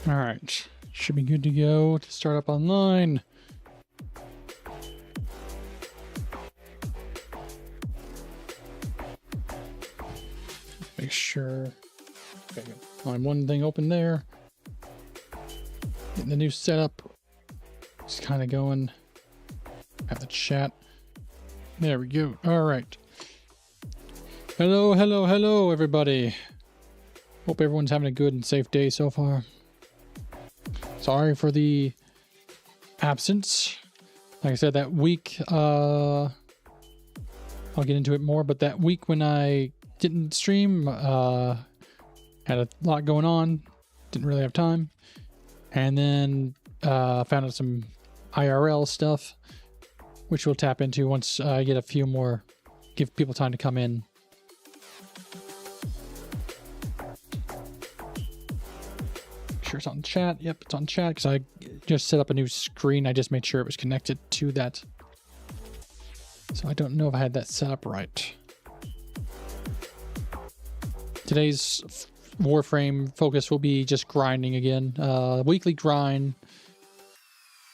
All right, should be good to go to start up online. Make sure. Okay, only one thing open there. Getting the new setup. Just kind of going. Have the chat. There we go. All right. Hello, hello, hello, everybody. Hope everyone's having a good and safe day so far. Sorry for the absence. Like I said, that week, I'll get into it more, but that week when I didn't stream, had a lot going on, didn't really have time. And then found out some IRL stuff, which we'll tap into once I get a few more, give people time to come in. Sure it's on chat. Yep, it's on chat because I just set up a new screen. I just made sure it was connected to that. So I don't know if I had that set up right. Today's Warframe focus will be just grinding again. Weekly grind,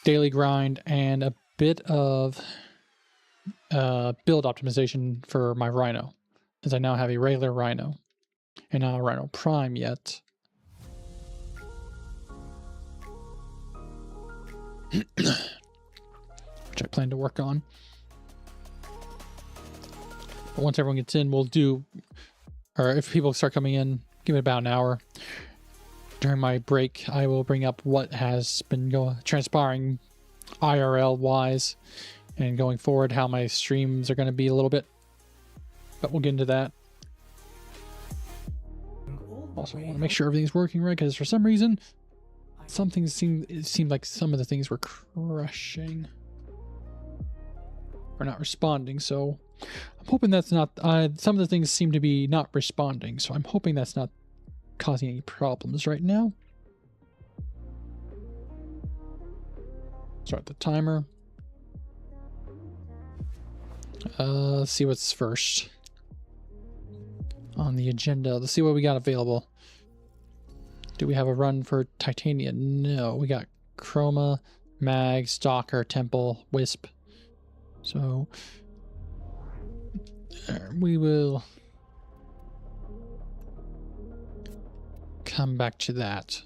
daily grind, and a bit of build optimization for my Rhino, as I now have a regular Rhino and not a Rhino Prime yet. Which I plan to work on. But once everyone gets in, we'll do, or if people start coming in, give it about an hour. During my break, I will bring up what has been transpiring IRL wise and going forward, how my streams are going to be a little bit. But we'll get into that. Also, I want to make sure everything's working right, because for some reason, it seemed like some of the things were crashing or not responding. So I'm hoping that's not, some of the things seem to be not responding. So I'm hoping that's not causing any problems right now. Start the timer. Let's see what's first on the agenda. Let's see what we got available. Do we have a run for Titania? No, we got Chroma, Mag, Stalker, Temple, Wisp. So we will come back to that.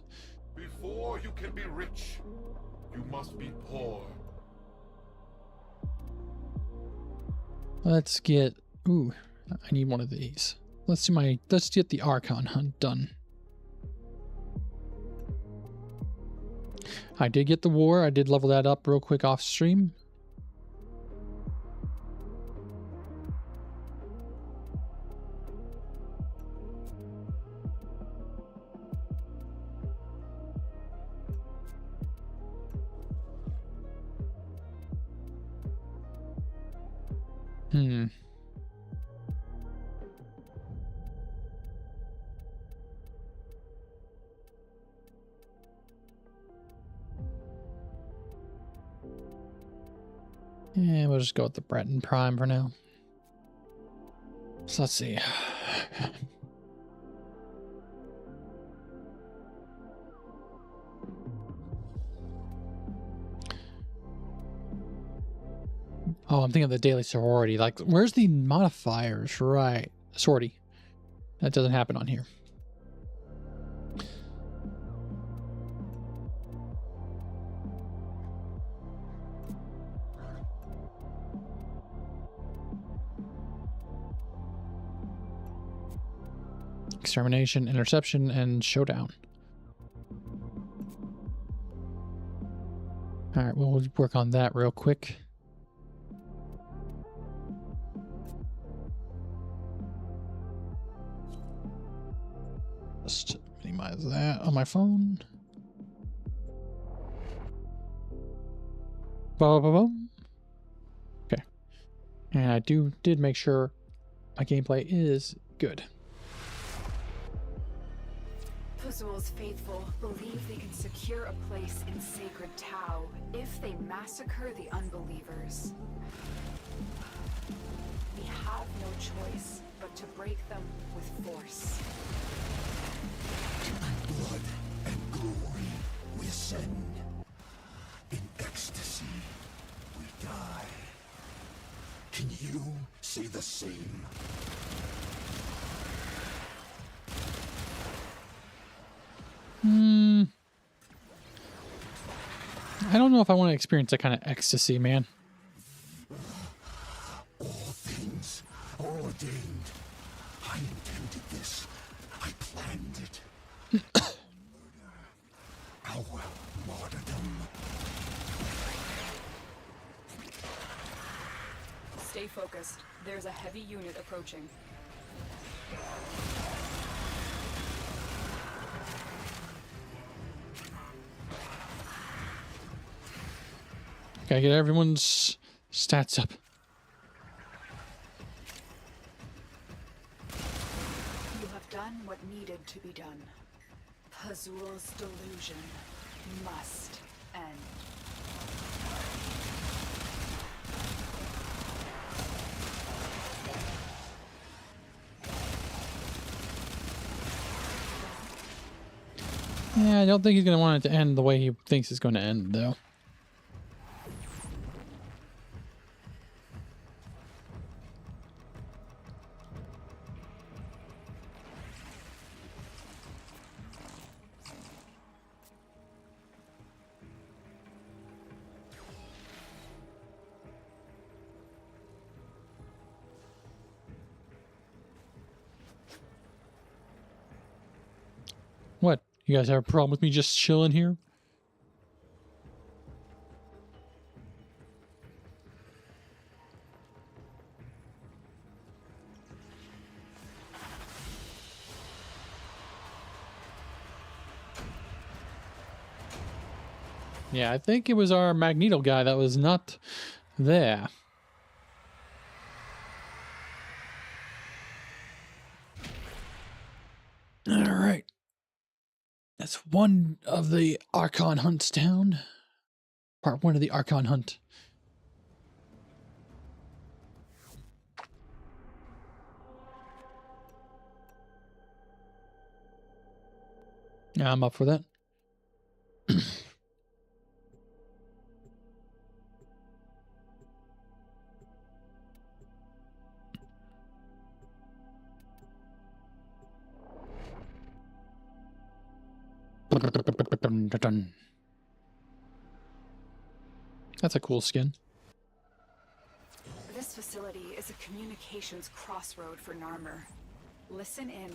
Before you can be rich, you must be poor. Let's get, ooh, I need one of these. Let's get the Archon Hunt done. I did get the war. I did level that up real quick off stream. Yeah, we'll just go with the Breton Prime for now. So let's see. Oh, I'm thinking of the daily sorority. Like, where's the modifiers? Right. Sortie. That doesn't happen on here. Extermination, interception, and showdown. All right, we'll work on that real quick. Just minimize that on my phone. Boom, boom, boom. Okay, and I did make sure my gameplay is good. Puzzle's faithful believe they can secure a place in Sacred Tau if they massacre the unbelievers. We have no choice but to break them with force. Blood and glory. ascend. In ecstasy, we die. Can you say the same? I don't know if I want to experience that kind of ecstasy, man. All things are ordained. I intended this. I planned it. Our martyrdom. Stay focused. There's a heavy unit approaching. Gotta get everyone's stats up. You have done what needed to be done. Pazul's delusion must end. Yeah, I don't think he's gonna want it to end the way he thinks it's going to end, though. What? You guys have a problem with me just chilling here? Yeah, I think it was our Magneto guy that was not there. All right. That's one of the Archon Hunts down. Part one of the Archon Hunt. Yeah, I'm up for that. That's a cool skin. This facility is a communications crossroad for Narmer. Listen in.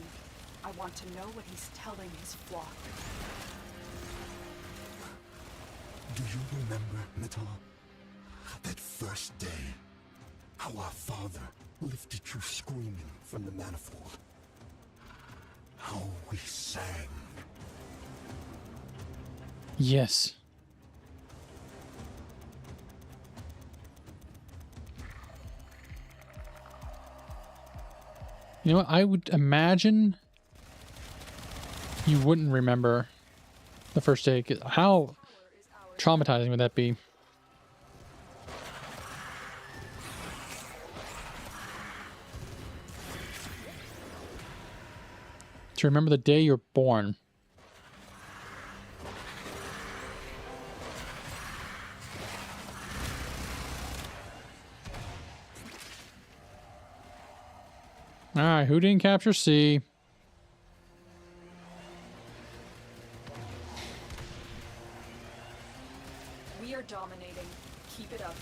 I want to know what he's telling his flock. Do you remember, Natal? That first day, how our father lifted you screaming from the manifold. How we sang. Yes. You know what? I would imagine you wouldn't remember the first day. 'Cause how traumatizing would that be? To remember the day you're born. Alright, who didn't capture C? We are dominating. Keep it up.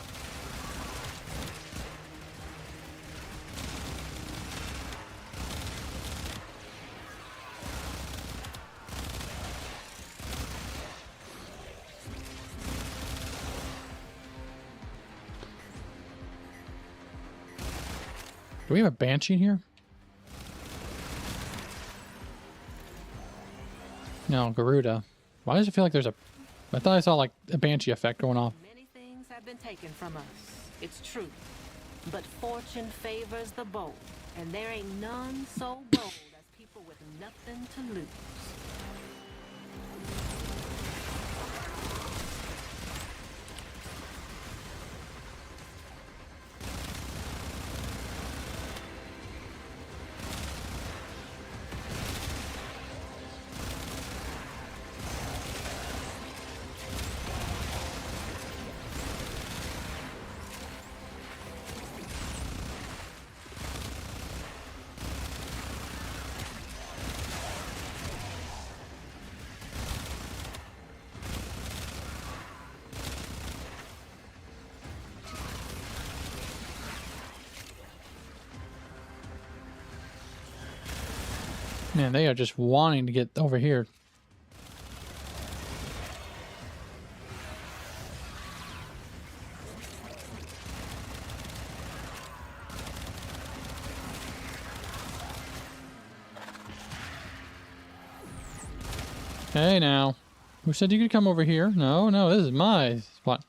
Do we have a Banshee in here? No, Garuda. Why does it feel like there's a... I thought I saw like a Banshee effect going off. Many things have been taken from us. It's true. But fortune favors the bold. And there ain't none so bold as people with nothing to lose. Man, they are just wanting to get over here. Hey now. Who said you could come over here? No, no, this is my spot.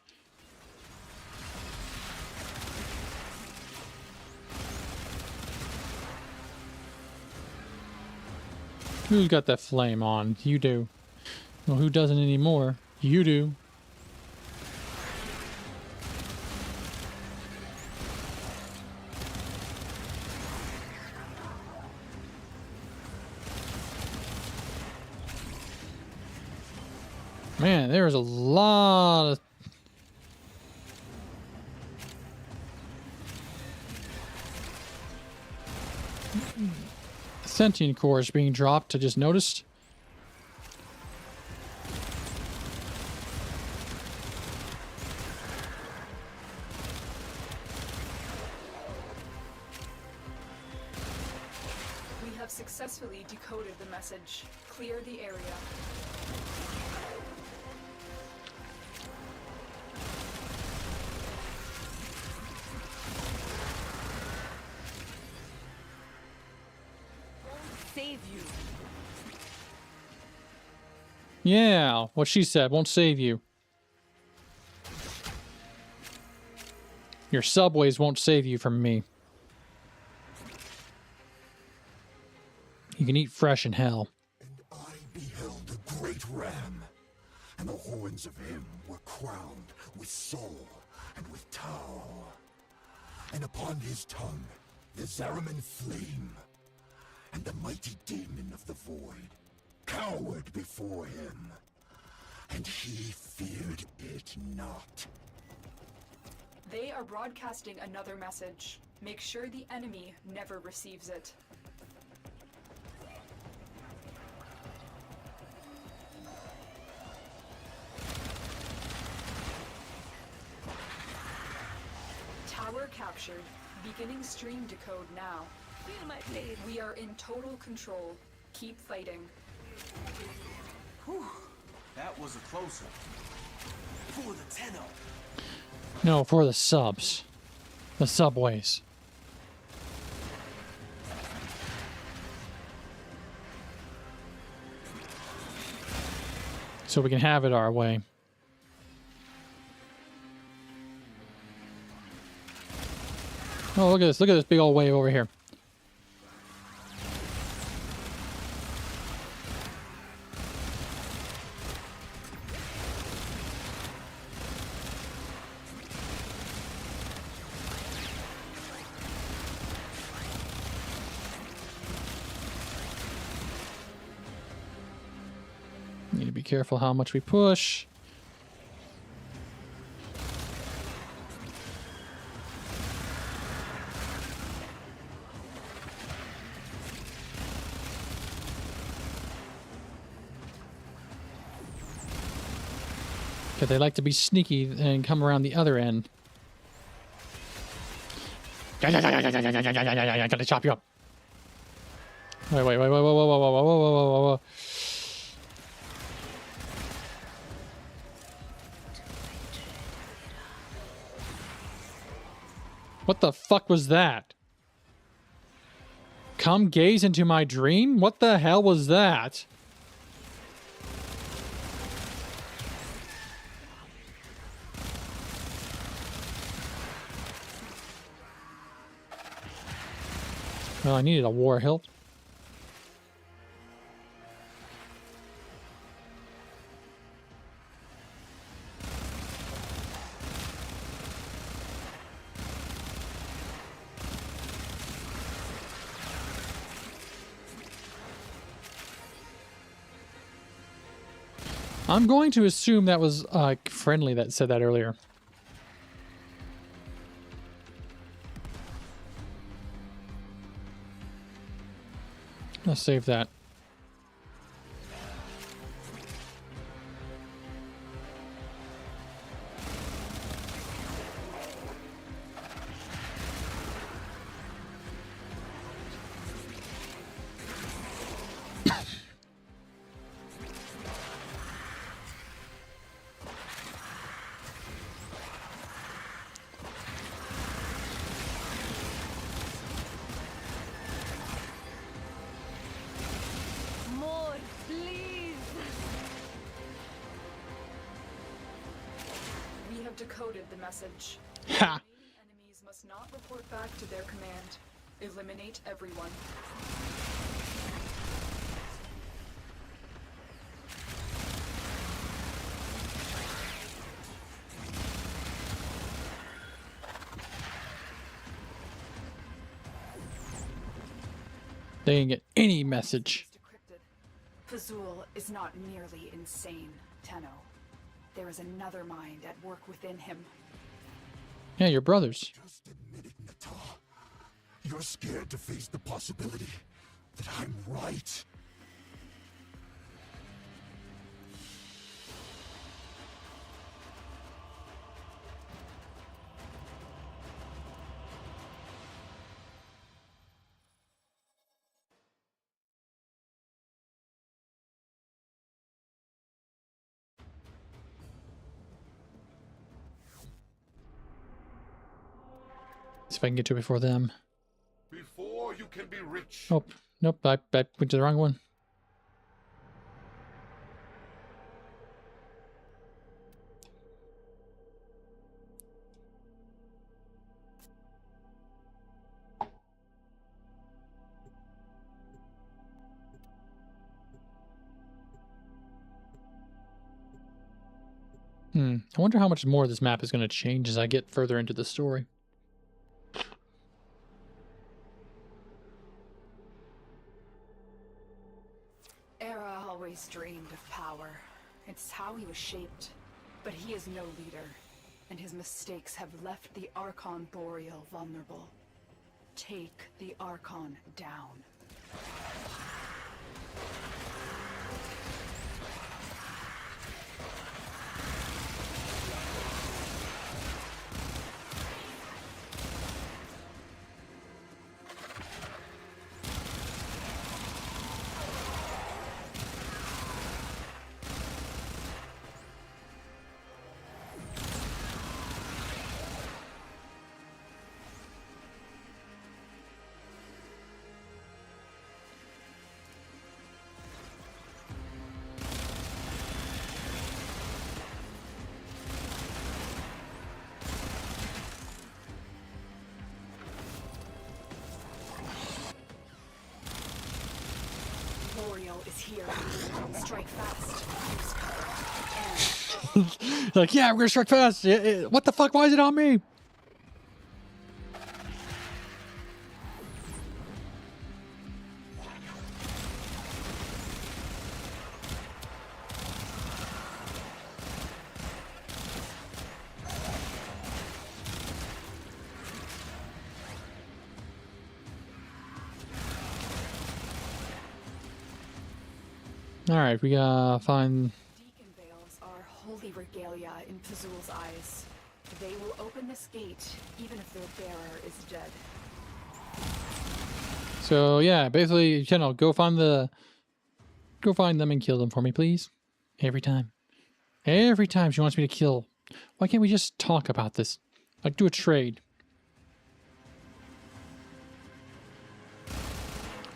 Who's got that flame on? You do. Well, who doesn't anymore? You do. Man, there's a lot of... sentient cores being dropped, I just noticed. We have successfully decoded the message. Clear the area. Save you. Yeah, what she said won't save you. Your subways won't save you from me. You can eat fresh in hell. And I beheld a great ram, and the horns of him were crowned with soul and with Tau. And upon his tongue the Zariman flame, and the mighty demon of the void cowered before him, and he feared it not. They are broadcasting another message. Make sure the enemy never receives it. Tower captured. Beginning stream decode now. Feel my blade. We are in total control. Keep fighting. Whew, that was a closer. For the tenno. No, for the subs. The subways. So we can have it our way. Oh, look at this. Look at this big old wave over here. Need to be careful how much we push. Because they like to be sneaky and come around the other end. Gotta chop you up. Wait, whoa, whoa, whoa, whoa, whoa, whoa, whoa, whoa, whoa. What the fuck was that? Come gaze into my dream? What the hell was that? Well, I needed a war hilt. I'm going to assume that was friendly that said that earlier. Let's save that. decoded the message. Ha! Remaining enemies must not report back to their command. Eliminate everyone. They didn't get any message. Fazul is not merely insane, Tenno. There is another mind at work within him. Yeah, you're brothers. Just admit it, Natal. You're scared to face the possibility that I'm right. See if I can get to it before them. Before you can be rich. Nope. Nope. I went to the wrong one. I wonder how much more this map is going to change as I get further into the story. Era always dreamed of power. It's how he was shaped. But he is no leader, and his mistakes have left the Archon Boreal vulnerable. Take the Archon down. Is here. Strike fast. Use cover. Like, yeah, we're gonna strike fast. What the fuck? Why is it on me? All right, we gotta find. Deacon veils are holy regalia in Fazul's eyes. They will open this gate even if their bearer is dead. So yeah, basically, Channel, go find them and kill them for me, please. Every time she wants me to kill. Why can't we just talk about this? Like, do a trade.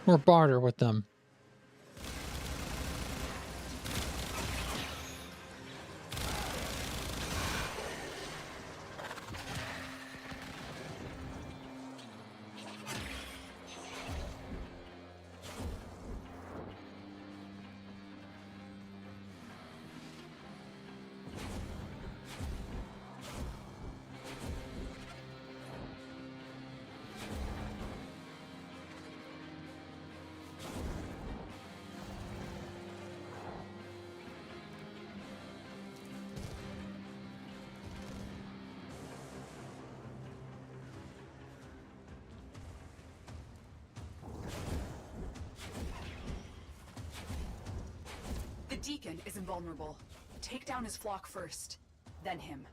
Or barter with them. The Deacon is invulnerable. Take down his flock first, then him.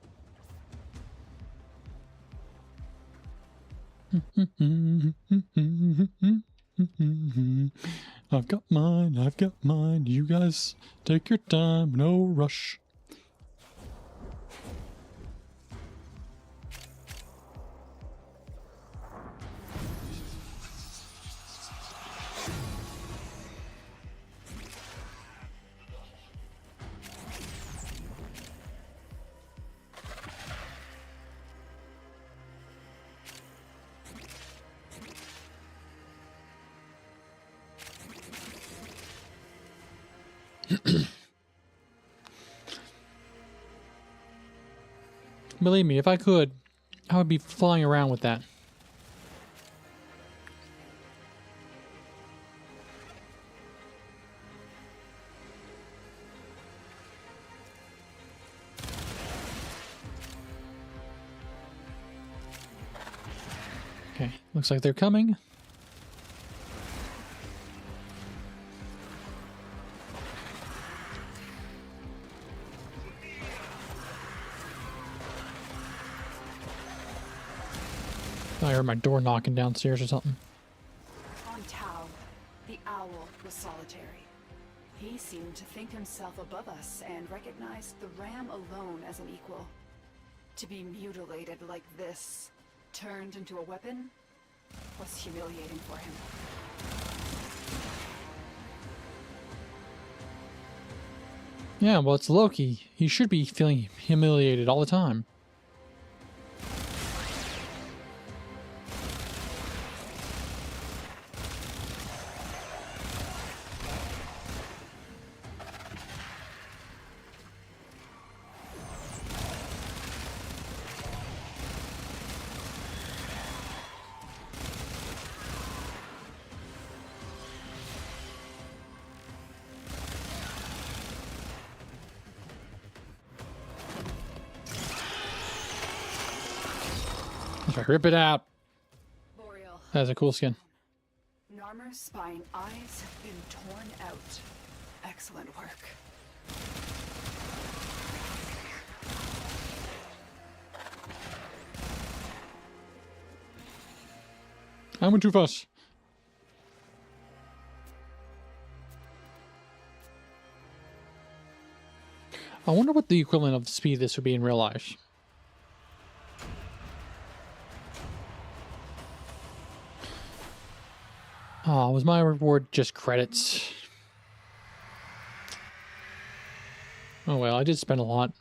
I've got mine. You guys take your time, no rush. Believe me, if I could, I would be flying around with that. Okay, looks like they're coming. I heard my door knocking downstairs or something. On Tau, the owl was solitary. He seemed to think himself above us and recognized the ram alone as an equal. To be mutilated like this, turned into a weapon, was humiliating for him. Yeah, well, it's Loki. He should be feeling humiliated all the time. Rip it out. Boreal. That's a cool skin. Narmer's spine eyes have been torn out. Excellent work. I went too fast. I wonder what the equivalent of speed this would be in real life. Oh, was my reward just credits? Oh well, I did spend a lot.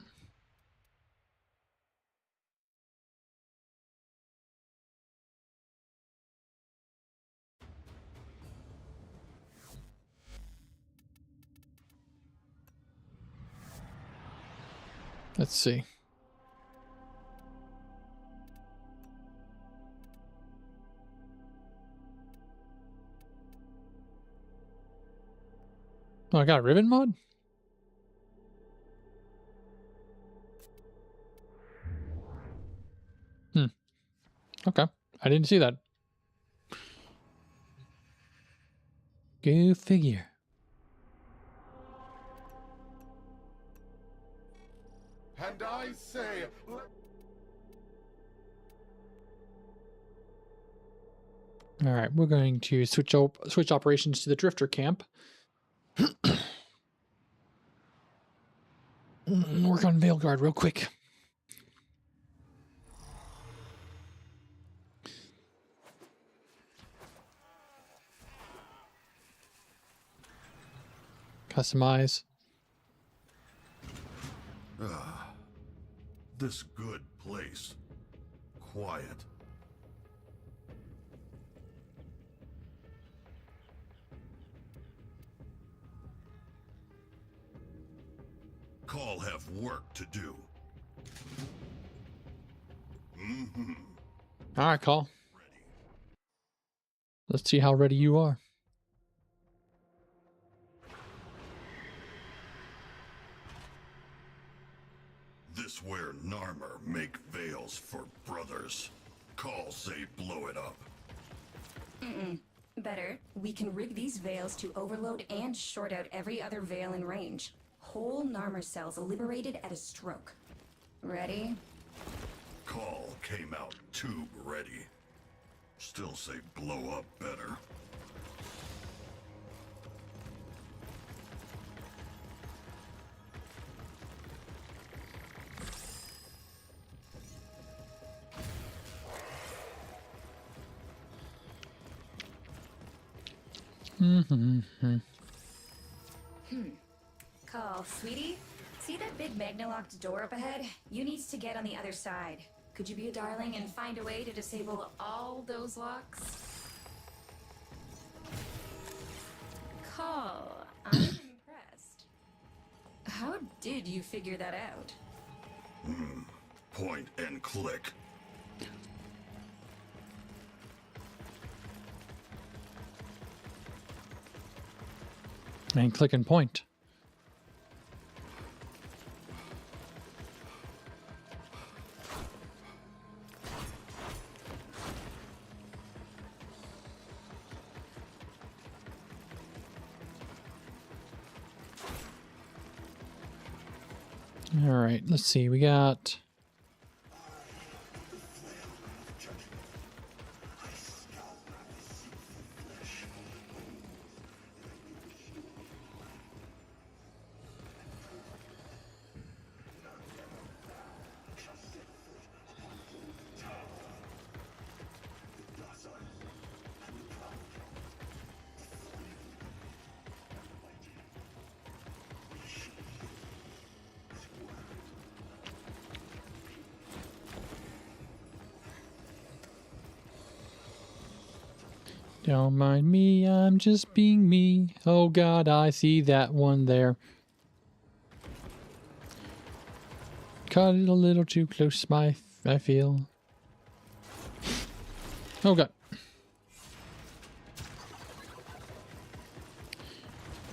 Let's see. Oh, I got a ribbon mod? Okay. I didn't see that. Go figure. And I say, All right, we're going to switch operations to the Drifter camp. Work on Veilguard real quick. Customize. This good place. Quiet. Kahl have work to do. All right, Kahl. Let's see how ready you are. This where Narmer make veils for brothers. Kahl say blow it up. Better, we can rig these veils to overload and short out every other veil in range. Whole Narmer cells liberated at a stroke. Ready? Kahl came out tube ready. Still say blow up better. Kahl, sweetie? See that big magna-locked door up ahead? You needs to get on the other side. Could you be a darling and find a way to disable all those locks? Kahl, I'm impressed. How did you figure that out? Point and click. And click and point. All right, let's see. We got Don't mind me, I'm just being me. Oh God, I see that one there. Cut it a little too close, I feel. Oh God.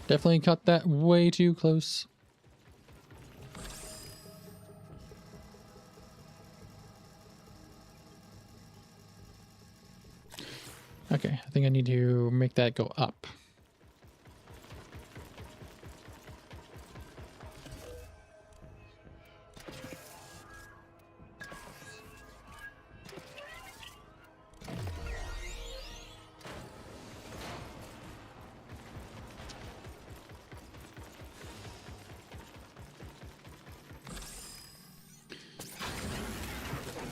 Definitely cut that way too close. Okay, I think I need to make that go up.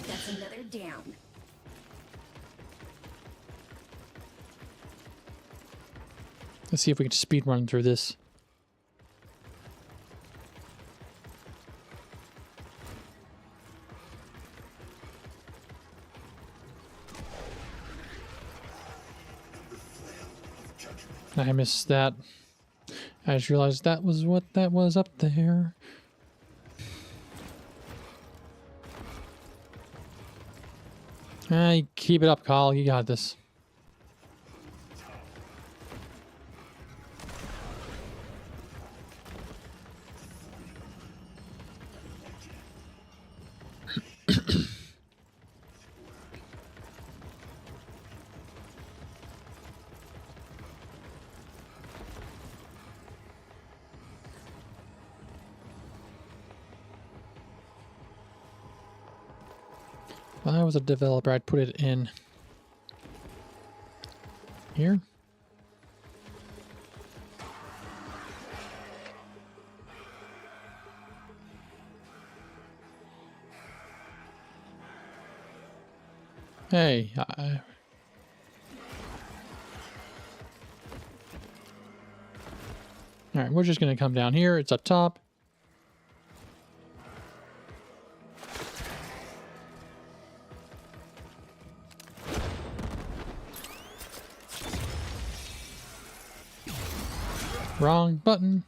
That's another down. Let's see if we can speed run through this. I missed that. I just realized that was what that was up there. Keep it up, Kahl. You got this. If I was a developer, I'd put it in here. Hey, alright, we're just going to come down here. It's up top. Wrong button.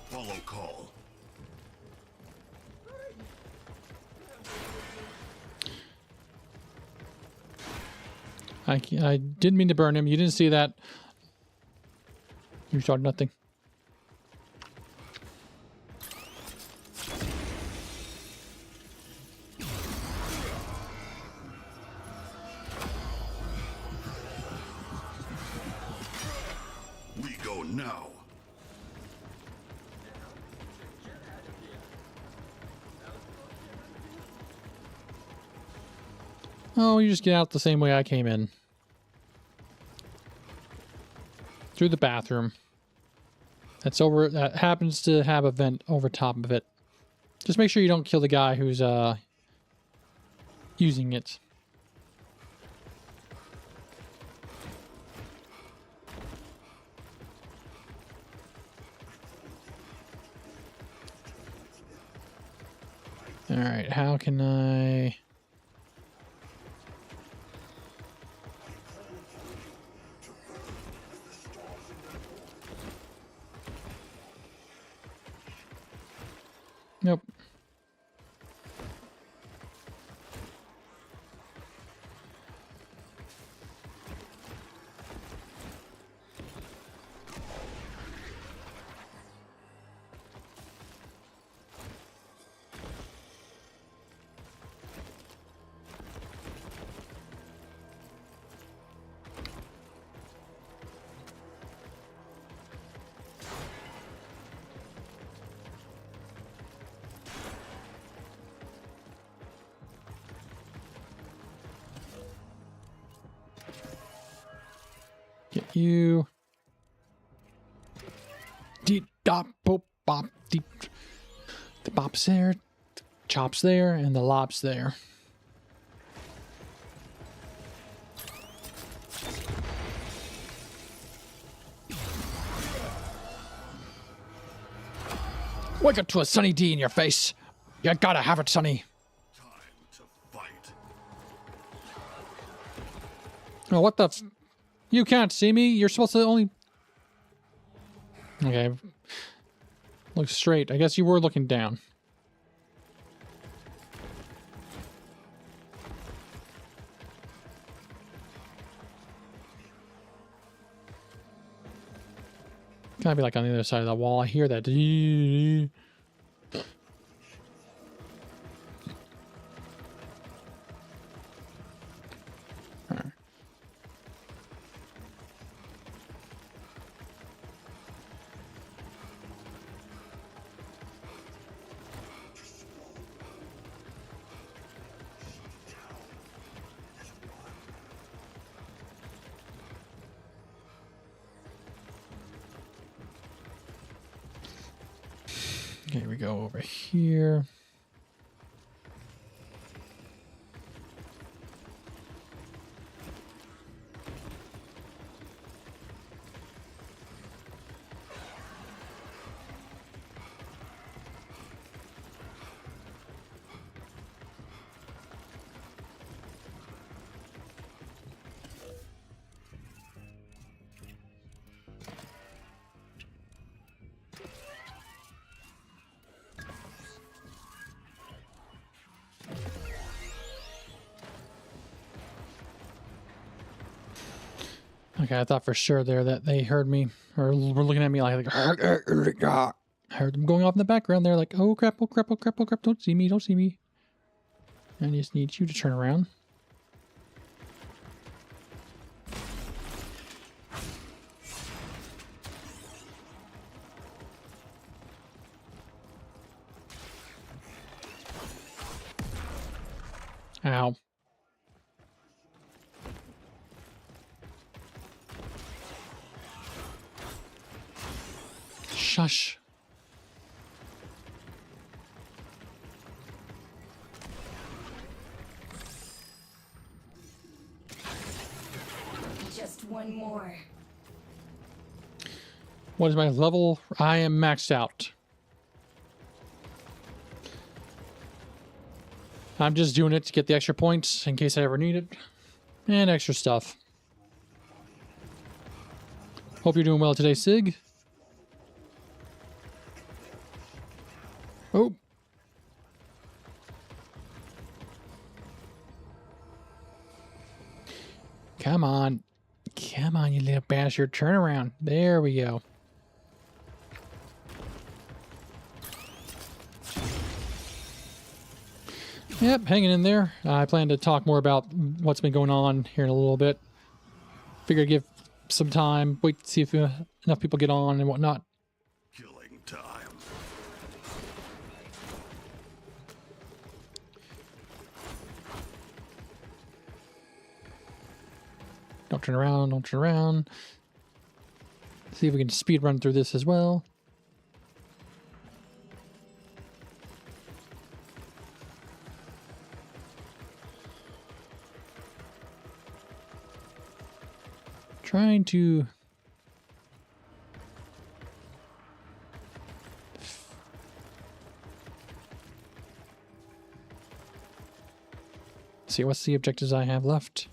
Follow Kahl. I didn't mean to burn him. You didn't see that. You saw nothing. We go now. Oh, you just get out the same way I came in. Through the bathroom. That happens to have a vent over top of it. Just make sure you don't kill the guy who's using it. All right, how can I... Nope. Get you. Deep dop bop bop deep. The bop's there, the chop's there, and the lop's there. Wake up to a Sunny D in your face. You gotta have it, Sunny. Time to fight. Oh, what the f... You can't see me. You're supposed to only... Okay. Look straight. I guess you were looking down. Gotta be like on the other side of the wall. I hear that. Okay, we go over here. Okay, I thought for sure there that they heard me, or were looking at me like I heard them going off in the background. They're like, oh crap, oh crap, oh crap, oh crap, don't see me, don't see me. I just need you to turn around. Ow. Shush. Just one more. What is my level? I am maxed out. I'm just doing it to get the extra points in case I ever need it. And extra stuff. Hope you're doing well today, Sig. Oh. Come on. Come on, you little bastard. Turn around. There we go. Yep, hanging in there. I plan to talk more about what's been going on here in a little bit. Figure I'd give some time, wait to see if enough people get on and whatnot. Killing time. Don't turn around, don't turn around. See if we can speed run through this as well. Trying to see what's the objectives I have left.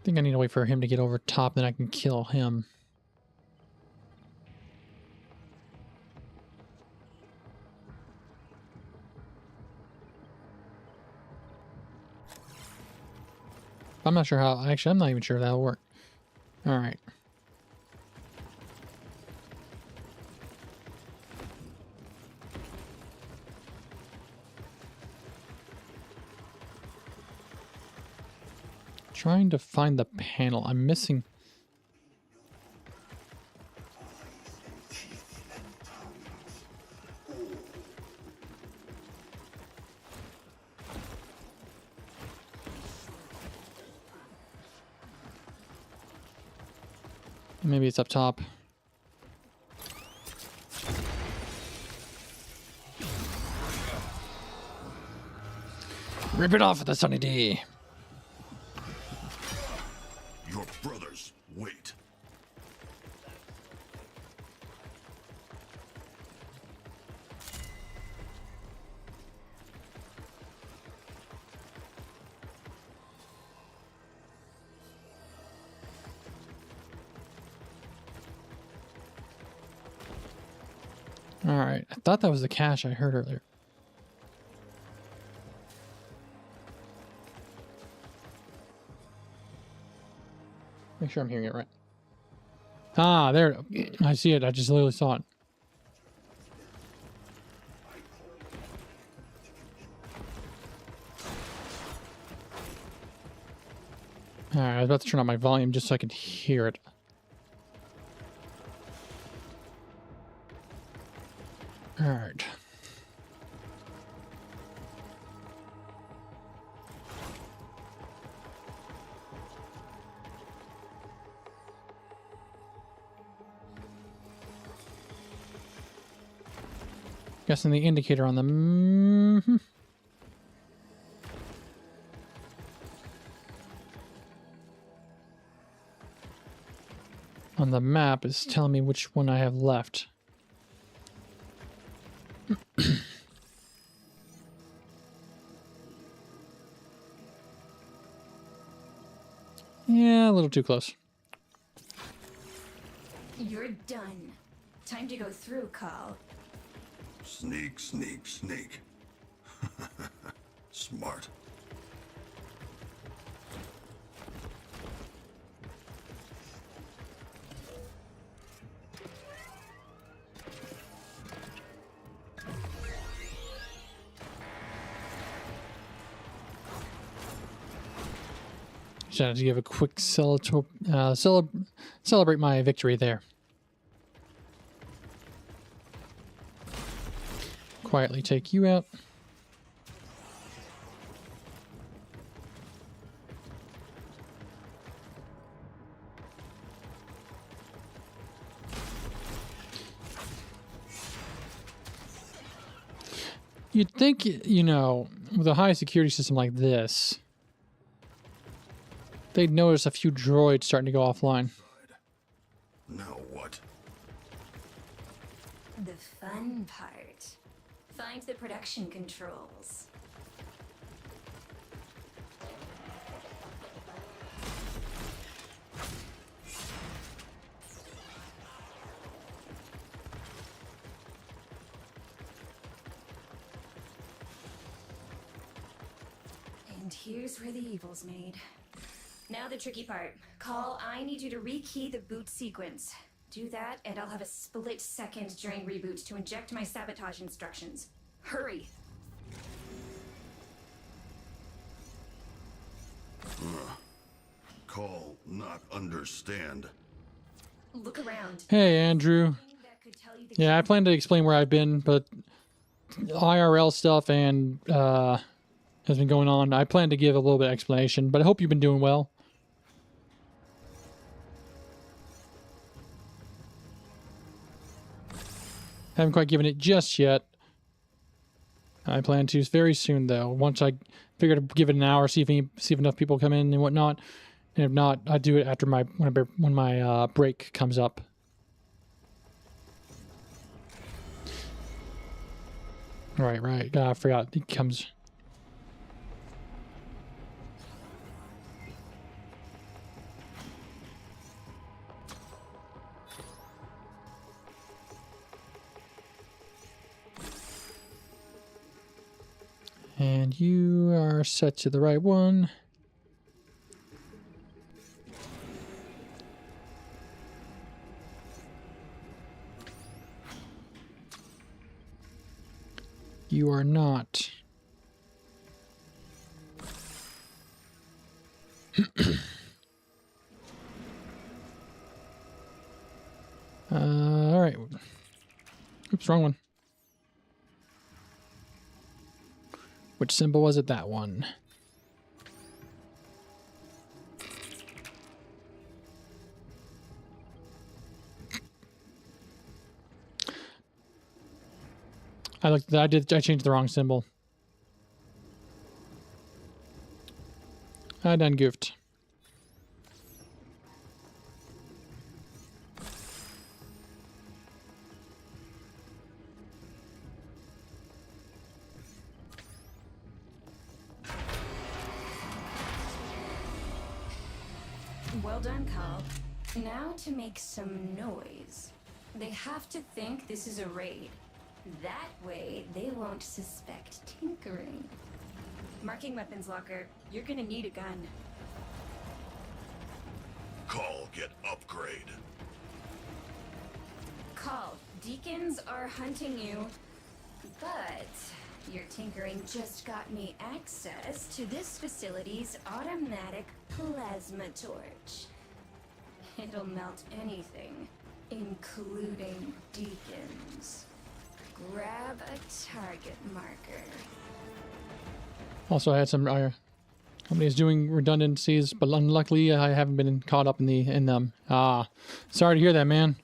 I think I need to wait for him to get over top, then I can kill him. I'm not sure how. Actually, I'm not even sure if that'll work. All right. Trying to find the panel. I'm missing. Maybe it's up top. Rip it off with the sunny D. Your brothers wait. All right. I thought that was the cache I heard earlier. Make sure I'm hearing it right. Ah, there. I see it. I just literally saw it. All right. I was about to turn on my volume just so I could hear it. All right. Guessing the indicator on the map is telling me which one I have left. Yeah, a little too close. You're done. Time to go through, Kahl. Sneak, sneak, sneak. Smart. Just had to give a quick celebrate my victory there. Quietly take you out. You'd think, you know, with a high security system like this, they'd notice a few droids starting to go offline. Now what? The fun part. Find the production controls. And here's where the evil's made. Now the tricky part. Kahl, I need you to rekey the boot sequence. Do that, and I'll have a split second during reboot to inject my sabotage instructions. Hurry! Kahl not understand. Look around. Hey, Andrew. That could tell you the Yeah, I plan to explain where I've been, but IRL stuff and has been going on. I plan to give a little bit of explanation, but I hope you've been doing well. Haven't quite given it just yet. I plan to very soon, though. Once I figure to give it an hour, see if enough people come in and whatnot. And if not, I do it after when my break comes up. Right. I forgot. It comes. And you are set to the right one. You are not. All right. Oops, wrong one. Which symbol was it? That one. I changed the wrong symbol. I done goofed. Well done, Kahl. Now to make some noise. They have to think this is a raid. That way, they won't suspect tinkering. Marking weapons locker. You're gonna need a gun. Kahl, get upgrade. Kahl, deacons are hunting you, but your tinkering just got me access to this facility's automatic plasma torch. It'll melt anything, including deacons. Grab a target marker. Also, I had some companies doing redundancies, but unluckily I haven't been caught up in them. Ah, sorry to hear that, man.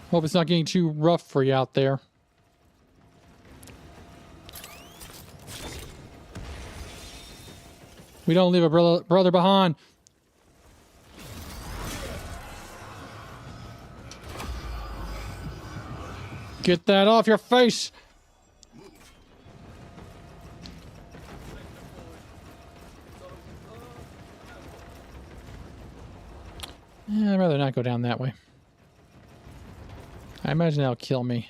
Hope it's not getting too rough for you out there. We don't leave a brother behind. Get that off your face. Yeah, I'd rather not go down that way. I imagine that'll kill me.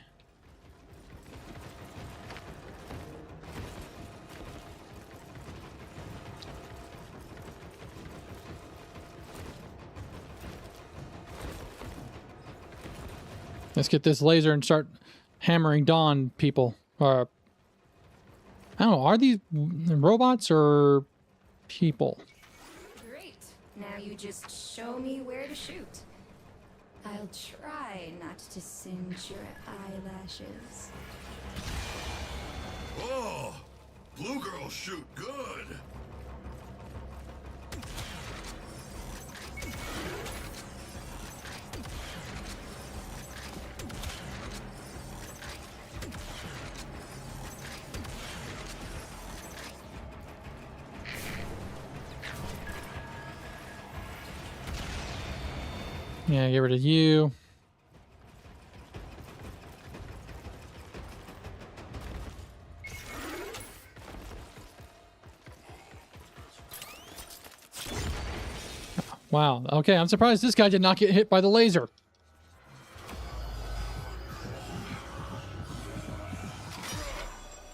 Let's get this laser and start hammering Dawn people. I don't know, are these robots or people? Great. Now you just show me where to shoot. I'll try not to singe your eyelashes. Oh, blue girls shoot good. Yeah, get rid of you. Wow. Okay, I'm surprised this guy did not get hit by the laser.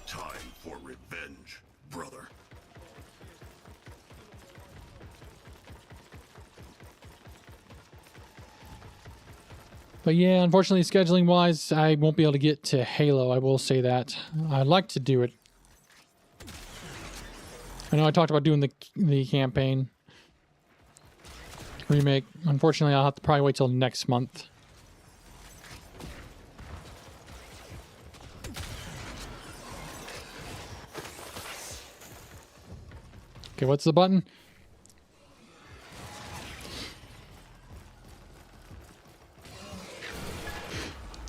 Time for revenge, brother. But yeah, unfortunately, scheduling wise, I won't be able to get to Halo. I will say that. I'd like to do it. I know I talked about doing the campaign remake. Unfortunately, I'll have to probably wait till next month. Okay, what's the button?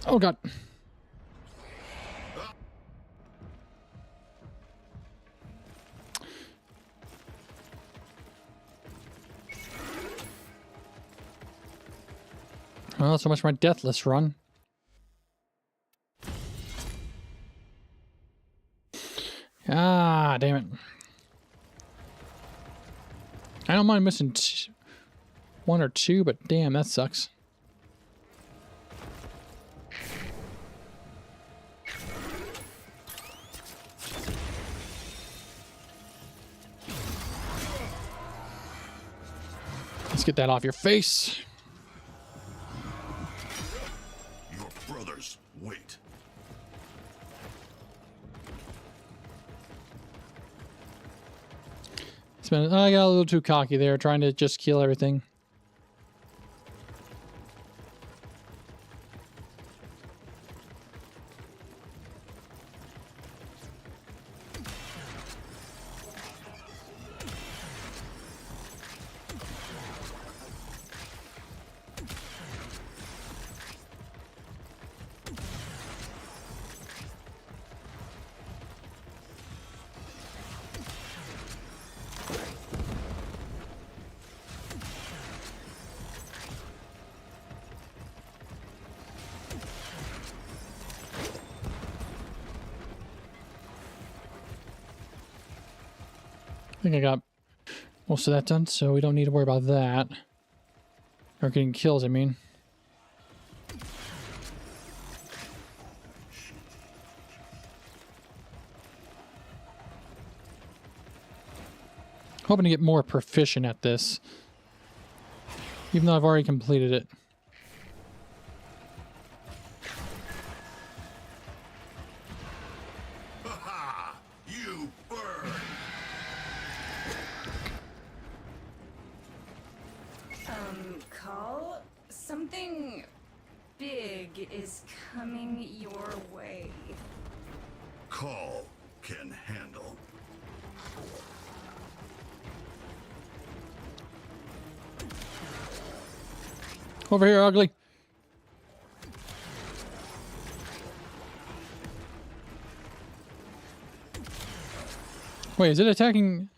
Oh god. Well, so much for my deathless run. Ah, damn it. I don't mind missing 1 or 2, but damn, that sucks. Let's get that off your face. Your brothers wait. I got a little too cocky there, trying to just kill everything. I think I got most of that done, so we don't need to worry about that. Or getting kills, I mean. Hoping to get more proficient at this. Even though I've already completed it. You burn. Kahl, something big is coming your way. Kahl can handle. Over here, ugly. Wait, is it attacking?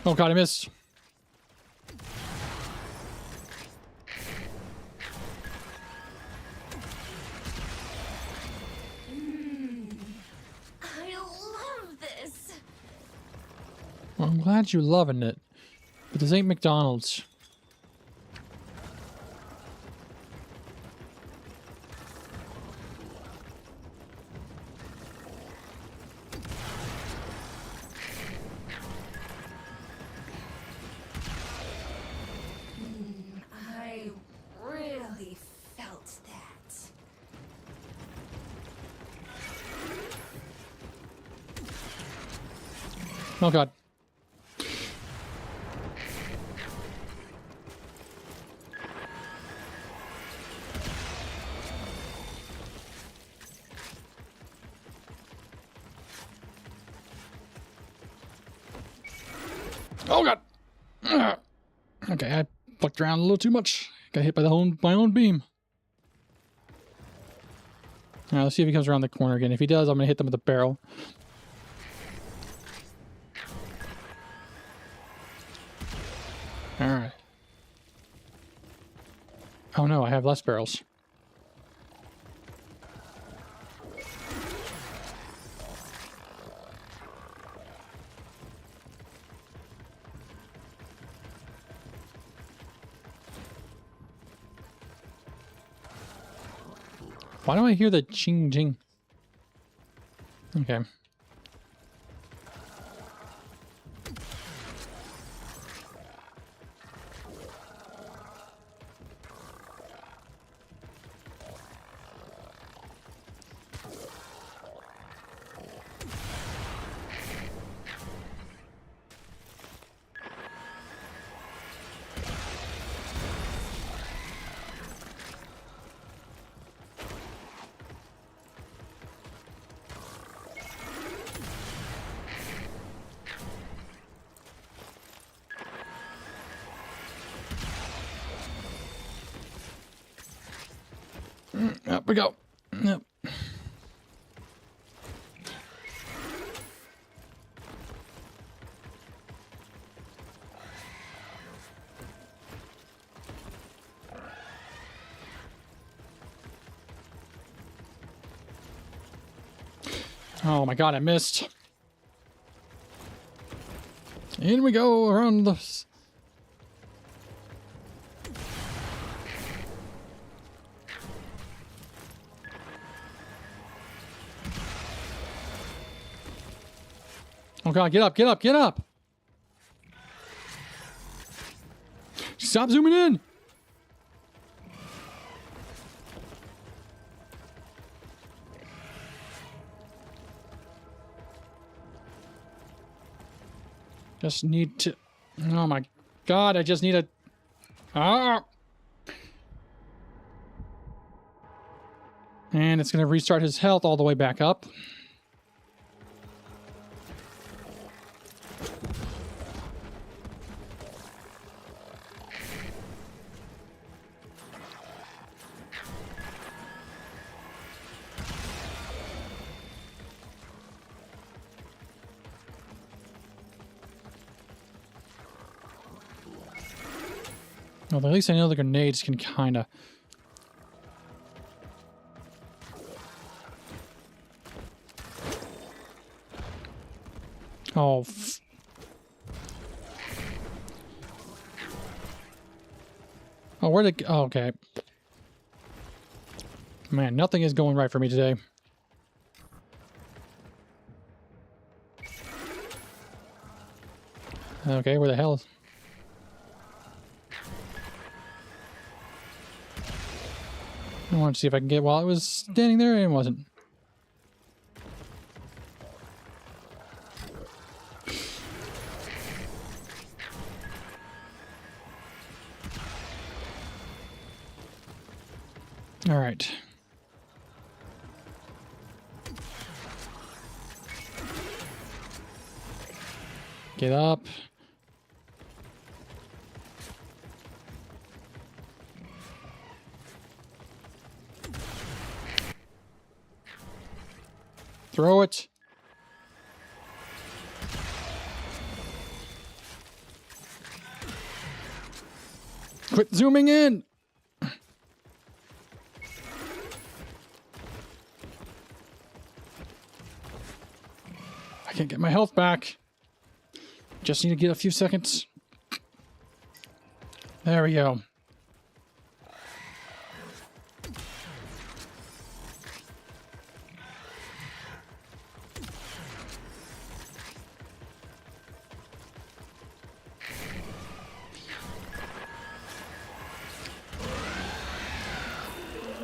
Oh god, I missed. I love this. Well, I'm glad you're loving it. But this ain't McDonald's. I really felt that. Oh god. Oh god. Ugh. Okay, I fucked around a little too much. Got hit by my own beam. Alright, let's see if he comes around the corner again. If he does, I'm gonna hit them with a barrel. Alright. Oh no, I have less barrels. Why do I hear the ching ching? Okay. Up we go. Yep. Oh my god, I missed. In we go around the... Oh god, get up, get up, get up! Stop zooming in! Just need to... Oh my god, I just need a... Ah! And it's going to restart his health all the way back up. Well, at least I know the grenades can kind of... Oh, oh, where'd it go? Oh, okay. Man, nothing is going right for me today. Okay, where the hell is... I wanted to see if I can get while it was standing there, and it wasn't. All right. Get up. Throw it. Quit zooming in. I can't get my health back. Just need to get a few seconds. There we go.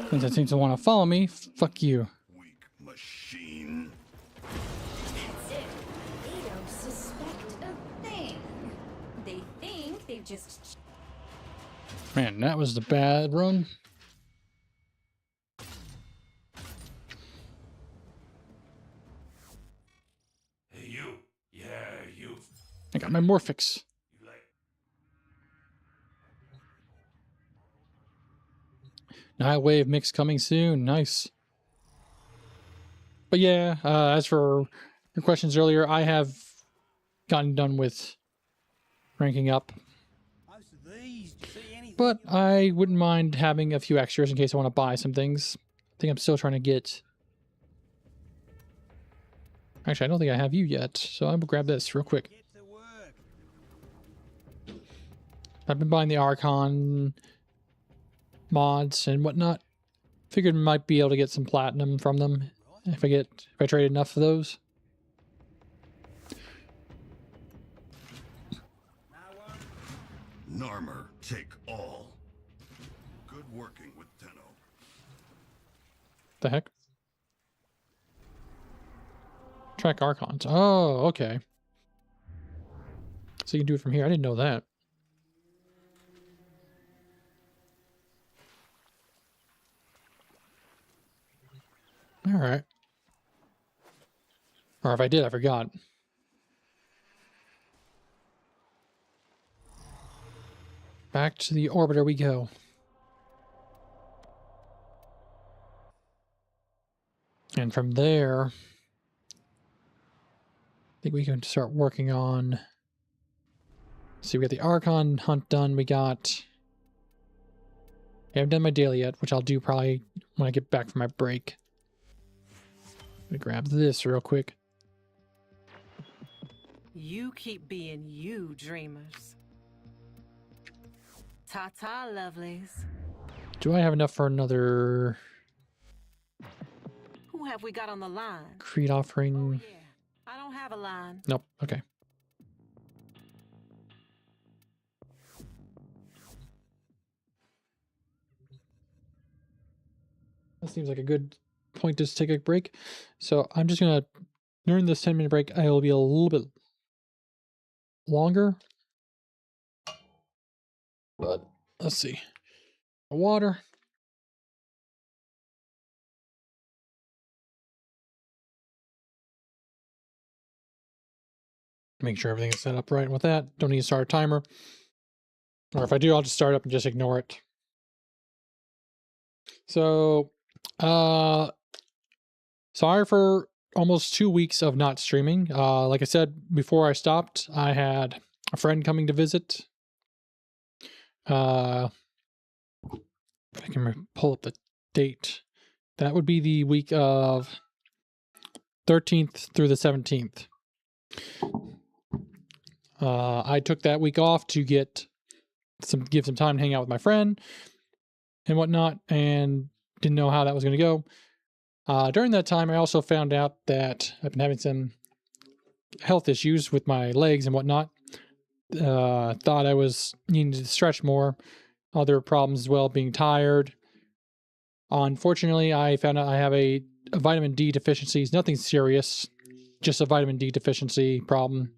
Since it seems to want to follow me, fuck you. Weak machine. That's it. They don't suspect a thing. They think they've just... Man, that was the bad run. Hey, you. Yeah, you. I got my Morphix. You like... Nightwave mix coming soon. Nice. But yeah, as for your questions earlier, I have gotten done with ranking up. But I wouldn't mind having a few extras in case I want to buy some things. I think I'm still trying to get... Actually, I don't think I have you yet, so I'm going to grab this real quick. I've been buying the Archon mods and whatnot. Figured I might be able to get some platinum from them if I trade enough of those. Narmer, take all. Good working with Tenno. The heck? Track Archons. Oh, okay. So you can do it from here. I didn't know that. All right. Or if I did, I forgot. Back to the orbiter we go. And from there, I think we can start working on... See, we got the Archon Hunt done. We got... I haven't done my daily yet, which I'll do probably when I get back from my break. Let me grab this real quick. You keep being you, dreamers. Ta-ta, lovelies. Do I have enough for another Who have we got on the line? creed Oh, offering? yeah. I don't have a line. Nope. Okay. That seems like a good point to take a break. So I'm just gonna, during this 10-minute break, I will be a little bit longer. But let's see. Water. Make sure everything is set up right with that. Don't need to start a timer. Or if I do, I'll just start up and just ignore it. So, sorry for almost 2 weeks of not streaming. Like I said, before I stopped, I had a friend coming to visit. If I can pull up the date, that would be the week of 13th through the 17th. I took that week off to give some time to hang out with my friend and whatnot, and didn't know how that was going to go. During that time, I also found out that I've been having some health issues with my legs and whatnot. Thought I was needing to stretch more. Other problems as well, being tired. Unfortunately, I found out I have a vitamin D deficiency. It's nothing serious, just a vitamin D deficiency problem.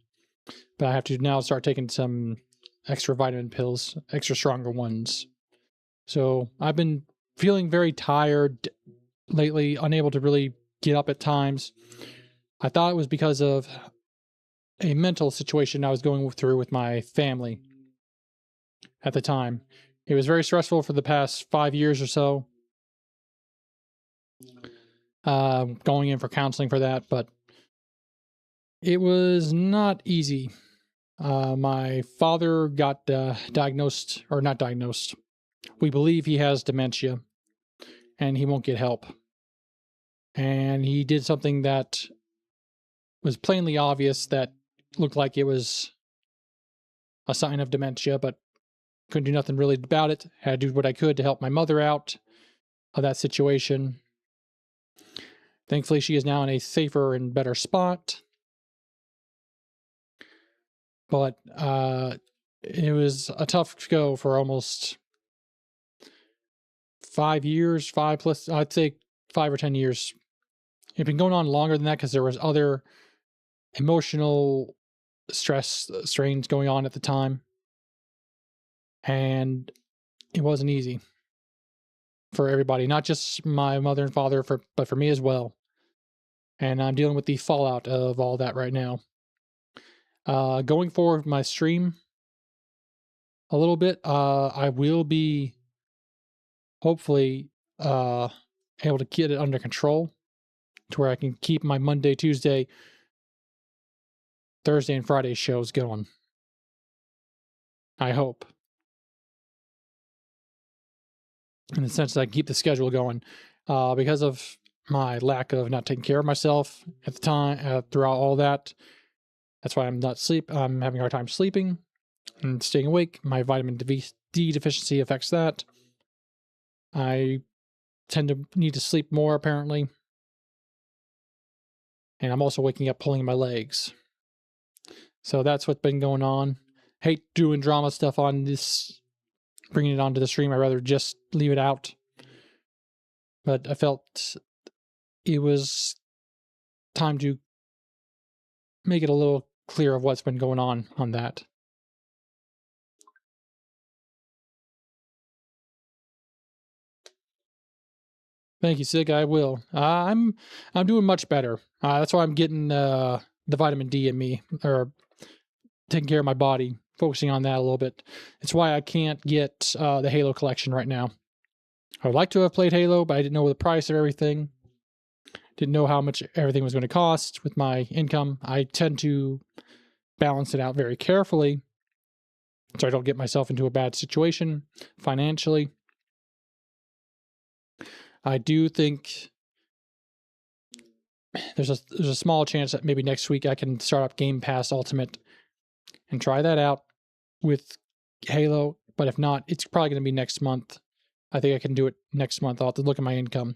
But I have to now start taking some extra vitamin pills, extra stronger ones. So I've been feeling very tired lately, unable to really get up at times. I thought it was because of a mental situation I was going through with my family at the time. It was very stressful for the past 5 years or so. Going in for counseling for that, but it was not easy. My father got diagnosed, or not diagnosed. We believe he has dementia, and he won't get help. And he did something that was plainly obvious that looked like it was a sign of dementia, but couldn't do nothing really about it. Had to do what I could to help my mother out of that situation. Thankfully, she is now in a safer and better spot. But it was a tough go for almost 5 years, 5 plus, I'd say 5 or 10 years. It'd been going on longer than that because there was other emotional strains going on at the time. And it wasn't easy for everybody, not just my mother and father, but for me as well. And I'm dealing with the fallout of all that right now. Going forward with my stream a little bit, I will be hopefully able to get it under control to where I can keep my Monday, Tuesday, Thursday, and Friday shows going. I hope. In the sense that I can keep the schedule going. Because of my lack of not taking care of myself at the time, throughout all that. That's why I'm having a hard time sleeping and staying awake. My vitamin D deficiency affects that. I tend to need to sleep more, apparently. And I'm also waking up pulling my legs. So that's what's been going on. Hate doing drama stuff on this, bringing it onto the stream. I'd rather just leave it out. But I felt it was time to make it a little clear of what's been going on that. Thank you, Sig. I will. I'm doing much better. That's why I'm getting the vitamin D in me, or taking care of my body, focusing on that a little bit. It's why I can't get the Halo collection right now. I would like to have played Halo, but I didn't know the price of everything. Didn't know how much everything was going to cost with my income. I tend to balance it out very carefully so I don't get myself into a bad situation financially. I do think there's a small chance that maybe next week I can start up Game Pass Ultimate and try that out with Halo. But if not, it's probably going to be next month. I think I can do it next month. I'll have to look at my income.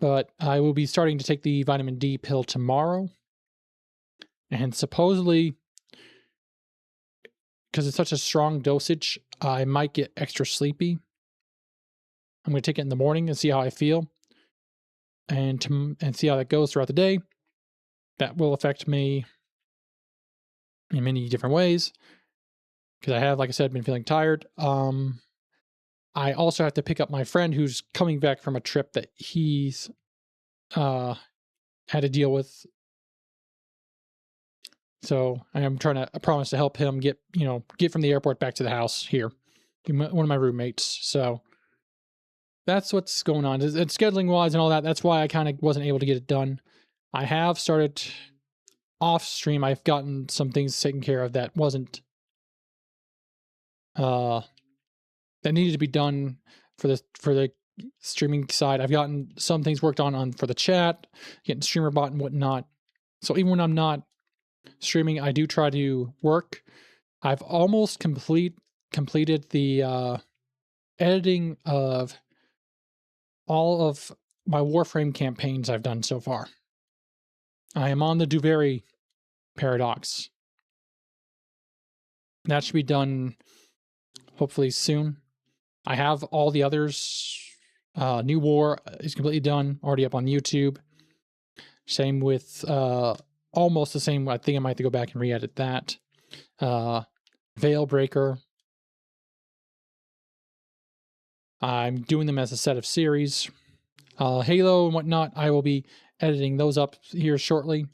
But I will be starting to take the vitamin D pill tomorrow. And supposedly, because it's such a strong dosage, I might get extra sleepy. I'm going to take it in the morning and see how I feel. And see how that goes throughout the day. That will affect me in many different ways. Because I have, like I said, been feeling tired. I also have to pick up my friend who's coming back from a trip that he's had to deal with. So I am I promise to help him get from the airport back to the house here. One of my roommates. So that's what's going on. And scheduling wise and all that, that's why I kind of wasn't able to get it done. I have started off stream. I've gotten some things taken care of that wasn't that needed to be done for the streaming side. I've gotten some things worked on for the chat, getting streamer bot and whatnot. So even when I'm not streaming, I do try to work. I've almost completed the editing of all of my Warframe campaigns I've done so far. I am on the Duviri Paradox. That should be done hopefully soon. I have all the others. New War is completely done, already up on YouTube. Same with almost the same. I think I might have to go back and re-edit that. Veilbreaker. I'm doing them as a set of series. Halo and whatnot, I will be editing those up here shortly.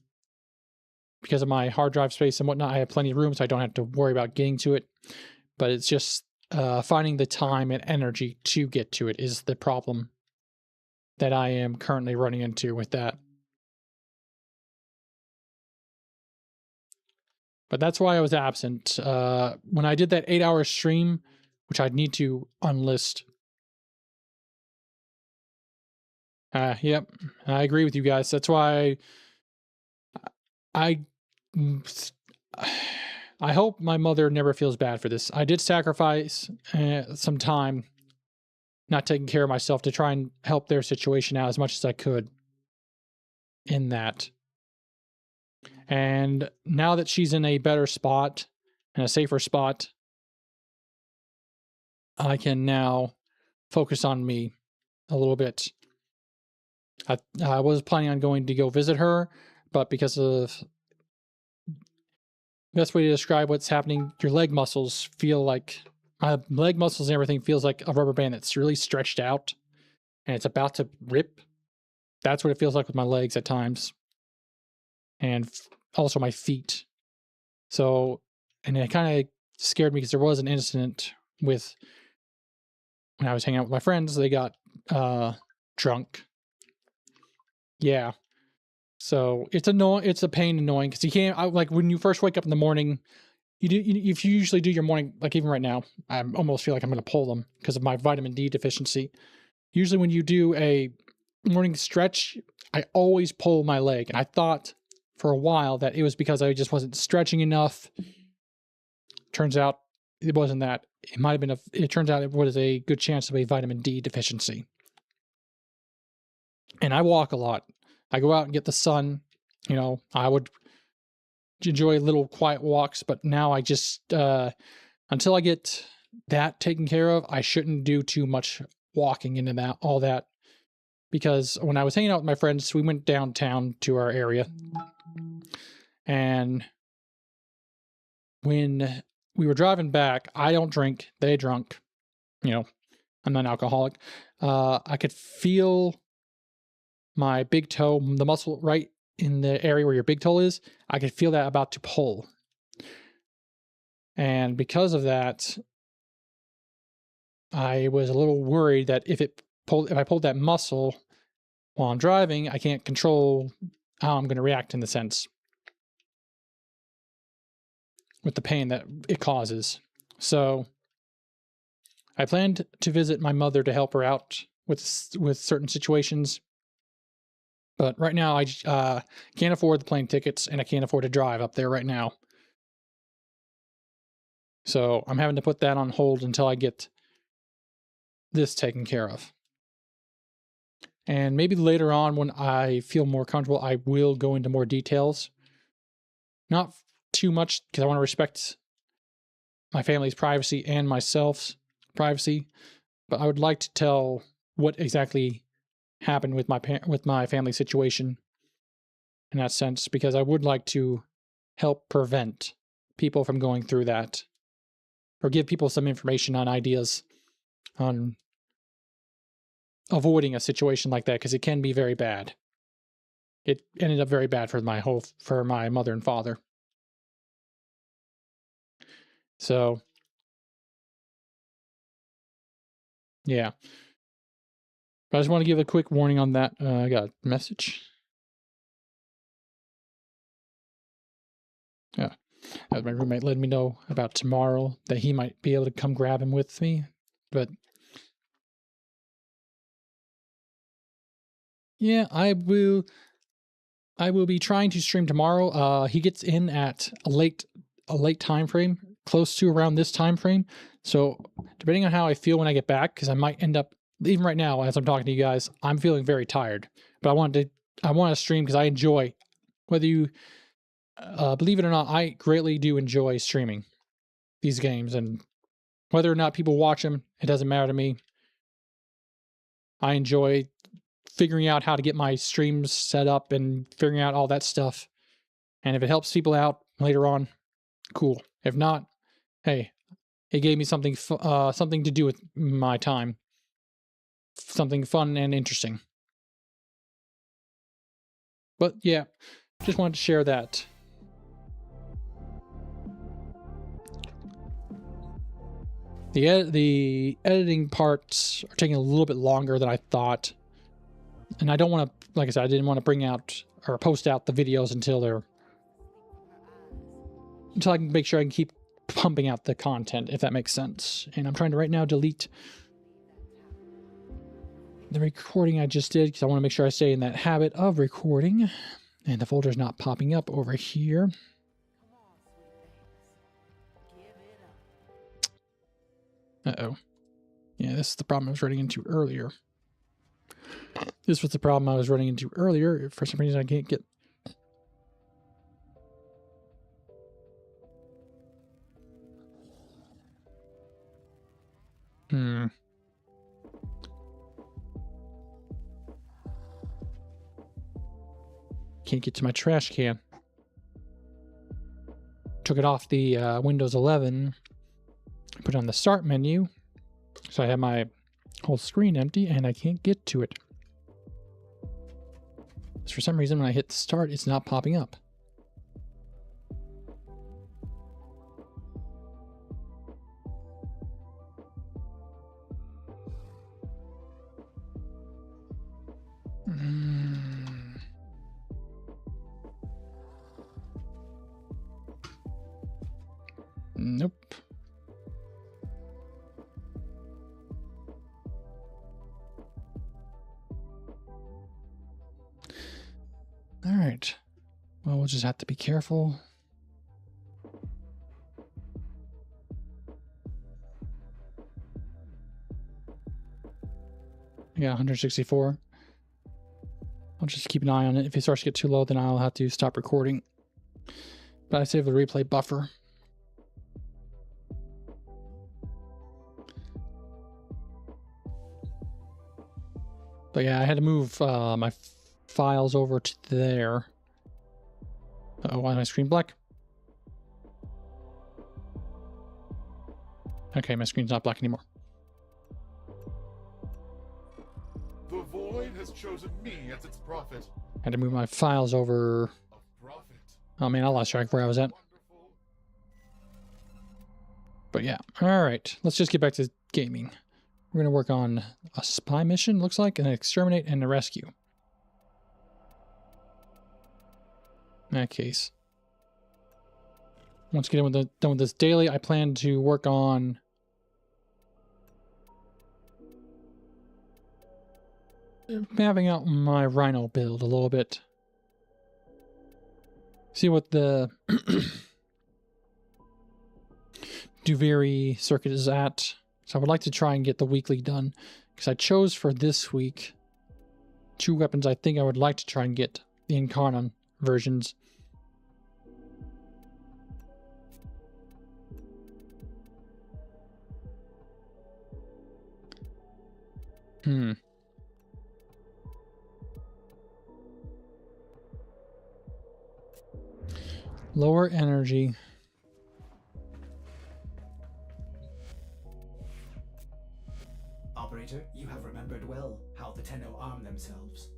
Because of my hard drive space and whatnot, I have plenty of room, so I don't have to worry about getting to it. But it's just finding the time and energy to get to it is the problem that I am currently running into with that. But that's why I was absent. When I did that 8-hour stream, which I'd need to unlist. Yep, I agree with you guys. That's why I hope my mother never feels bad for this. I did sacrifice some time not taking care of myself to try and help their situation out as much as I could in that. And now that she's in a better spot and a safer spot, I can now focus on me a little bit. I was planning on going to go visit her, but because of best way to describe what's happening, your leg muscles feel like my leg muscles and everything feels like a rubber band that's really stretched out and it's about to rip. That's what it feels like with my legs at times. And also my feet. So, and it kind of scared me because there was an incident with when I was hanging out with my friends, they got drunk. Yeah. So it's annoying. It's a pain annoying because you can't, like when you first wake up in the morning, if you usually do your morning, like even right now, I almost feel like I'm going to pull them because of my vitamin D deficiency. Usually when you do a morning stretch, I always pull my leg. And I thought for a while that it was because I just wasn't stretching enough. Turns out it wasn't that. It might have been it turns out it was a good chance of a vitamin D deficiency. And I walk a lot. I go out and get the sun. You know, I would enjoy little quiet walks, but now I just, until I get that taken care of, I shouldn't do too much walking into that, all that. Because when I was hanging out with my friends, we went downtown to our area. And when we were driving back, I don't drink, they drunk. You know, I'm not an alcoholic. I could feel my big toe, the muscle right in the area where your big toe is, I could feel that about to pull. And because of that, I was a little worried that if I pulled that muscle while I'm driving, I can't control how I'm going to react in the sense with the pain that it causes. So I planned to visit my mother to help her out with certain situations. But right now, I can't afford the plane tickets, and I can't afford to drive up there right now. So I'm having to put that on hold until I get this taken care of. And maybe later on, when I feel more comfortable, I will go into more details. Not too much, because I want to respect my family's privacy and myself's privacy. But I would like to tell what exactly happened with my family situation in that sense, because I would like to help prevent people from going through that, or give people some information on ideas on avoiding a situation like that, because it can be very bad. It ended up very bad for my mother and father. So, yeah. But I just want to give a quick warning on that. I got a message. Yeah. My roommate let me know about tomorrow that he might be able to come grab him with me. But yeah, I will be trying to stream tomorrow. He gets in at a late time frame, close to around this time frame. So depending on how I feel when I get back, because I might end up, even right now as I'm talking to you guys, I'm feeling very tired. But I want to stream because I enjoy, whether you believe it or not, I greatly do enjoy streaming these games, and whether or not people watch them, it doesn't matter to me. I enjoy figuring out how to get my streams set up and figuring out all that stuff. And if it helps people out later on, cool. If not, hey, it gave me something to do with my time. Something fun and interesting. But yeah, just wanted to share that. The editing parts are taking a little bit longer than I thought. And I don't want to, like I said, I didn't want to bring out or post out the videos until I can make sure I can keep pumping out the content, if that makes sense. And I'm trying to right now delete the recording I just did, because I want to make sure I stay in that habit of recording. And the folder's not popping up over here. Uh-oh. Yeah, this is the problem I was running into earlier. This was the problem I was running into earlier. For some reason, I can't get... Can't get to my trash can. Took it off the Windows 11. Put it on the start menu. So I have my whole screen empty and I can't get to it. So for some reason, when I hit start, it's not popping up. Nope. All right. Well, we'll just have to be careful. Yeah, 164. I'll just keep an eye on it. If it starts to get too low, then I'll have to stop recording. But I save the replay buffer. But yeah, I had to move my files over to there. Uh-oh, why is my screen black? Okay, my screen's not black anymore. The void has chosen me as its prophet. I had to move my files over. A prophet. Oh man, I lost track of where I was at. Wonderful. But yeah, all right. Let's just get back to gaming. We're going to work on a spy mission, looks like, an exterminate and a rescue. In that case. Once we get done with this daily, I plan to work on mapping out my Rhino build a little bit. See what the Duviri Circuit is at. So I would like to try and get the weekly done, because I chose for this week 2 weapons I think I would like to try and get the Incarnon versions. Lower energy. Operator, you have remembered well how the Tenno arm themselves.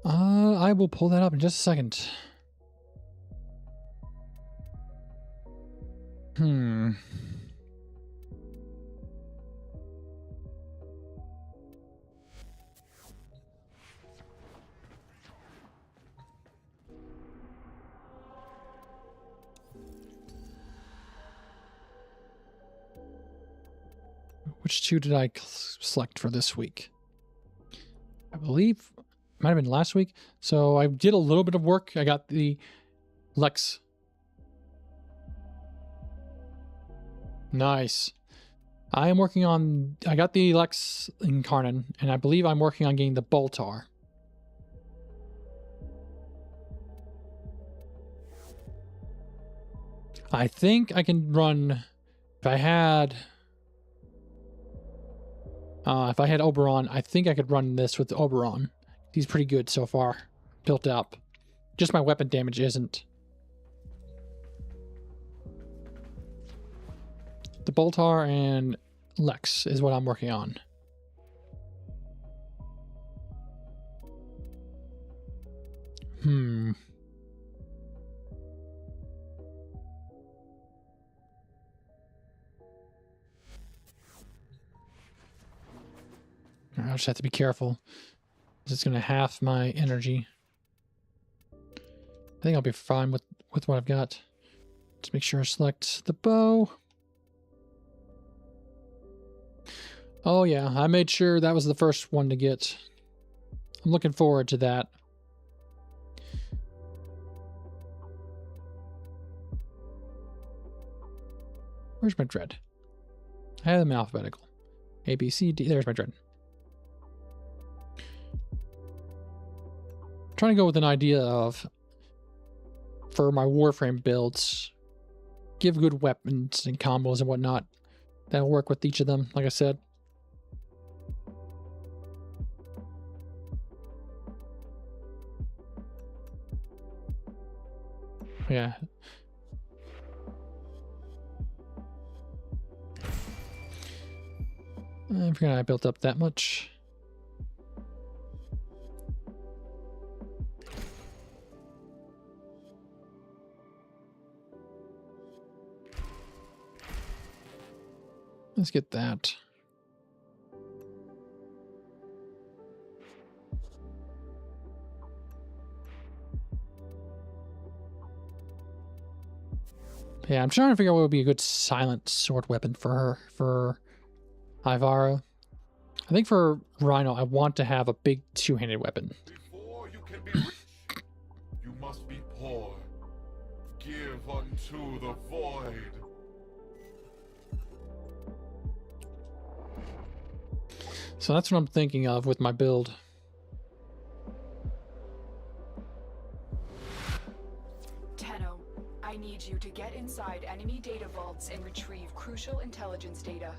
I will pull that up in just a second. Which 2 did I select for this week? I believe it might have been last week. So I did a little bit of work. I got the Lex. Nice. I am working on... I got the Lex Incarnon, and I believe I'm working on getting the Boltar. I think I can run... If I had Oberon, I think I could run this with Oberon. He's pretty good so far. Built up. Just my weapon damage isn't. The Boltar and Lex is what I'm working on. I'll just have to be careful. It's going to half my energy. I think I'll be fine with what I've got. Let's make sure I select the bow. Oh yeah, I made sure that was the first one to get. I'm looking forward to that. Where's my dread? I have them in alphabetical. A, B, C, D. There's my dread. Trying to go with an idea of, for my Warframe builds, give good weapons and combos and whatnot. That'll work with each of them, like I said. Yeah. I forgot I built up that much. Let's get that. Yeah, I'm trying to figure out what would be a good silent sword weapon for her, for Ivara. I think for Rhino, I want to have a big two-handed weapon. Before you can be rich, you must be poor. Give unto the void. So that's what I'm thinking of with my build. Tenno, I need you to get inside enemy data vaults and retrieve crucial intelligence data.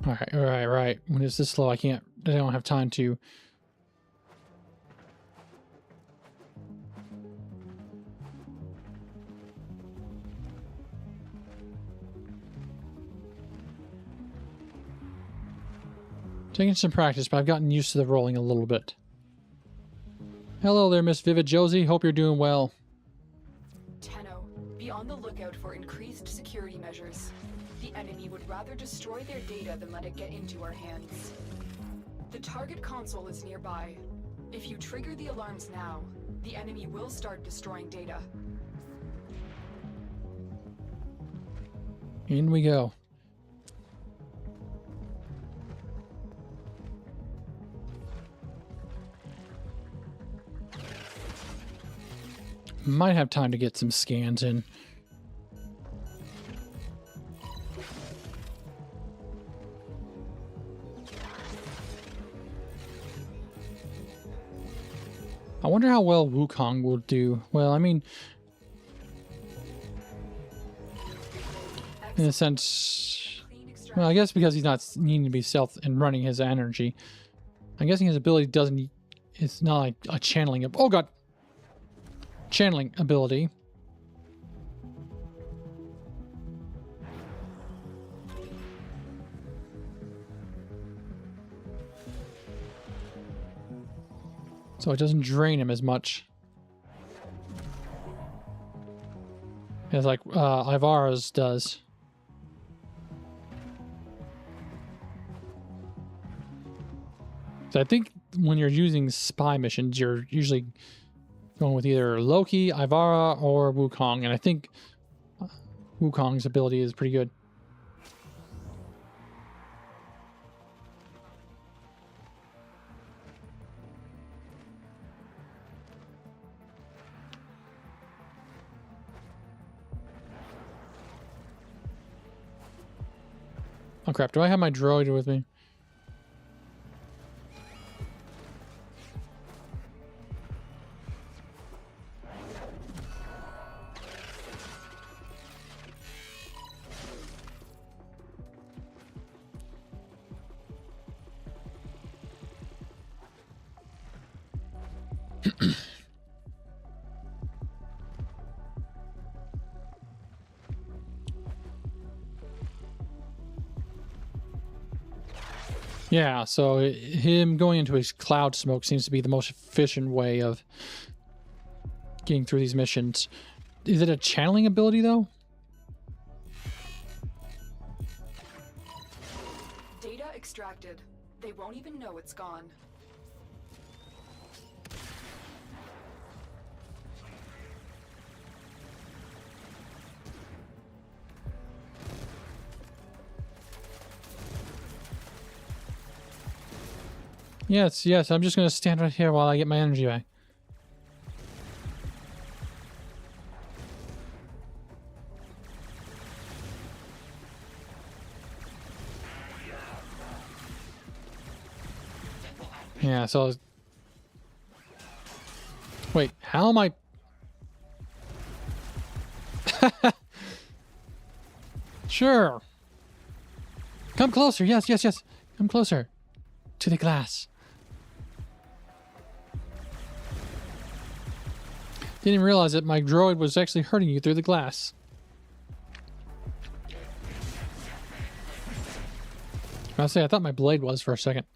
Alright. When it's this slow, I don't have time to. Taking some practice, but I've gotten used to the rolling a little bit. Hello there, Miss Vivid Josie. Hope you're doing well. Tenno, be on the lookout for increased security measures. The enemy would rather destroy their data than let it get into our hands. The target console is nearby. If you trigger the alarms now, the enemy will start destroying data. In we go. Might have time to get some scans in. I wonder how well Wukong will do. Well, I mean, in a sense, well, I guess because he's not needing to be stealth and running his energy. I'm guessing his ability doesn't, it's not like a channeling, oh god, channeling ability. So it doesn't drain him as much as like Ivara's does. So I think when you're using spy missions, you're usually going with either Loki, Ivara, or Wukong, and I think Wukong's ability is pretty good. Oh crap, do I have my droid with me? Yeah, so him going into his cloud smoke seems to be the most efficient way of getting through these missions. Is it a channeling ability, though? Data extracted. They won't even know it's gone. Yes, yes, I'm just going to stand right here while I get my energy back. Yeah, so... Wait, how am I... Sure. Come closer, yes, yes, yes. Come closer. To the glass. Didn't even realize that my droid was actually hurting you through the glass. I say I thought my blade was for a second.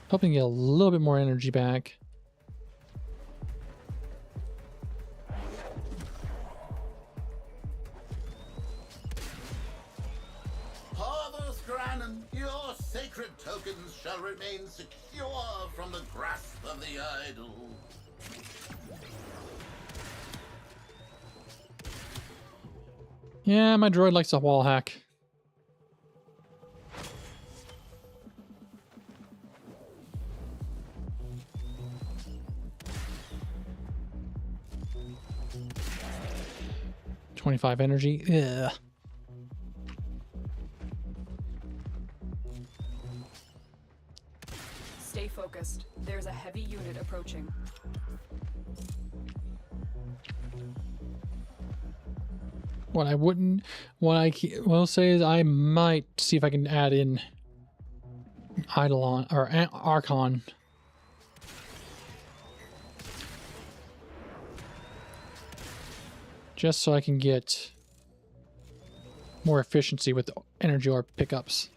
Hoping to get a little bit more energy back. Your sacred tokens shall remain secure from the grasp of the idol. Yeah, my droid likes a wall hack. $25 energy. Ugh. Stay focused. There's a heavy unit approaching. What I will say is I might see if I can add in Eidolon or Archon. Just so I can get more efficiency with the energy orb pickups.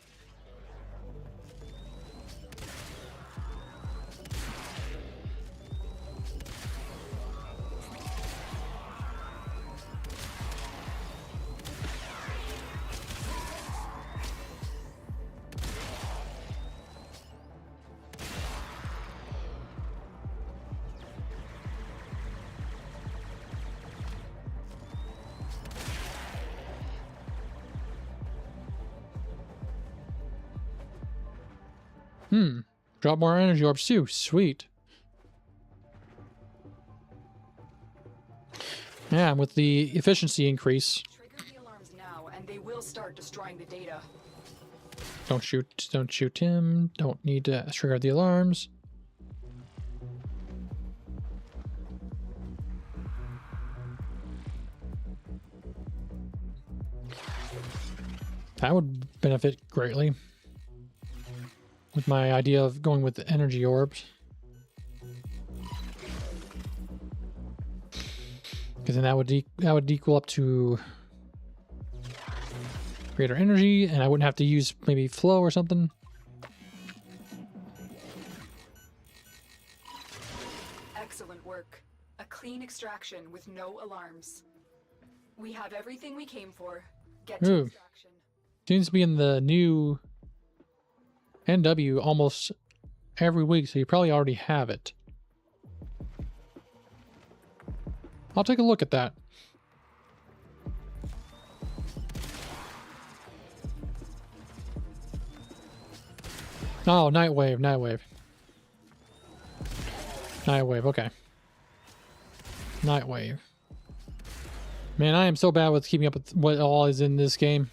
Drop more energy orbs too. Sweet. Yeah, with the efficiency increase. Trigger the alarms now, and they will start destroying the data. Don't shoot him. Don't need to trigger the alarms. That would benefit greatly with my idea of going with the energy orbs. Because then that would equal up to greater energy, and I wouldn't have to use maybe flow or something. Excellent work. A clean extraction with no alarms. We have everything we came for. Get to Ooh. extraction. Seems to be in the new NW almost every week, so you probably already have it. I'll take a look at that. Oh, Nightwave, Nightwave. Nightwave, okay. Nightwave. Man, I am so bad with keeping up with what all is in this game.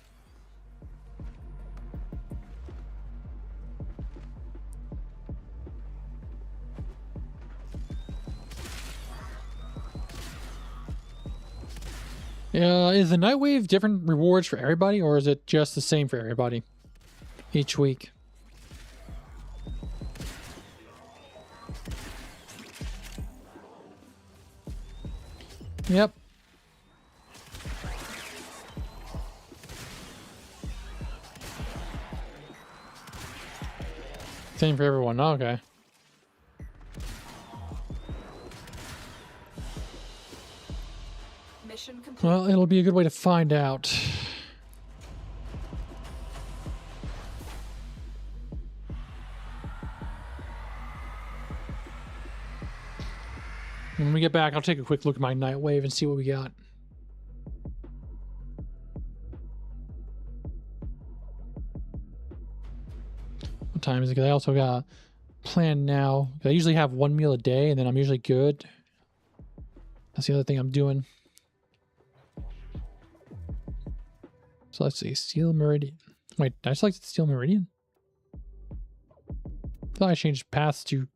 Is the Nightwave different rewards for everybody, or is it just the same for everybody each week? Yep. Same for everyone. Okay. Mission complete. Well, it'll be a good way to find out. When we get back, I'll take a quick look at my Nightwave and see what we got. What time is it? 'Cause I also got a plan now. I usually have one meal a day, and then I'm usually good. That's the other thing I'm doing. So let's see, Steel Meridian. Wait, did I select Steel Meridian? I thought I changed paths to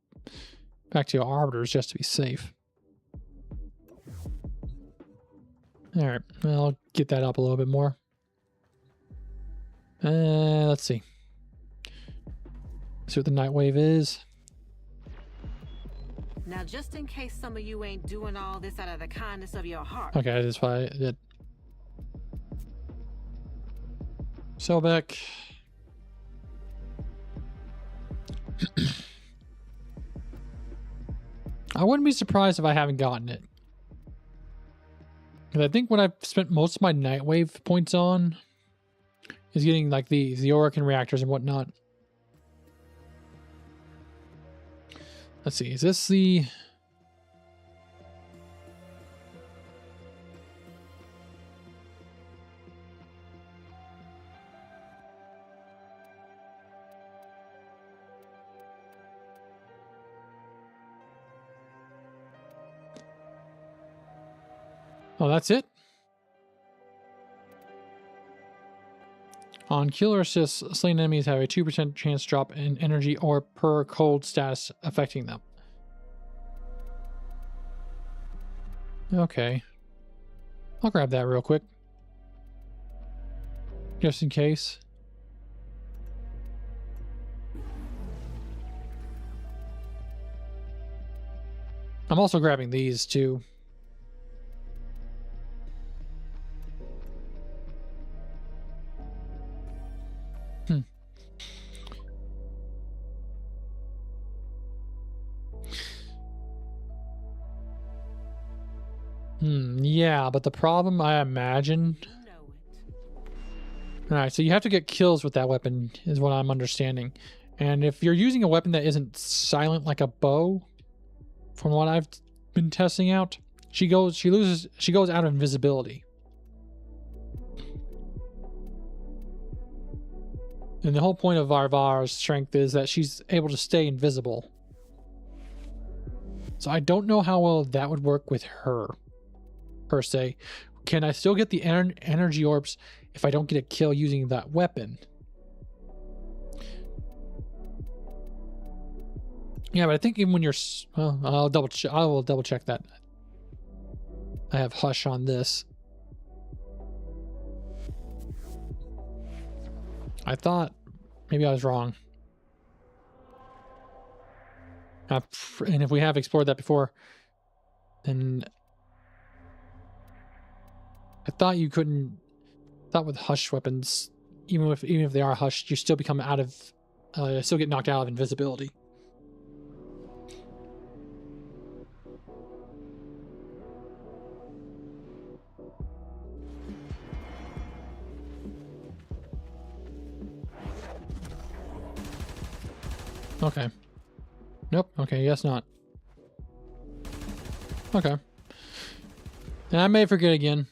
back to Arbiters just to be safe. Alright, well, I'll get that up a little bit more. Let's see. See what the Nightwave is. Now, just in case some of you ain't doing all this out of the kindness of your heart. Okay, that's why I did. Selbek. I wouldn't be surprised if I haven't gotten it. Because I think what I've spent most of my Nightwave points on is getting like the Orokin reactors and whatnot. Let's see, is this the... Oh, that's it? On killer assists, slain enemies have a 2% chance drop in energy or per cold status affecting them. Okay. I'll grab that real quick. Just in case. I'm also grabbing these too. Yeah, but the problem I imagine... Alright, so you have to get kills with that weapon, is what I'm understanding. And if you're using a weapon that isn't silent like a bow, from what I've been testing out, she goes out of invisibility. And the whole point of Ivara's strength is that she's able to stay invisible. So I don't know how well that would work with her, per se. Can I still get the energy orbs if I don't get a kill using that weapon? Yeah, but I think even when you're... Well, I will double check that. I have Hush on this. I thought maybe I was wrong. And if we have explored that before, then I thought you couldn't. I thought with Hush weapons, even if they are hushed, you still become out of, still get knocked out of invisibility. Okay. Nope. Okay, guess not. Okay. And I may forget again.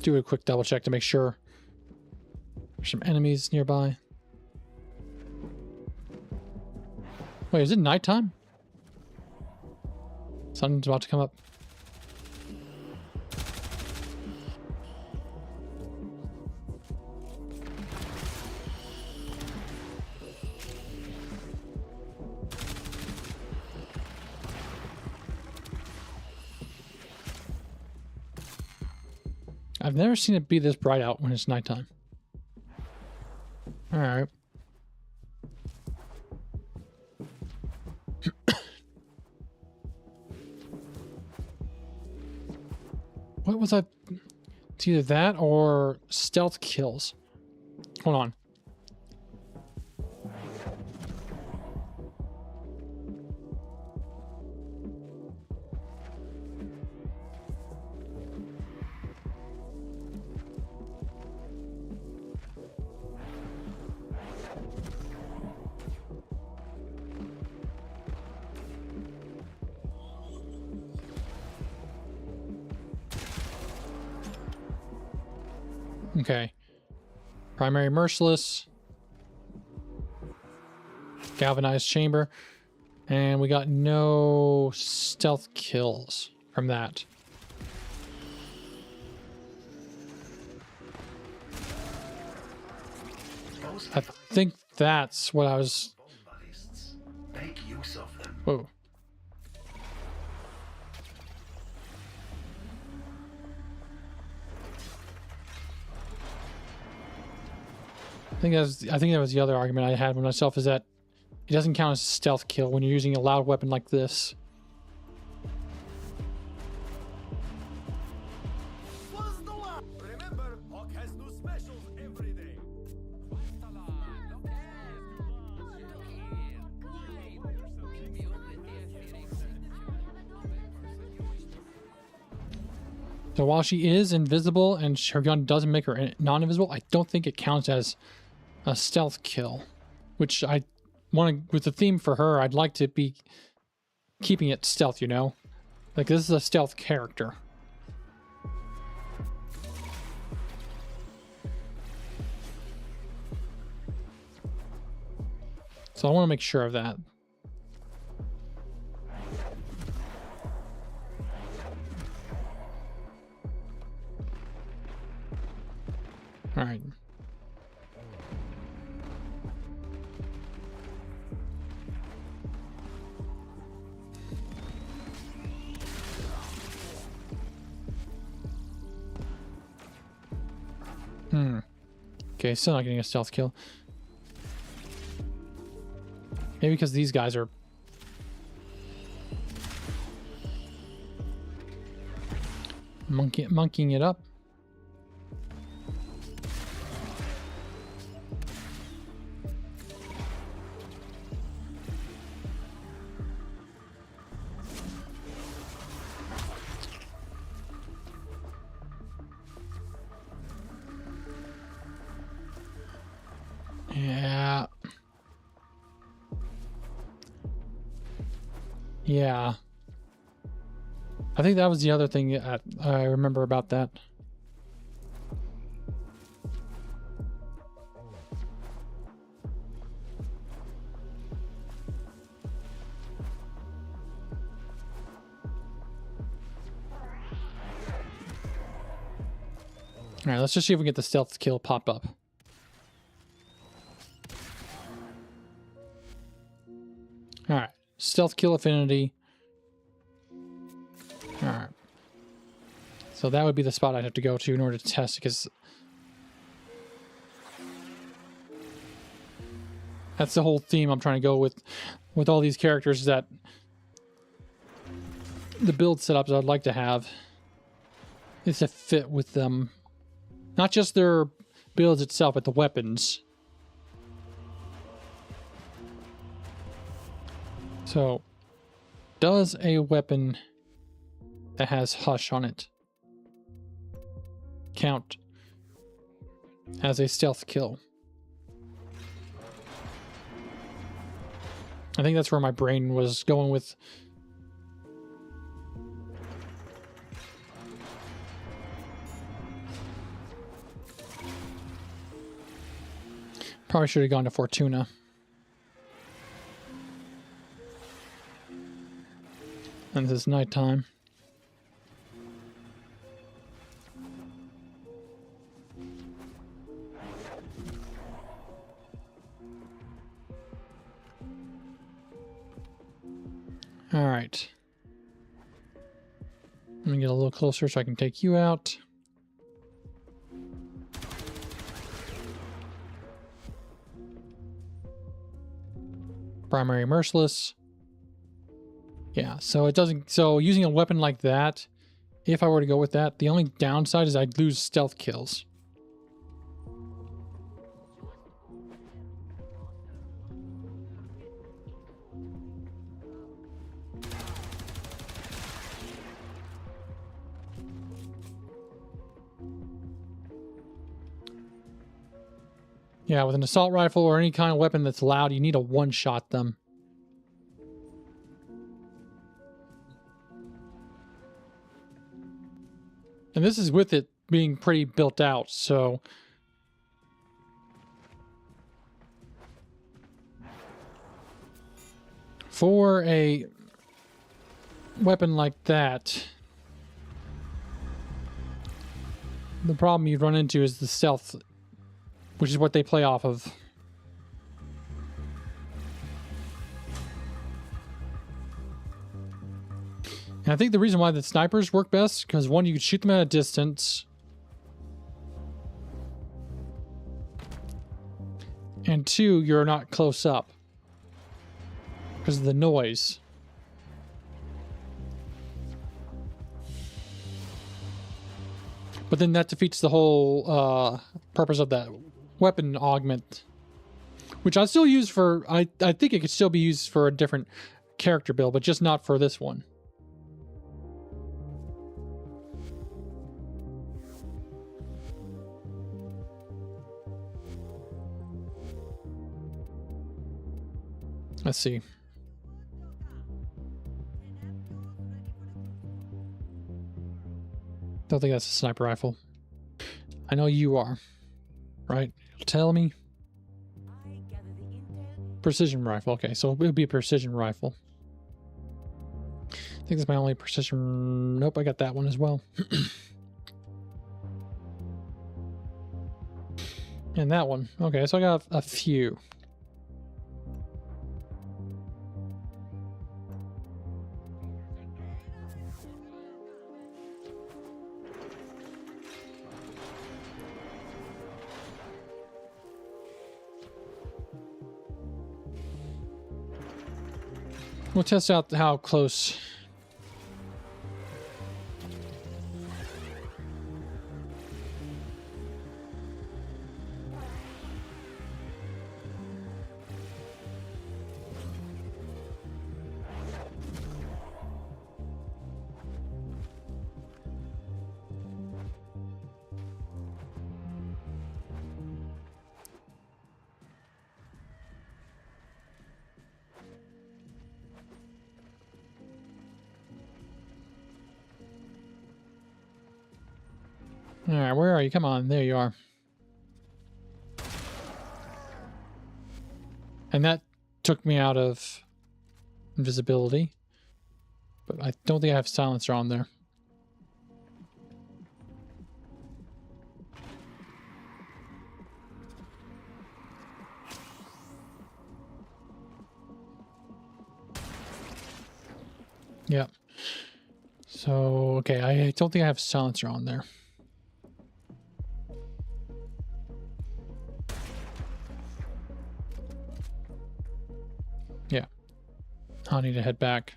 Do a quick double check to make sure there's some enemies nearby. Wait, is it nighttime? Sun's about to come up. I've never seen it be this bright out when it's nighttime. All right. What was I? It's either that or stealth kills. Hold on. Okay. Primary Merciless. Galvanized Chamber. And we got no stealth kills from that. I think that's what I was... Make use of them. Whoa. I think that was the other argument I had with myself, is that it doesn't count as a stealth kill when you're using a loud weapon like this. Remember, Hawk has new specials every day. So while she is invisible and her gun doesn't make her non-invisible, I don't think it counts as a stealth kill, which I want to, with the theme for her, I'd like to be keeping it stealth, you know? Like, this is a stealth character. So I want to make sure of that. All right. Okay, still not getting a stealth kill. Maybe because these guys are... monkeying it up. Yeah. I think that was the other thing I remember about that. Alright, let's just see if we can get the stealth kill pop up. Alright, stealth kill affinity. Alright. So that would be the spot I'd have to go to in order to test, because that's the whole theme I'm trying to go with all these characters, that the build setups I'd like to have is to fit with them. Not just their builds itself, but the weapons. So, does a weapon that has Hush on it count as a stealth kill? I think that's where my brain was going with. Probably should have gone to Fortuna. And this is nighttime. All right. Let me get a little closer so I can take you out. Primary merciless. Yeah, so it doesn't. So using a weapon like that, if I were to go with that, the only downside is I'd lose stealth kills. Yeah, with an assault rifle or any kind of weapon that's loud, you need to one-shot them. And this is with it being pretty built out, so... For a weapon like that, the problem you'd run into is the stealth, which is what they play off of. And I think the reason why the snipers work best, because one, you can shoot them at a distance. And two, you're not close up because of the noise. But then that defeats the whole purpose of that weapon augment, which I still use for, I think it could still be used for a different character build, but just not for this one. Let's see. Don't think that's a sniper rifle. I know you are, right? Tell me. Precision rifle. Okay, so it would be a precision rifle. I think that's my only precision. Nope, I got that one as well. And that one. Okay, so I got a few. We'll test out how close. Alright, where are you? Come on, there you are. And that took me out of invisibility. But I don't think I have silencer on there. Yep. So, okay, I don't think I have silencer on there. Yeah. I'll need to head back.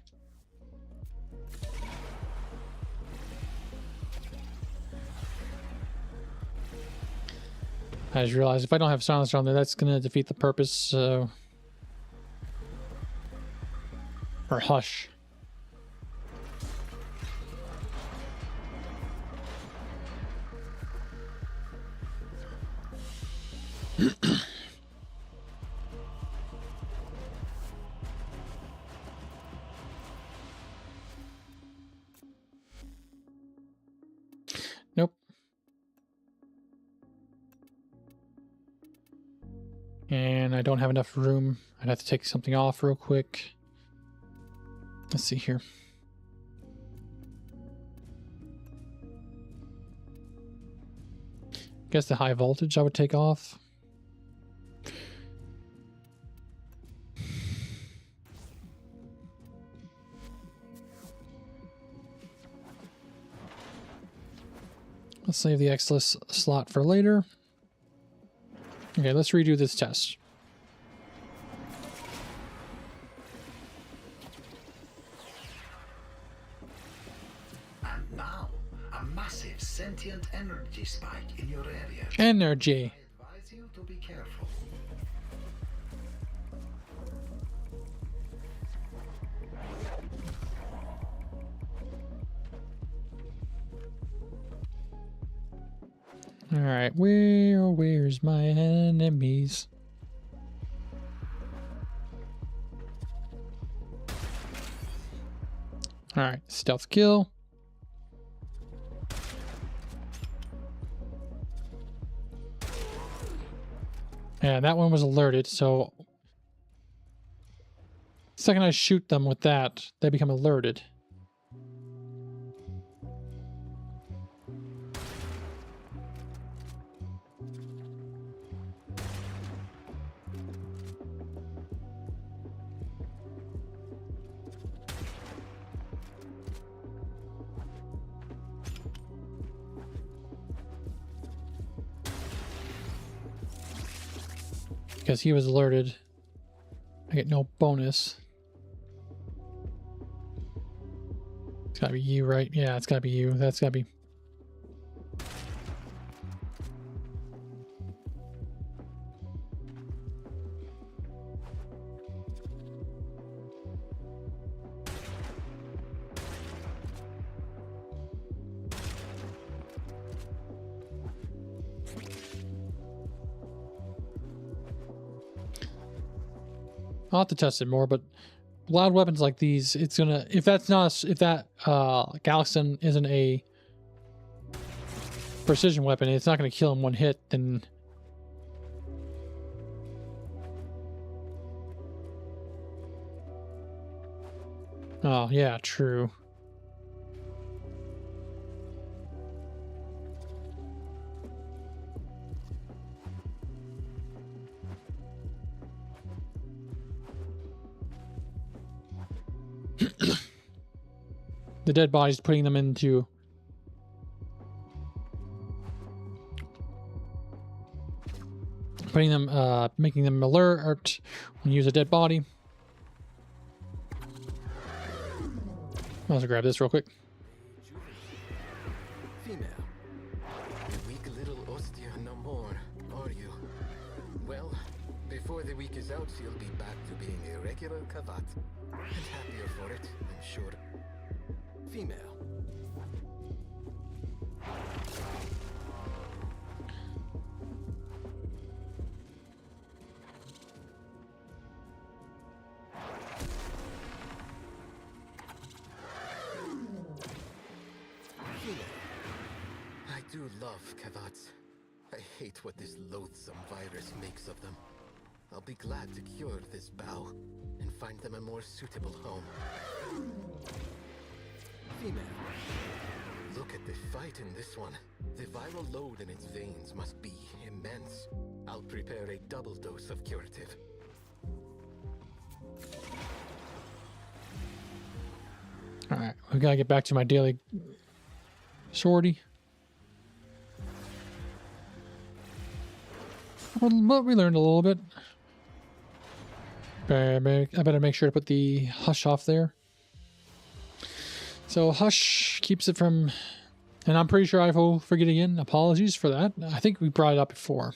I just realized if I don't have silencer on there, that's going to defeat the purpose, so... Or hush. Nope. And I don't have enough room. I'd have to take something off real quick. Let's see here. Guess the high voltage I would take off. Let's save the X-less slot for later. Okay, let's redo this test. And now, a massive sentient energy spike in your area. Energy. I advise you to be careful. Alright, where's my enemies? Alright, stealth kill. And that one was alerted, so... The second I shoot them with that, they become alerted. Because he was alerted, I get no bonus. It's gotta be you, right? Yeah, it's gotta be you. That's gotta be... I'll have to test it more, but loud weapons like these, it's gonna, if that Galaxon isn't a precision weapon, it's not gonna kill him one hit, then oh yeah, true. The dead bodies, putting them into making them alert when you use a dead body. I'll also grab this real quick. Female, weak little Ostia no more, are you? Well, before the week is out, she'll be back to being a regular Kavat. And happier for it, I'm sure. Female. I do love Kavats. I hate what this loathsome virus makes of them. I'll be glad to cure this bow and find them a more suitable home. Female. Look at the fight in this one. The viral load in its veins must be immense. I'll prepare a double dose of curative. Alright, we gotta get back to my daily sortie. But we learned a little bit. I better make sure to put the hush off there. So hush keeps it from, and I'm pretty sure I will forget again. Apologies for that. I think we brought it up before.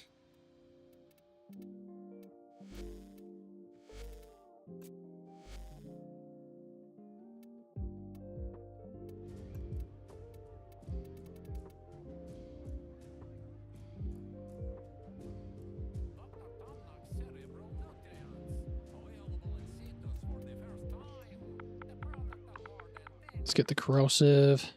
Let's get the corrosive.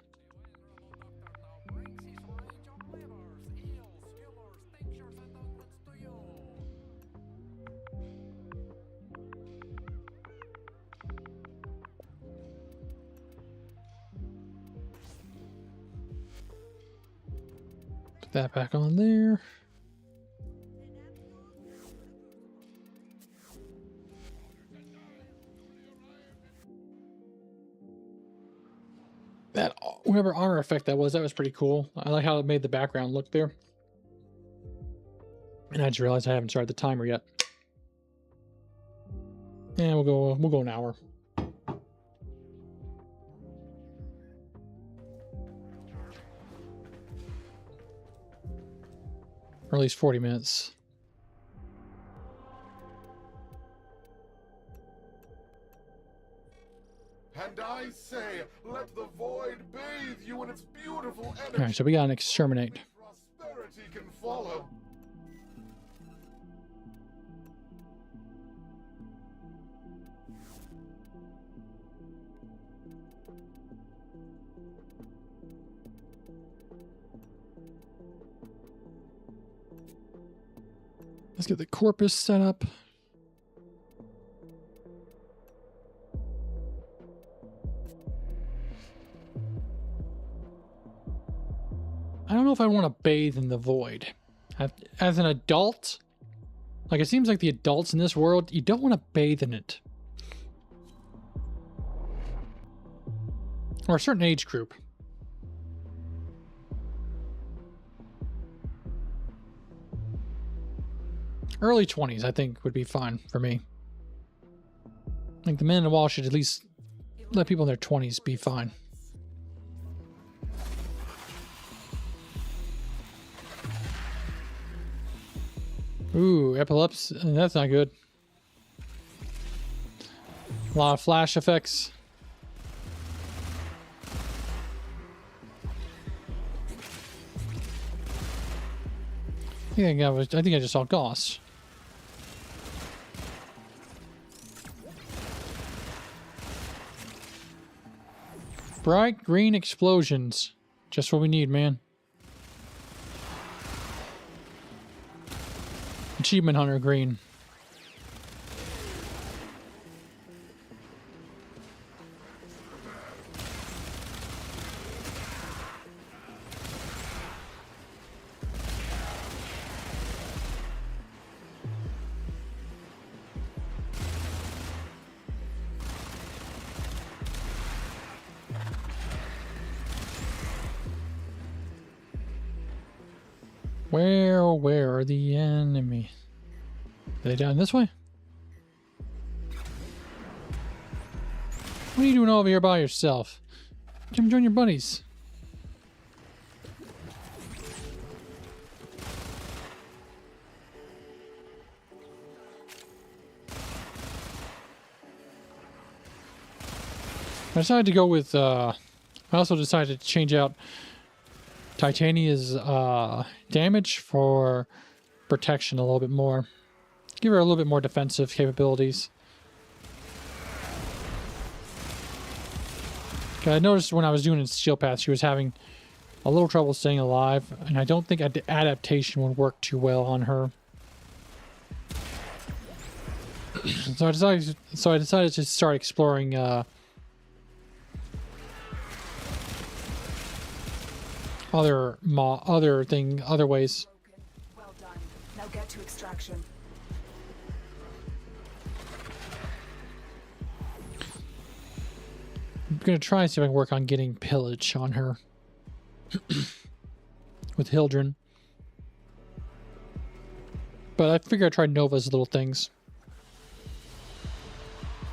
Put that back on there. That whatever armor effect that was pretty cool. I like how it made the background look there. And I just realized I haven't started the timer yet. Yeah, we'll go an hour. Or at least 40 minutes. And I say, let the void bathe you in its beautiful energy. Alright, so we got an exterminate. Prosperity can follow. Let's get the corpus set up. I don't know if I want to bathe in the void. As an adult, like it seems like the adults in this world, you don't want to bathe in it. Or a certain age group. Early 20s, I think, would be fine for me. I think the men in the wall should at least let people in their 20s be fine. Ooh, epilepsy. That's not good. A lot of flash effects. I think I just saw Goss. Bright green explosions. Just what we need, man. Achievement Hunter green. Where are the enemy? Are they down this way? What are you doing over here by yourself? Come join your buddies. I decided to go with, I also decided to change out Titania's damage for protection a little bit more. Give her a little bit more defensive capabilities. I noticed when I was doing it in Steel Path, she was having a little trouble staying alive, and I don't think adaptation would work too well on her. So I decided to start exploring other ways. Well done. Now get to extraction. I'm gonna try and see if I can work on getting pillage on her with Hildren. But I figure I tried Nova's little things.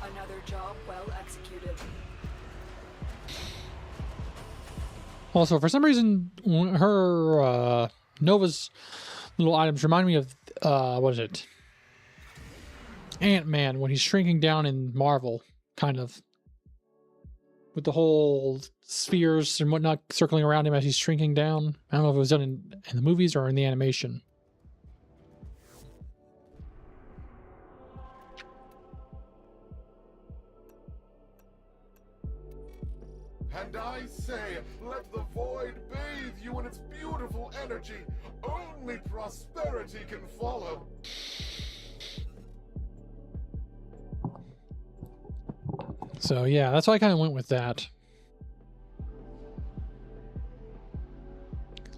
Another job well executed. Also, for some reason, her Nova's little items remind me of what is it? Ant-Man when he's shrinking down in Marvel, kind of. With the whole spheres and whatnot circling around him as he's shrinking down. I don't know if it was done in the movies or in the animation. And I say, let the void bathe you in its beautiful energy. Only prosperity can follow. So yeah, that's why I kind of went with that.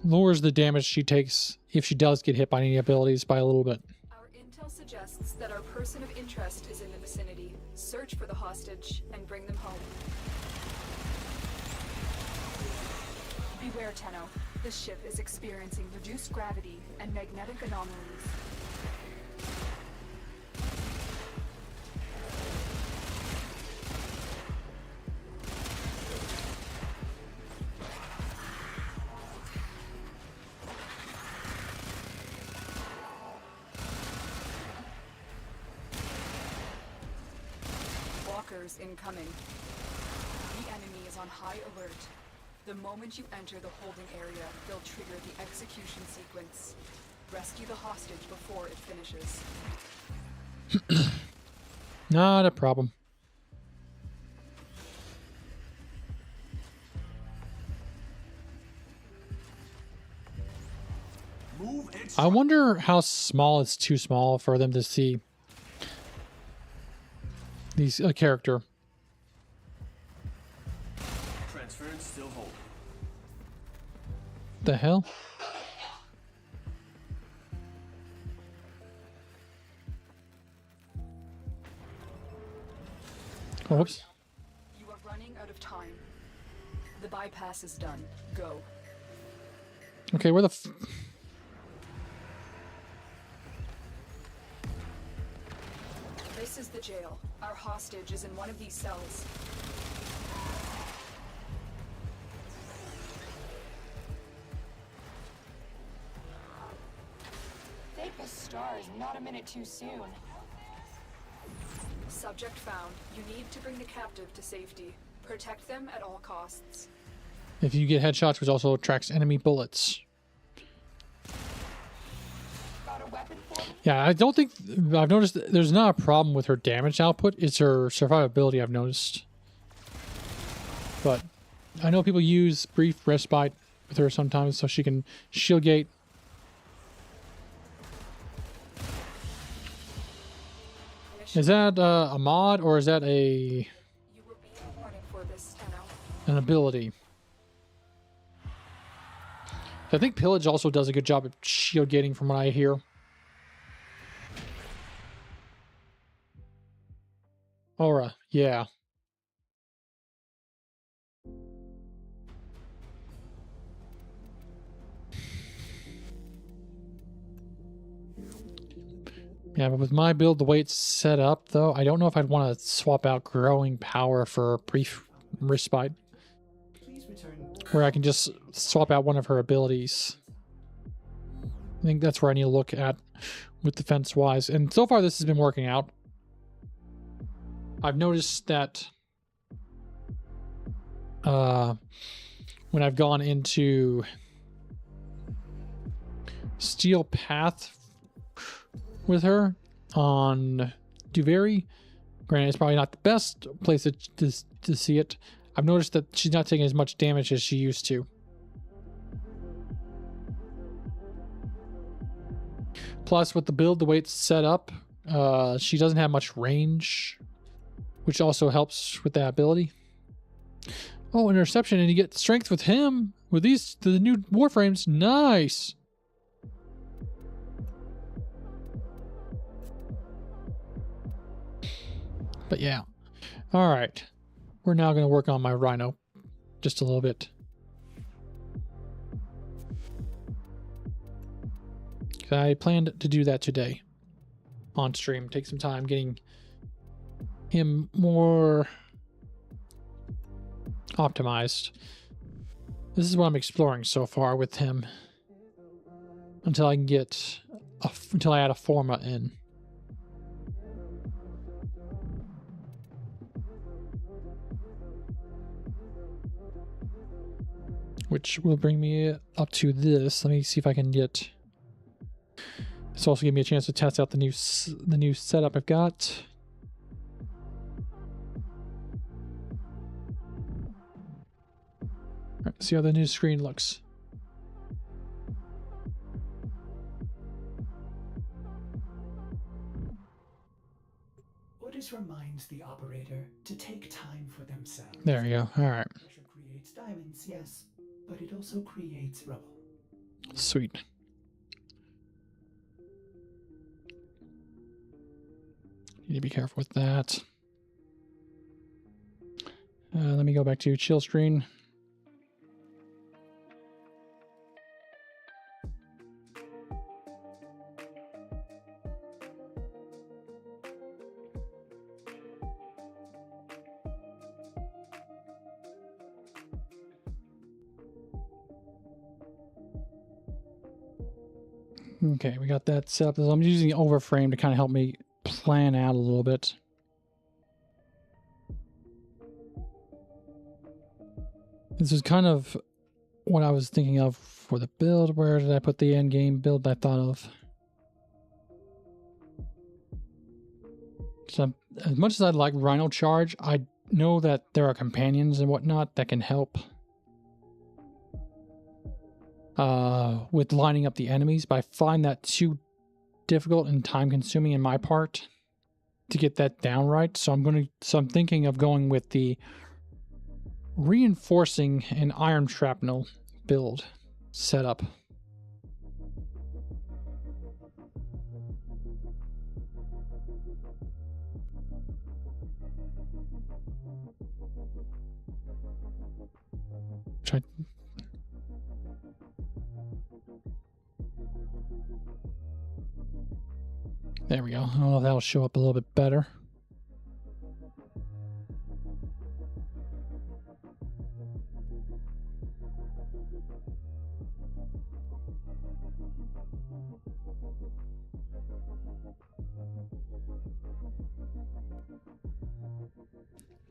Lowers the damage she takes if she does get hit by any abilities by a little bit. Our intel suggests that our person of interest is in the vicinity. Search for the hostage and bring them home. Beware, Tenno. This ship is experiencing reduced gravity and magnetic anomalies. Walkers incoming. The enemy is on high alert. The moment you enter the holding area, they'll trigger the execution sequence. Rescue the hostage before it finishes. Not a problem. I wonder how small it's too small for them to see these character. Transference still holding. The hell? Oh, whoops. You are running out of time. The bypass is done. Go. Okay, where the This is the jail. Our hostage is in one of these cells. Thank the stars, not a minute too soon. Subject found. You need to bring the captive to safety. Protect them at all costs. If you get headshots, which also attracts enemy bullets. Yeah, I don't think I've noticed there's not a problem with her damage output. It's her survivability I've noticed. But I know people use brief respite with her sometimes so she can shield gate. Is that a mod or is that an ability? I think Pillage also does a good job at shield gating from what I hear. Aura, yeah. Yeah, but with my build, the way it's set up, though, I don't know if I'd want to swap out Growing Power for Brief Respite. Where I can just swap out one of her abilities. I think that's where I need to look at with defense-wise. And so far, this has been working out. I've noticed that when I've gone into Steel Path with her on Duviri, granted it's probably not the best place to see it, I've noticed that she's not taking as much damage as she used to. Plus, with the build, the way it's set up, she doesn't have much range, which also helps with that ability. Oh, interception, and you get strength with him. With the new Warframes. Nice. But yeah. All right. We're now going to work on my Rhino just a little bit. I planned to do that today on stream. Take some time getting him more optimized. This is what I'm exploring so far with him until I can get until I add a Forma in. Which will bring me up to this. Let me see if I can get. This also give me a chance to test out the new setup I've got. All right, see how the new screen looks. Orders reminds the operator to take time for themselves. There you go. All right. Pressure creates diamonds, yes, but it also creates rubble. Sweet. Need to be careful with that. Let me go back to chill screen. Okay, we got that set up. I'm using the overframe to kind of help me plan out a little bit. This is kind of what I was thinking of for the build. Where did I put the end game build I thought of? So as much as I'd like Rhino Charge, I know that there are companions and whatnot that can help with lining up the enemies, but I find that too difficult and time consuming in my part to get that down right. So I'm thinking of going with the reinforcing an iron shrapnel build setup. There we go. I don't know if that'll show up a little bit better.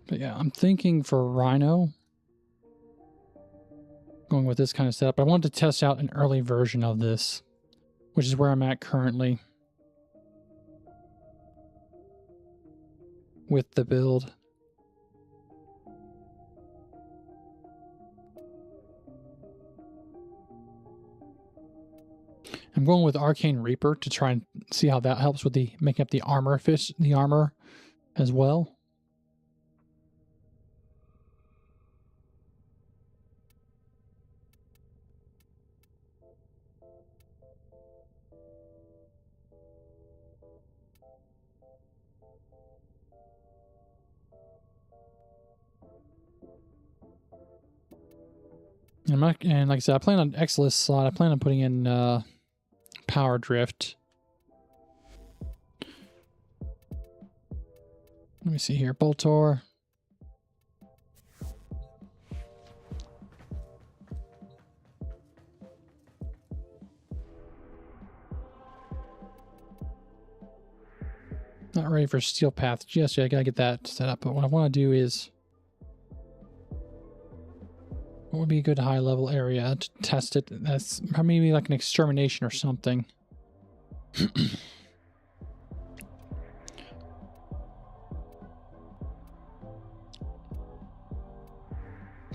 But yeah, I'm thinking for Rhino, going with this kind of setup. I wanted to test out an early version of this, which is where I'm at currently with the build. I'm going with Arcane Reaper to try and see how that helps with the making up the armor as well. And like I said, I plan on Exilus slot. I plan on putting in Power Drift. Let me see here. Boltor. Not ready for Steel Path just yet. I gotta get that set up. But what I want to do is, what would be a good high level area to test it? That's maybe like an extermination or something. So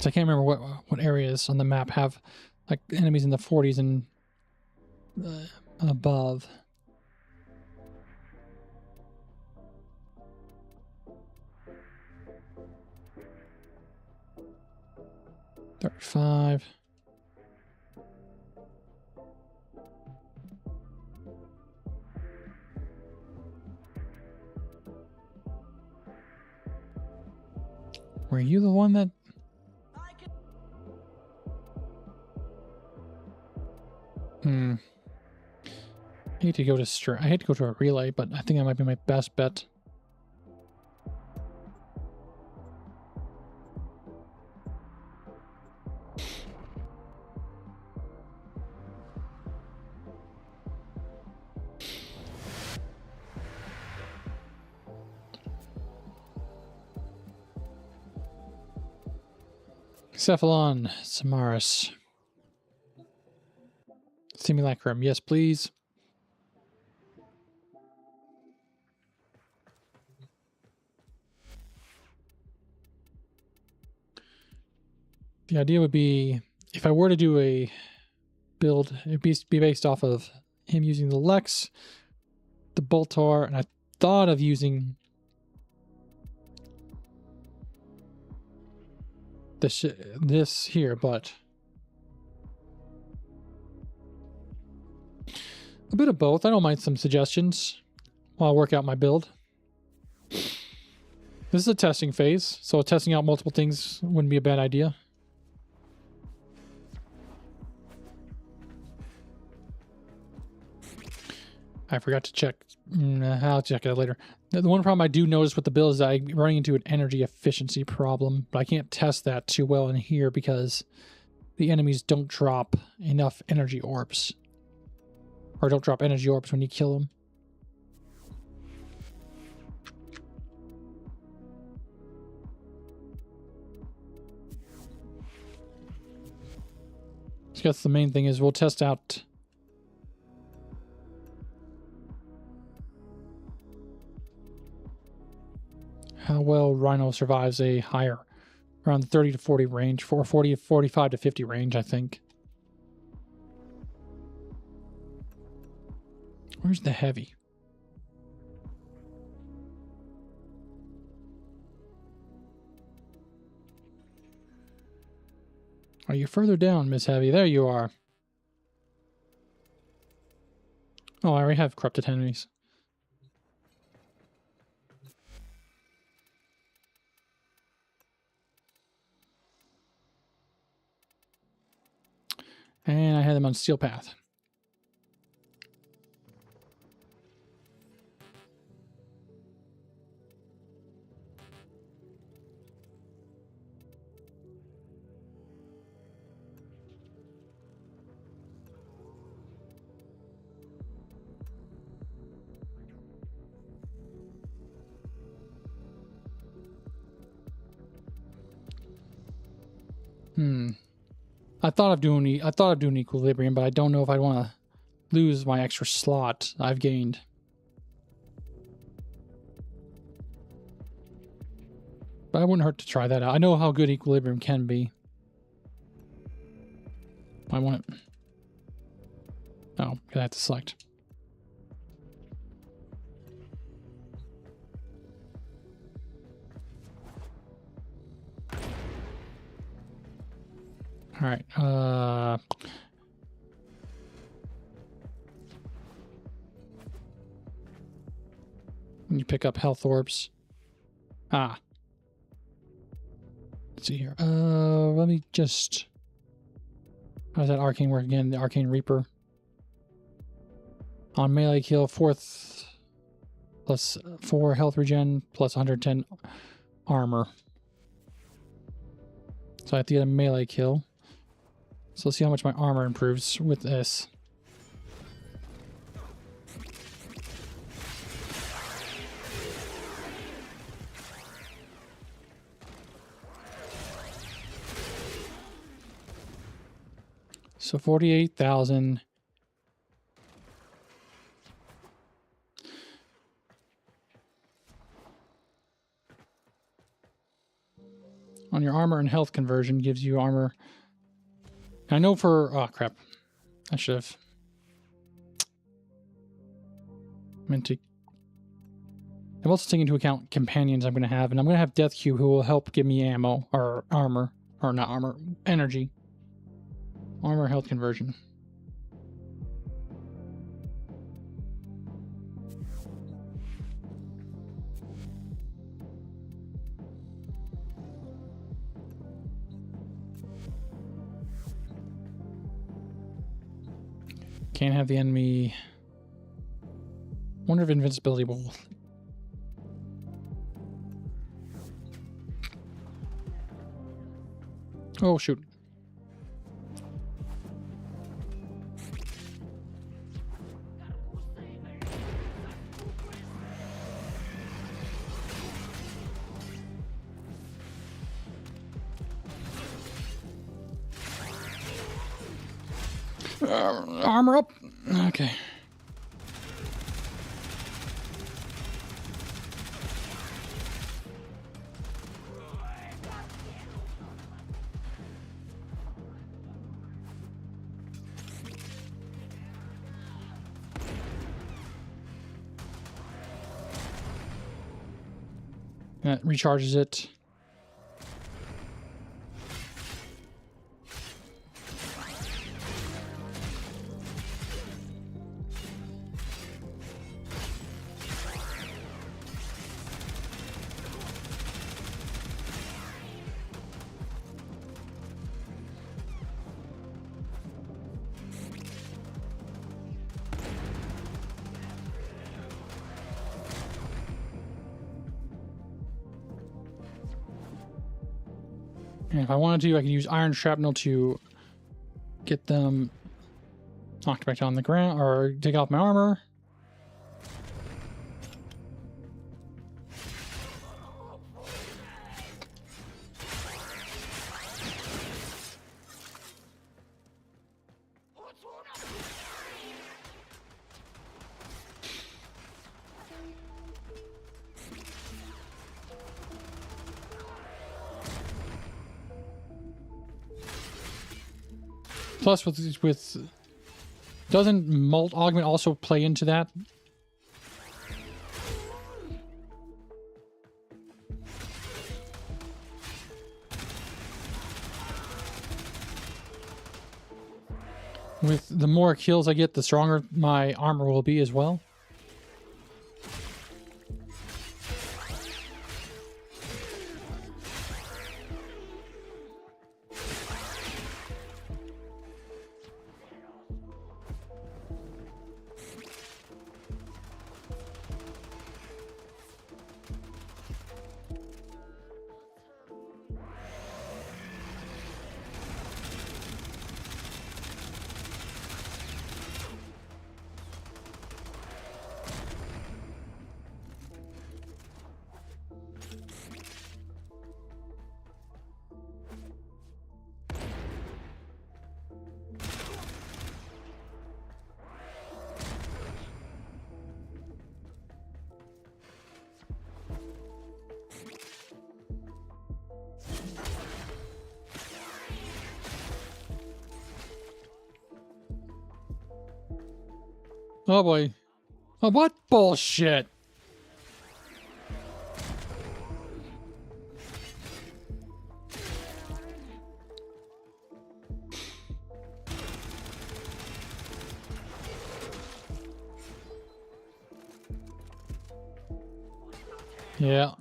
I can't remember what areas on the map have like enemies in the 40s and above. 5. Were you the one that... I hate to go to a relay, but I think that might be my best bet. Cephalon, Samaris. Simulacrum, yes please. The idea would be, if I were to do a build, it'd be based off of him using the Lex, the Boltar, and I thought of using this here, but a bit of both. I don't mind some suggestions while I work out my build. This is a testing phase, so testing out multiple things wouldn't be a bad idea. I forgot to check. I'll check it out later. The one problem I do notice with the build is that I'm running into an energy efficiency problem, but I can't test that too well in here because the enemies don't drop enough energy orbs. Or don't drop energy orbs when you kill them. So I guess the main thing is we'll test out how well Rhino survives a higher, around the 30 to 40 range, 45 to 50 range, I think. Where's the heavy? Are you further down, Miss Heavy? There you are. Oh, I already have corrupted enemies. And I had them on Steel Path. I thought of doing equilibrium, but I don't know if I want to lose my extra slot I've gained. But it wouldn't hurt to try that out. I know how good equilibrium can be. I want it. Oh, I have to select. All right. You pick up health orbs. Let's see here. Let me just. How does that arcane work again? The Arcane Reaper. On melee kill, 4th plus 4 health regen plus 110 armor. So I have to get a melee kill. So let's see how much my armor improves with this. So 48,000. On your armor and health conversion gives you armor. I know for... Oh, crap. I should have meant to... I'm also taking into account companions I'm going to have. And I'm going to have Death Cube who will help give me ammo or armor Or not armor, energy. Armor health conversion. Can't have the enemy. Wonder if invincibility will. Oh shoot. Armor up. Okay. That recharges it. And if I wanted to, I could use iron shrapnel to get them knocked back down on the ground or take off my armor. Plus, with doesn't Molt Augment also play into that? With the more kills I get, the stronger my armor will be as well. Oh boy. Oh, what bullshit? Yeah.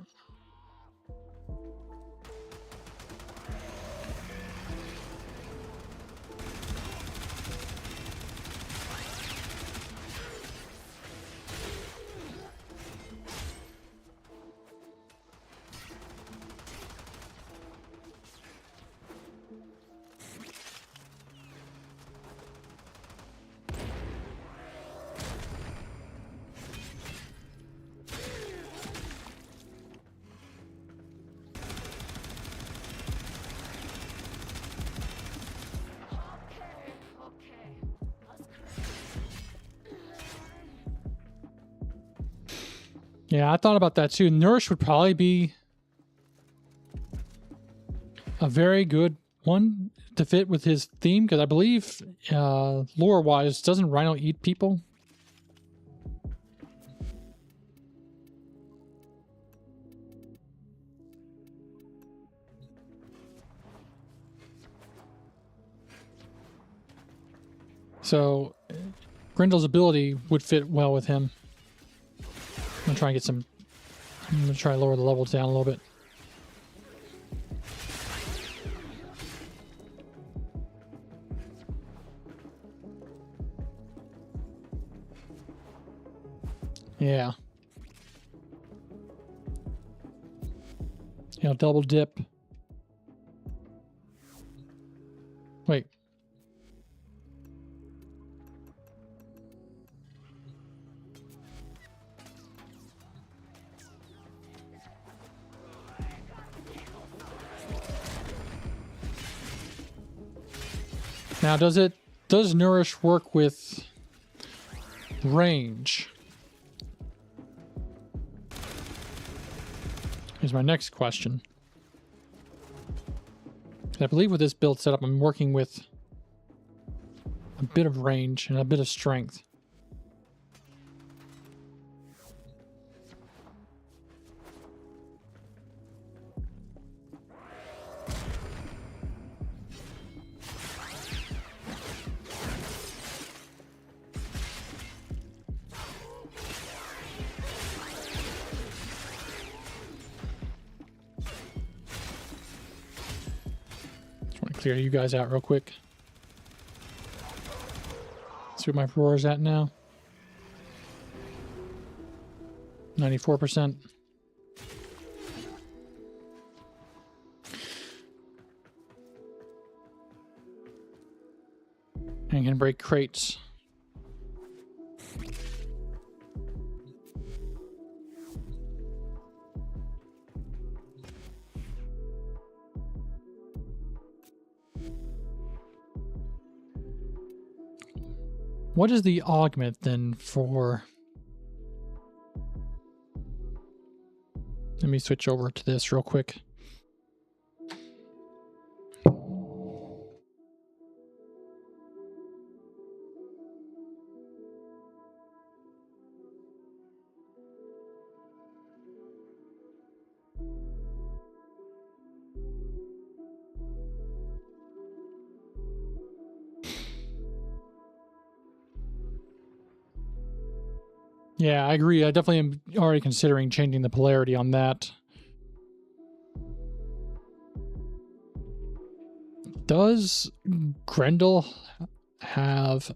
Yeah, I thought about that too. Nourish would probably be a very good one to fit with his theme, because I believe lore-wise, doesn't Rhino eat people? So Grendel's ability would fit well with him. I'm gonna try and get some. I'm gonna try to lower the levels down a little bit. Yeah. You know, double dip. Wait. Now, does Nourish work with range? Here's my next question. I believe with this build setup, I'm working with a bit of range and a bit of strength. Clear you guys out real quick. See what my roar's at now. 94%. And can break crates. What is the augment then for... Let me switch over to this real quick. Yeah, I agree. I definitely am already considering changing the polarity on that. Does Grendel have...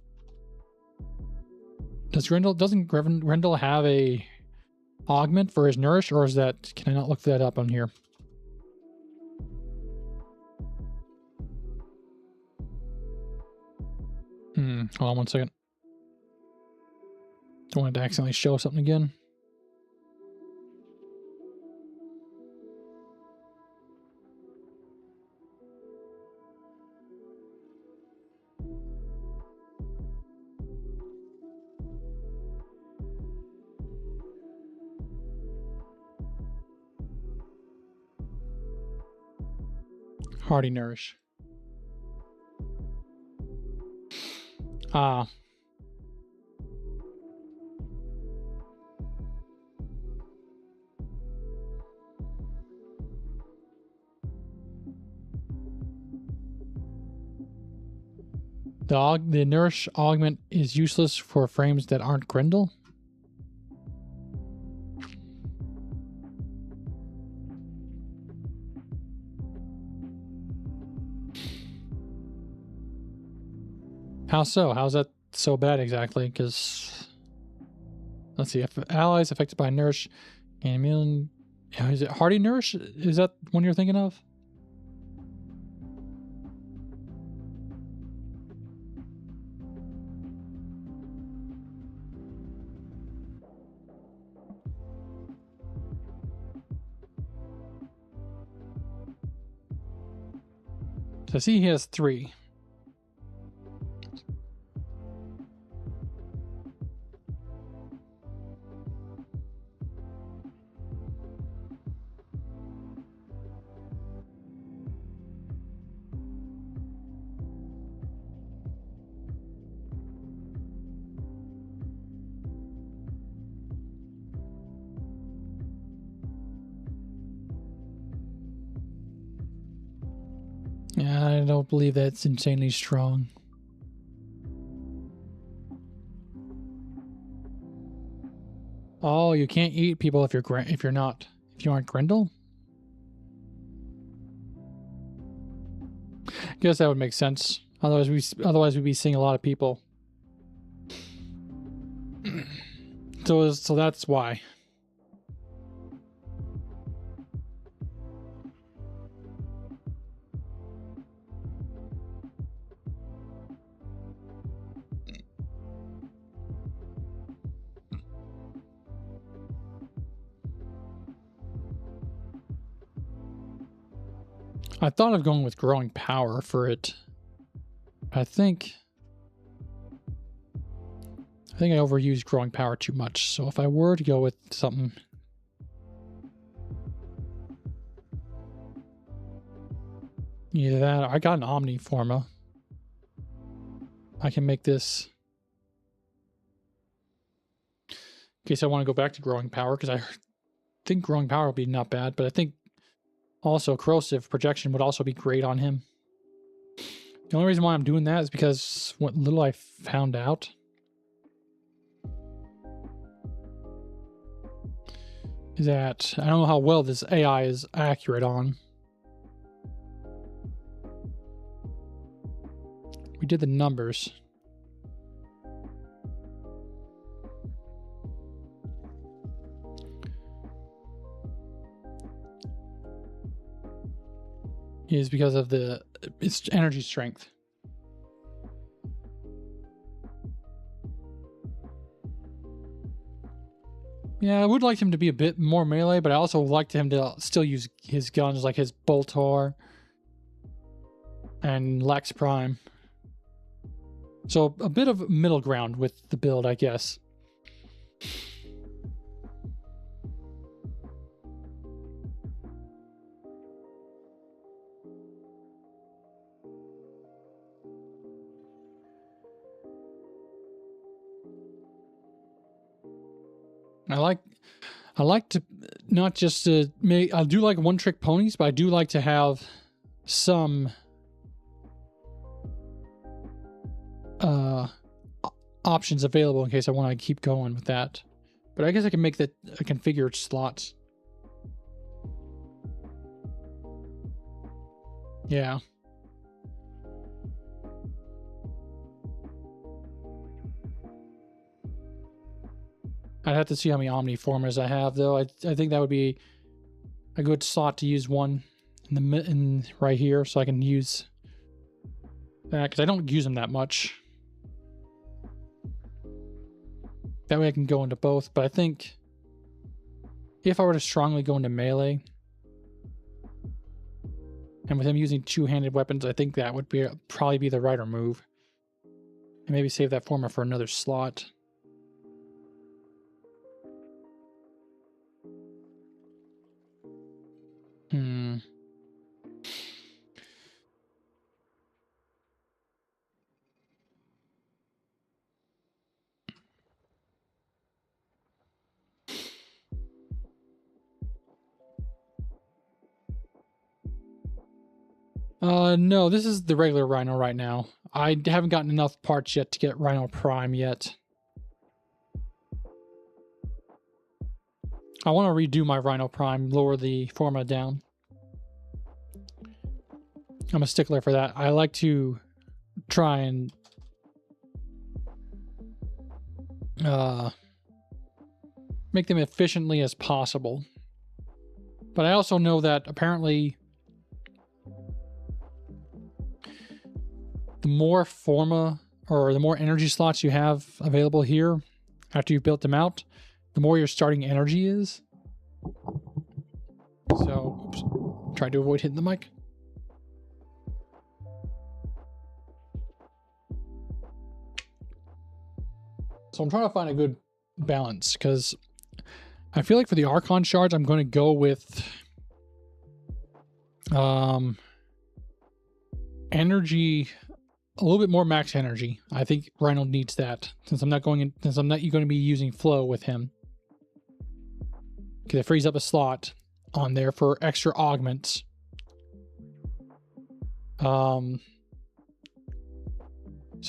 Doesn't Grendel have a augment for his Nourish, or is that... Can I not look that up on here? Hold on one second. Don't want it to accidentally show something again. Hardy Nourish. Ah. The Nourish augment is useless for frames that aren't Grendel? How so? How's that so bad exactly? Because... Let's see. If allies affected by Nourish... Is it Hardy Nourish? Is that one you're thinking of? So I see he has 3. Yeah, I don't believe that's insanely strong. Oh, you can't eat people if you aren't Grendel? Guess that would make sense. Otherwise we'd be seeing a lot of people. So that's why. I thought of going with growing power for it. I think I overused growing power too much. So if I were to go with something, either that, or I got an Omni Forma. I can make this in case I want to go back to growing power, because I think growing power will be not bad, but I think also corrosive projection would also be great on him. The only reason why I'm doing that is because what little I found out is that I don't know how well this AI is accurate on. We did the numbers. Is because of its energy strength. Yeah, I would like him to be a bit more melee, but I also would like him to still use his guns like his Boltor and Lex Prime. So a bit of middle ground with the build, I guess. I like to not just I do like one-trick ponies, but I do like to have some options available in case I want to keep going with that. But I guess I can make that configured slots. Yeah. I'd have to see how many Omni Formas I have, though. I think that would be a good slot to use one in right here, so I can use that, because I don't use them that much. That way I can go into both, but I think if I were to strongly go into melee, and with him using two-handed weapons, I think that would probably be the righter move. And maybe save that Forma for another slot. No, this is the regular Rhino right now. I haven't gotten enough parts yet to get Rhino Prime yet. I want to redo my Rhino Prime, lower the Forma down. I'm a stickler for that. I like to try and make them efficiently as possible. But I also know that apparently the more Forma or the more energy slots you have available here after you've built them out, the more your starting energy is. So, oops, try to avoid hitting the mic. So I'm trying to find a good balance, because I feel like for the Archon shards, I'm going to go with energy, a little bit more max energy. I think Rhino needs that, since I'm not going to be using flow with him, because it frees up a slot on there for extra augments. So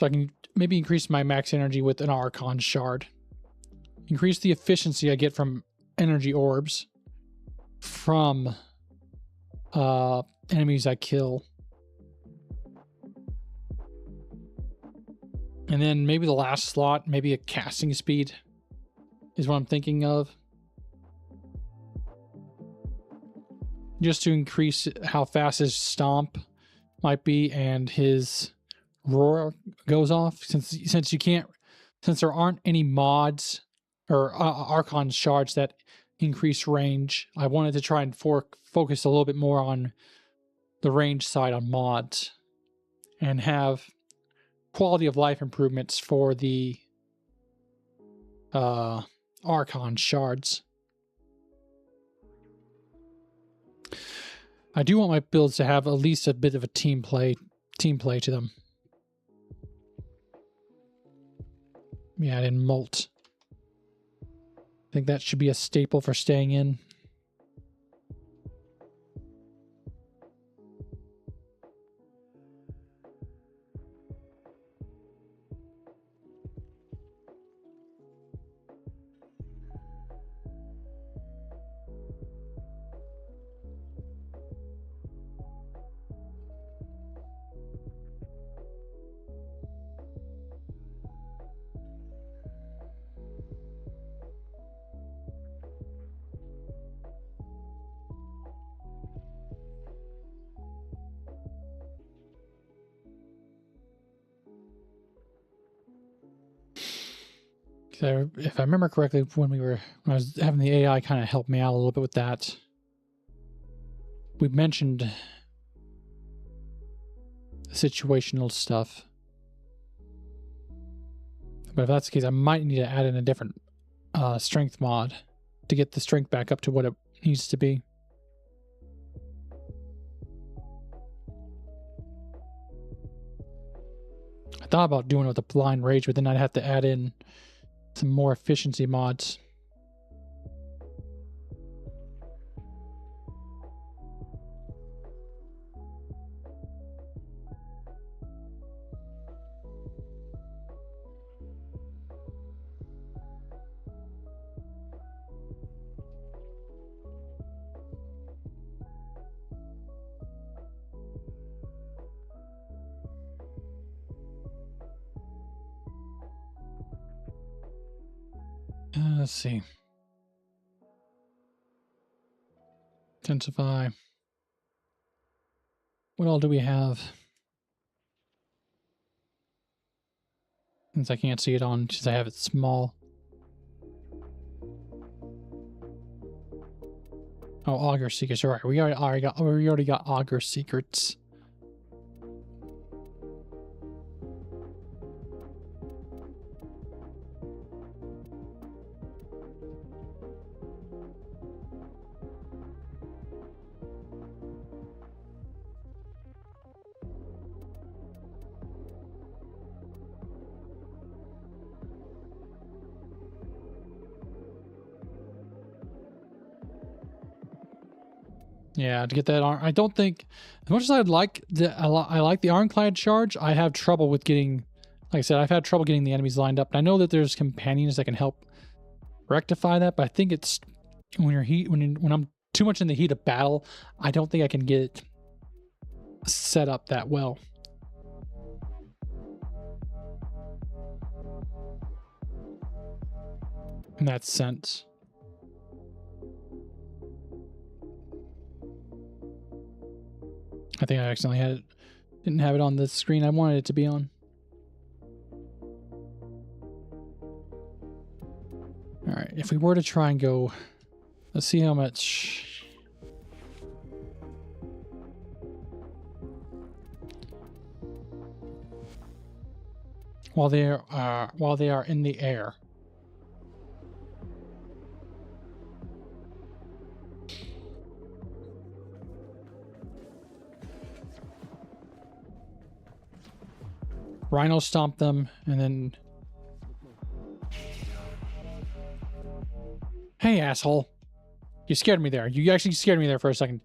I can maybe increase my max energy with an Archon shard increase the efficiency I get from energy orbs from enemies I kill. And then maybe the last slot, maybe a casting speed is what I'm thinking of. Just to increase how fast his stomp might be and his roar goes off. Since there aren't any mods or Archon shards that increase range, I wanted to try and focus a little bit more on the range side on mods and have quality of life improvements for the Archon shards. I do want my builds to have at least a bit of a team play to them. Yeah, I didn't molt. I think that should be a staple for staying in. So if I remember correctly, when I was having the AI kind of help me out a little bit with that, we mentioned situational stuff. But if that's the case, I might need to add in a different strength mod to get the strength back up to what it needs to be. I thought about doing it with a blind rage, but then I'd have to add in some more efficiency mods. Let's see. Intensify. What all do we have? Since I can't see it on, since I have it small. Oh, Augur Secrets. All right, we already got Augur Secrets. Yeah, to get that I don't think, as much as I like the Ironclad charge, I have trouble with getting, like I said, I've had trouble getting the enemies lined up. And I know that there's companions that can help rectify that, but I think it's when I'm too much in the heat of battle, I don't think I can get it set up that well. In that sense. I think I accidentally didn't have it on the screen I wanted it to be on. All right, if we were to try and go, let's see how much. While they are in the air. Rhino stomp them, and then... Hey, asshole. You scared me there. You actually scared me there for a second.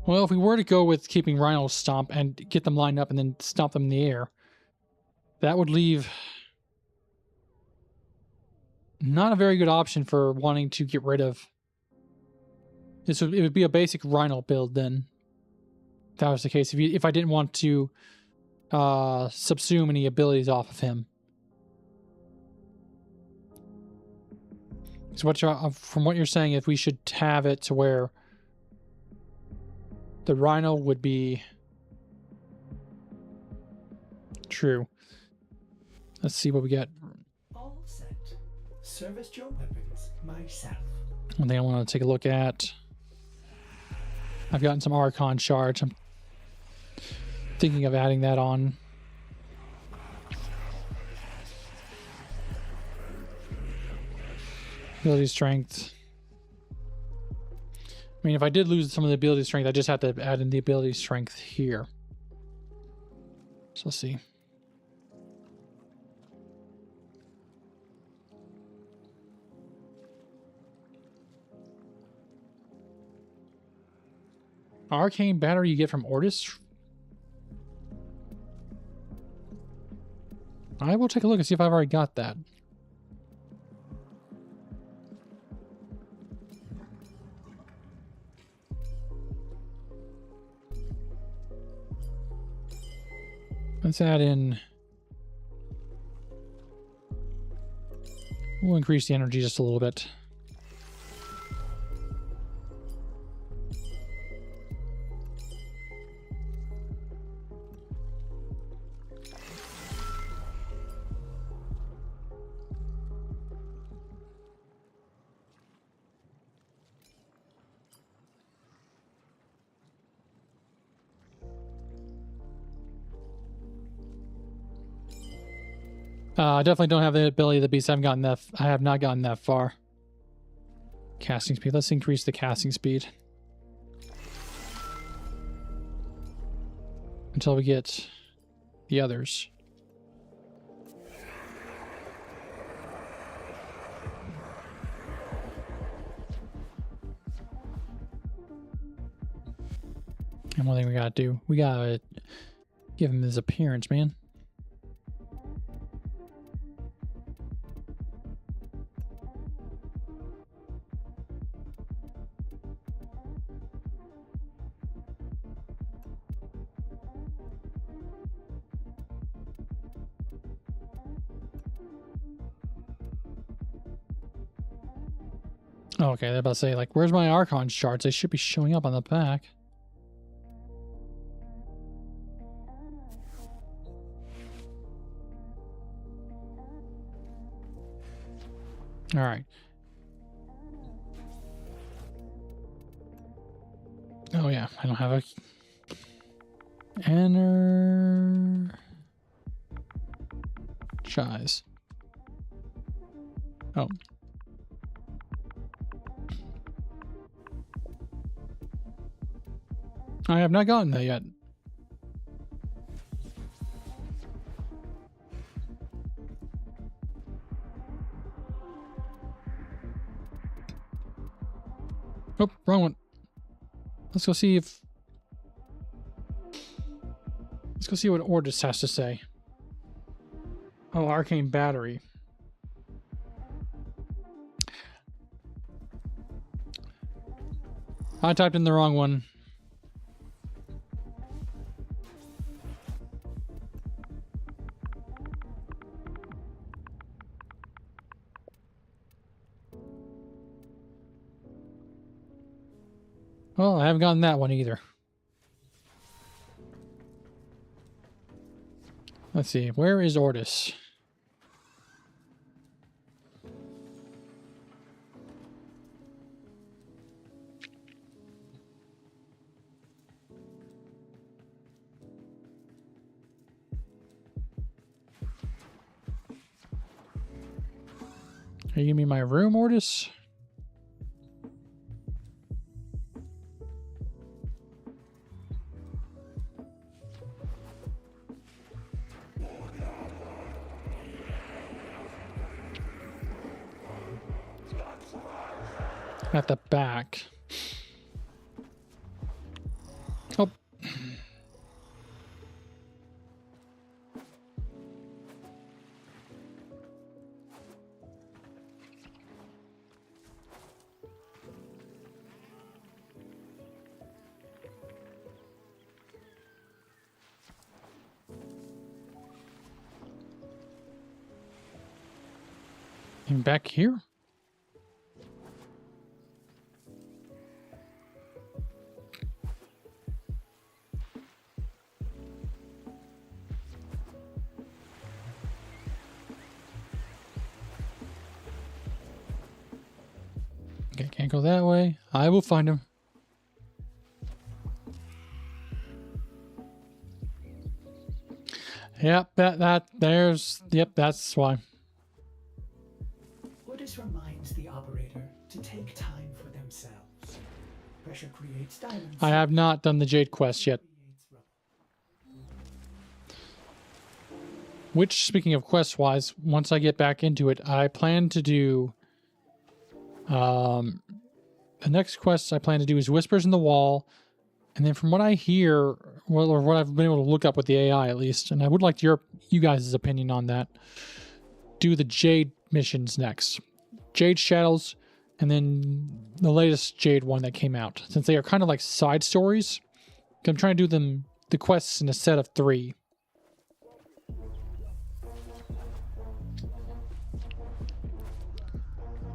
Well, if we were to go with keeping Rhino stomp and get them lined up and then stomp them in the air, that would leave not a very good option for wanting to get rid of. It would be a basic Rhino build then. If that was the case. If I didn't want to subsume any abilities off of him. So from what you're saying, if we should have it to where the Rhino would be true. Let's see what we get. All set. Service your weapons myself. One thing I want to take a look at. I've gotten some Archon shards. I'm thinking of adding that on. Ability strength. I mean, if I did lose some of the ability strength, I just have to add in the ability strength here. So let's see. Arcane battery you get from Ortis? I will take a look and see if I've already got that. Let's add in. We'll increase the energy just a little bit. I definitely don't have the ability of the beast. I have not gotten that far. Casting speed. Let's increase the casting speed. Until we get the others. And one thing we gotta do. We gotta give him his appearance, man. Okay, they're about to say, like, where's my Archon shards? They should be showing up on the back. Alright. Oh yeah, I don't have a... Energize. Oh. I have not gotten that yet. Oh, wrong one. Let's go see if... Let's go see what Ortis has to say. Oh, arcane battery. I typed in the wrong one. Well, I haven't gotten that one either. Let's see. Where is Ortis? Are you giving me my room, Ortis? At the back. And back here? Okay, can't go that way. I will find him. Yep, yep, that's why. Ordis reminds the operator to take time for themselves. Pressure creates diamonds. I have not done the Jade quest yet. Which, speaking of quest-wise, once I get back into it, I plan to do... the next quest I plan to do is Whispers in the Wall. And then from what I hear, well, or what I've been able to look up with the AI at least, and I would like you guys' opinion on that, do the Jade missions next. Jade Shadows, and then the latest Jade one that came out. Since they are kind of like side stories, I'm trying to do the quests in a set of 3.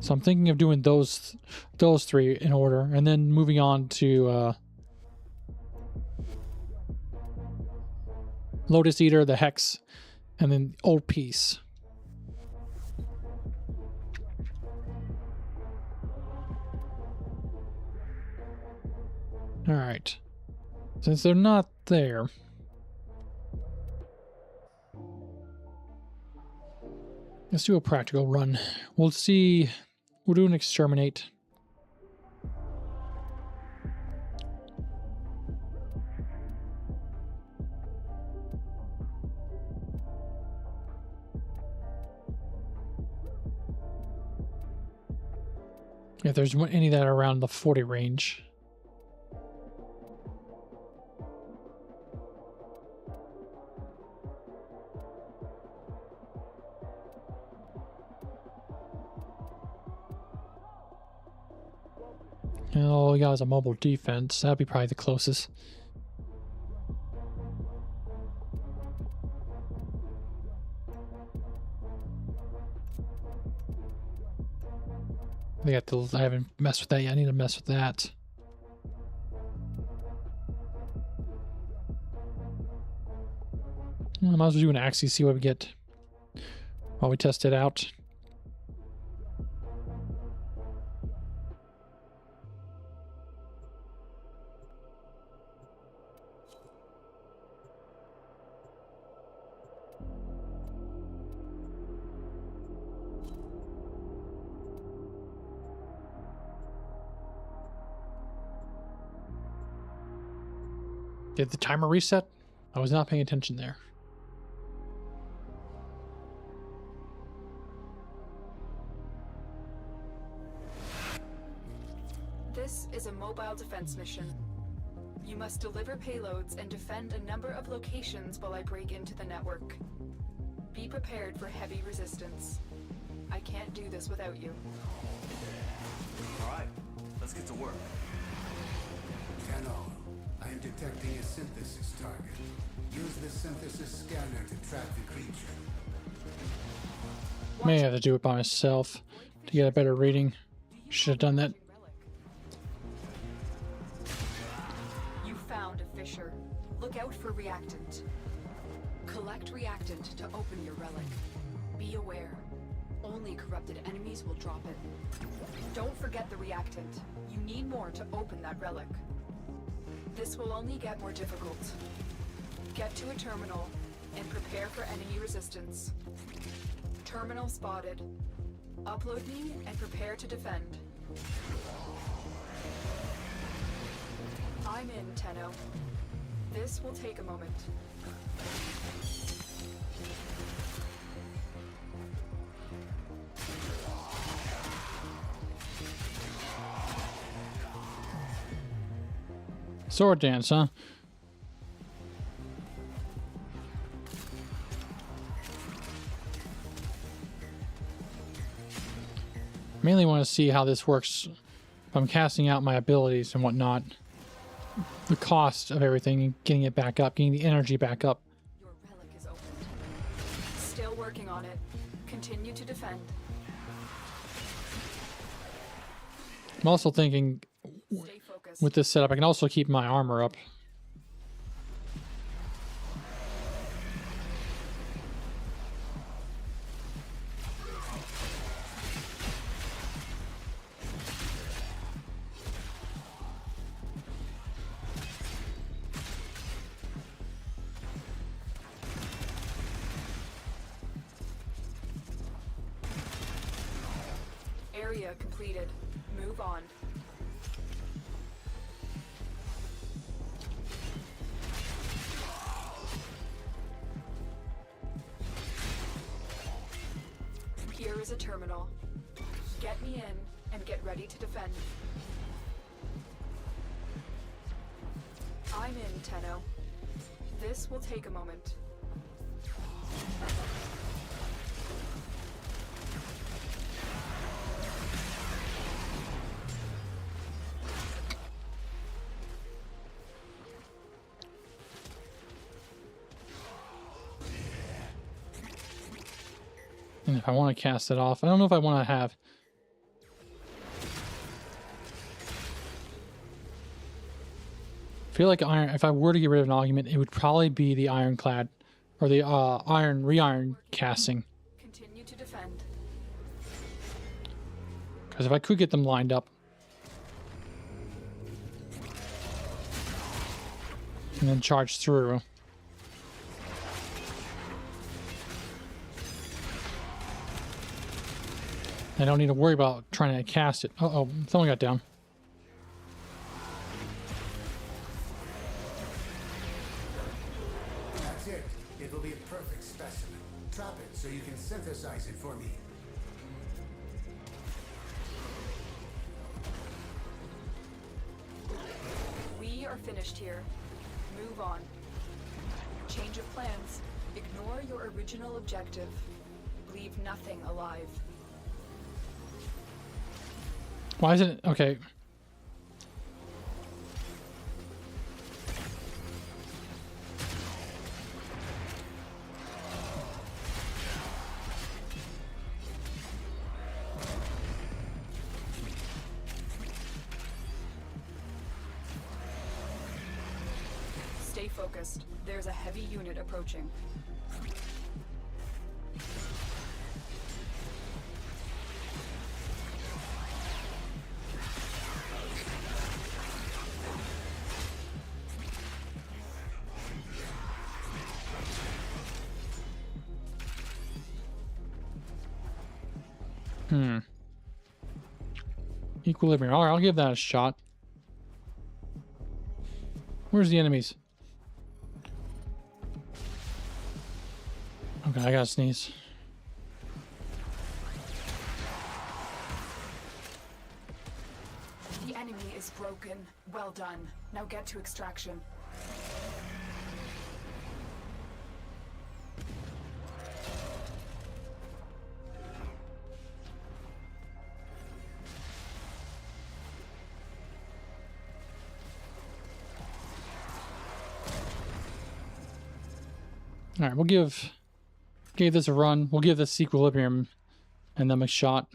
So I'm thinking of doing those 3 in order, and then moving on to Lotus Eater, the Hex, and then Old Peace. All right. Since they're not there, let's do a practical run. We'll see. We'll do an Exterminate. If there's any that are around the 40 range. Oh, he has a mobile defense. That'd be probably the closest. I haven't messed with that yet. I need to mess with that. I might as well do an Axie, see what we get while we test it out. Did the timer reset? I was not paying attention there. This is a mobile defense mission. You must deliver payloads and defend a number of locations while I break into the network. Be prepared for heavy resistance. I can't do this without you. Alright, let's get to work. Kahl, I am detecting a synthesis target. Use the synthesis scanner to track the creature. May have to do it by myself to get a better reading. Should have done that. You found a fissure. Look out for reactant. Collect reactant to open your relic. Be aware. Only corrupted enemies will drop it. Don't forget the reactant. You need more to open that relic. This will only get more difficult. Get to a terminal and prepare for enemy resistance. Terminal spotted. Upload me and prepare to defend. I'm in, Tenno. This will take a moment. Sword dance, huh? Mainly want to see how this works if I'm casting out my abilities and whatnot. The cost of everything and getting it back up, getting the energy back up. Your relic is opened. Still working on it. Continue to defend. I'm also thinking with this setup, I can also keep my armor up. Area completed. Move on. Here is a terminal. Get me in and get ready to defend. I'm in, Tenno. This will take a moment. And if I want to cast it off, I don't know if I want to have... I feel like iron. If I were to get rid of an augment, it would probably be the ironclad or the re-iron casting. Continue to defend. Because if I could get them lined up and then charge through, I don't need to worry about trying to cast it. Uh-oh, someone got down. That's it. It will be a perfect specimen. Trap it so you can synthesize it for me. We are finished here. Move on. Change of plans. Ignore your original objective. Leave nothing alive. Why isn't it? Okay. Stay focused. There's a heavy unit approaching. Equilibrium. Alright, I'll give that a shot. Where's the enemies? Okay, I gotta sneeze. The enemy is broken. Well done. Now get to extraction. All right, we'll give this a run. We'll give this equilibrium and them a shot.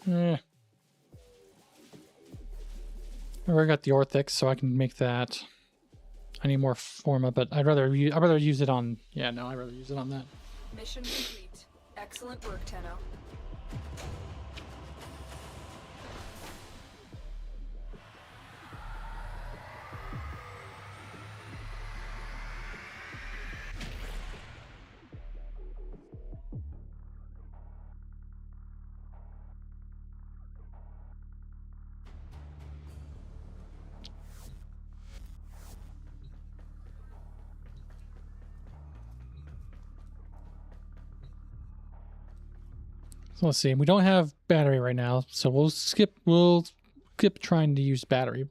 I already got the Orthix, so I can make that. I need more Forma, but I'd rather use it on. Yeah, no, I'd rather use it on that. Mission complete. Excellent work, Tenno. So let's see. We don't have battery right now, so we'll skip trying to use battery.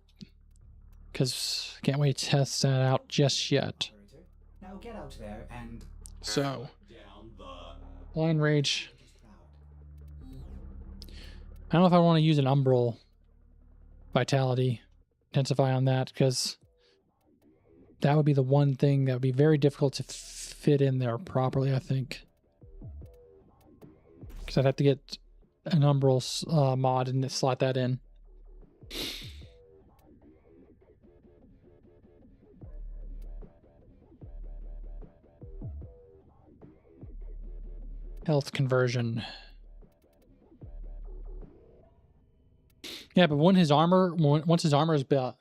Because I can't wait to test that out just yet. Now get out there and... So, Blind Rage. I don't know if I want to use an Umbral Vitality. Intensify on that, because that would be the one thing that would be very difficult to fit in there properly, I think. Because I'd have to get an Umbral mod and slot that in. Health conversion. Yeah, but once his armor is built.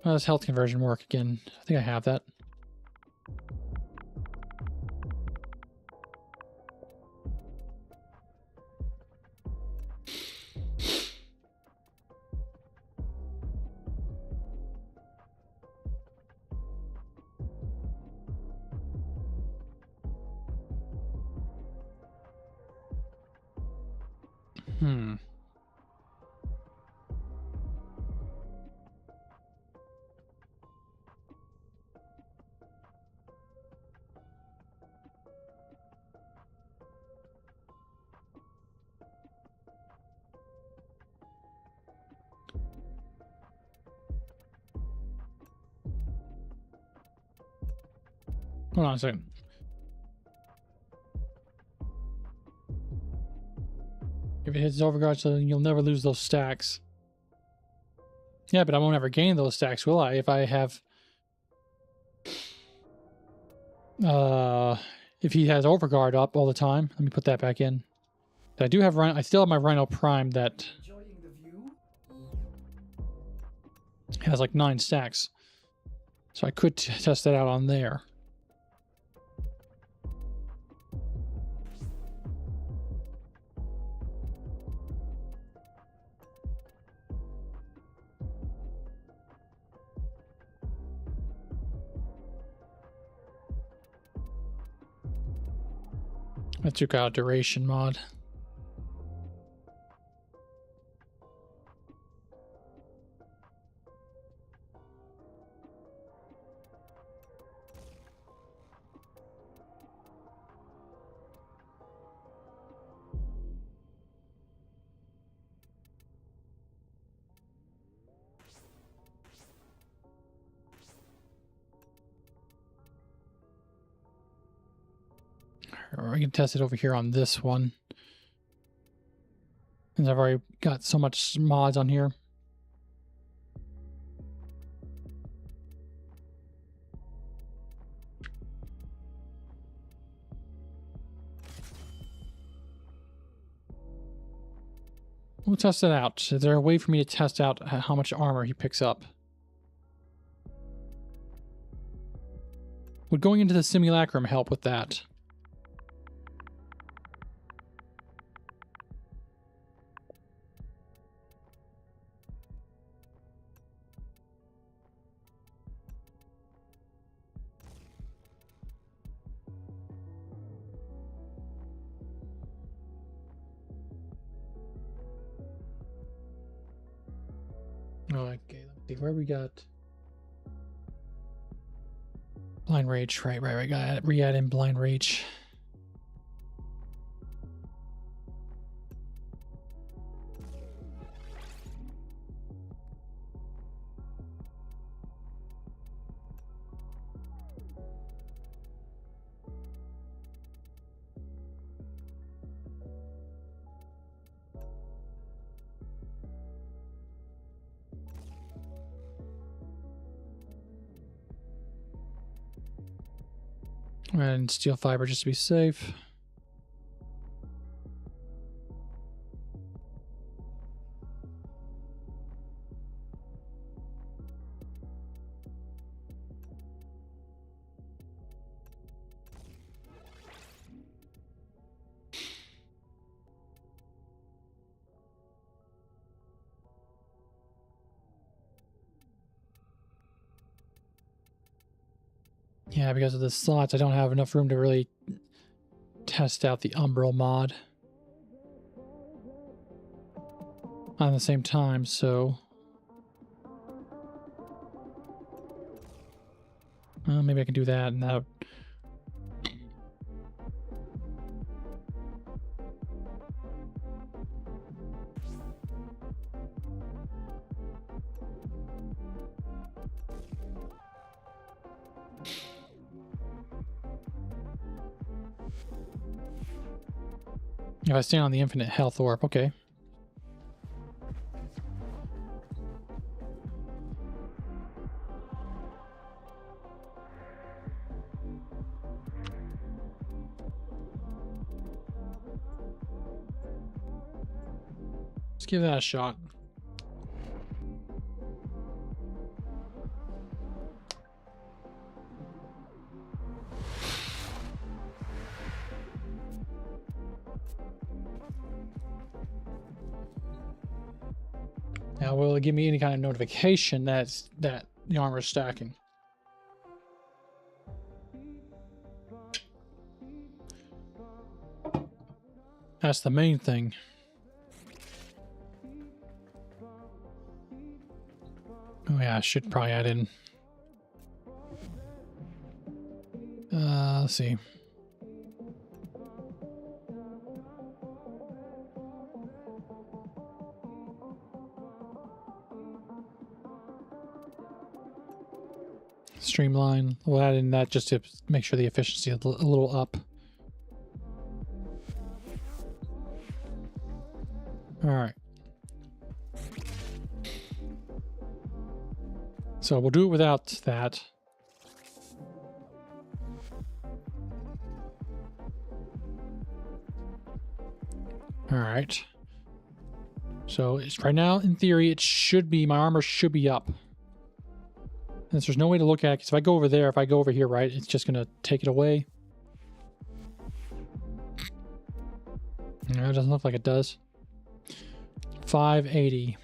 How does health conversion work again? I think I have that. Hold on a second. If it hits overguard, so you'll never lose those stacks. Yeah, but I won't ever gain those stacks, will I? If I have... if he has overguard up all the time. Let me put that back in. I do have Rhino. I still have my Rhino Prime that has like 9 stacks. So I could test that out on there. I took out duration mod. Or we can test it over here on this one. Since I've already got so much mods on here. We'll test it out. Is there a way for me to test out how much armor he picks up? Would going into the Simulacrum help with that? Okay, let's see where we got blind rage. Right. Got re-add in blind rage. And steel fiber just to be safe. Yeah, because of the slots, I don't have enough room to really test out the Umbral mod on the same time, so maybe I can do that, and that. If I stand on the infinite health orb, okay. Let's give that a shot. Now, will it give me any kind of notification that the armor is stacking? That's the main thing. Oh yeah, I should probably add in. Let's see. Streamline. We'll add in that just to make sure the efficiency is a little up. All right. So we'll do it without that. All right. So it's right now, in theory, it should be, my armor should be up. Since there's no way to look at it, because if I go over there, if I go over here, right, it's just going to take it away. No, it doesn't look like it does. 580.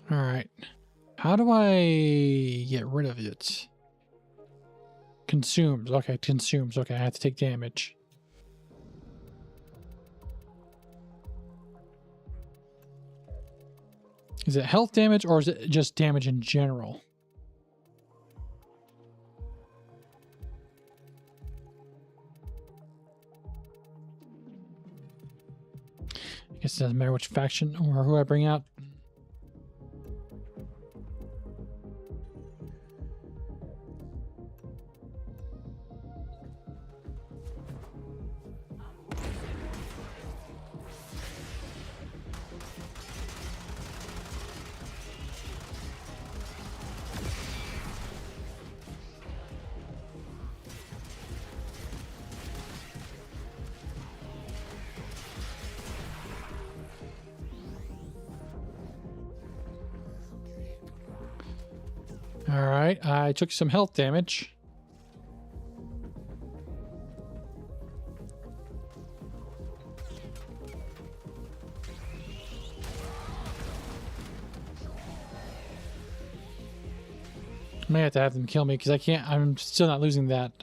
All right. How do I get rid of it? Consumes. Okay, consumes. Okay, I have to take damage. Is it health damage or is it just damage in general? I guess it doesn't matter which faction or who I bring out. All right, I took some health damage. I may have to have them kill me because I can't, I'm still not losing that.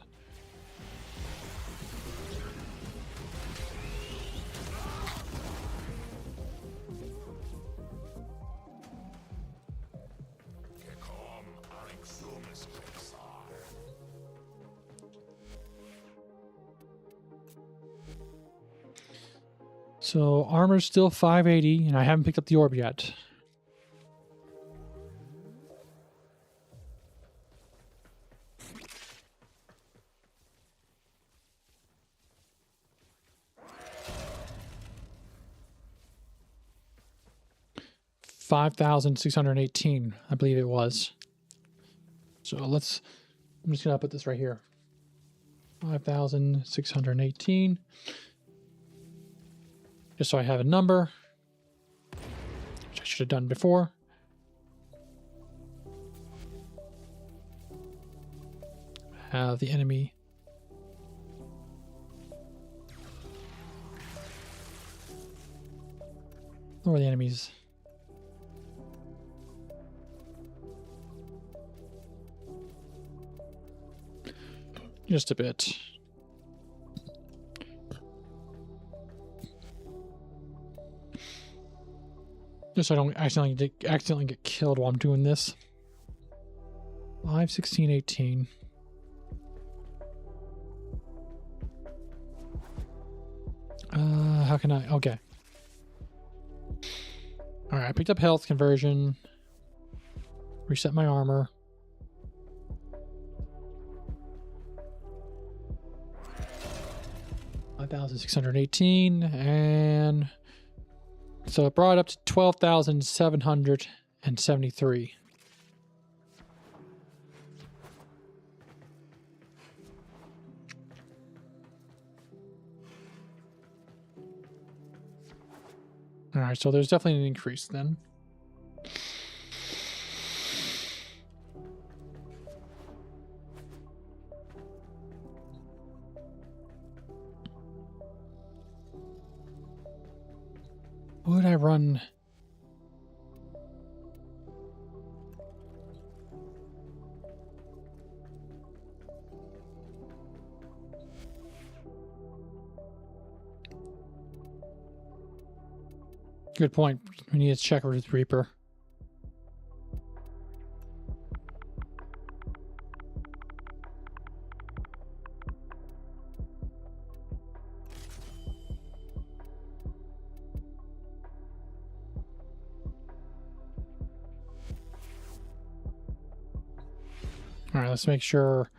So armor's still 580, and I haven't picked up the orb yet. $5,618, I believe it was. So I'm just gonna put this right here. 5,618. Just so I have a number, which I should have done before. Have the enemy. Lower the enemies. Just a bit. Just so I don't accidentally get killed while I'm doing this. 5, 16, 18. How can I? Okay. All right, I picked up health conversion. Reset my armor. $5,618, and so it brought it up to 12,773. All right, so there's definitely an increase then. Would I run? Good point. We need to check with Reaper. All right, let's make sure.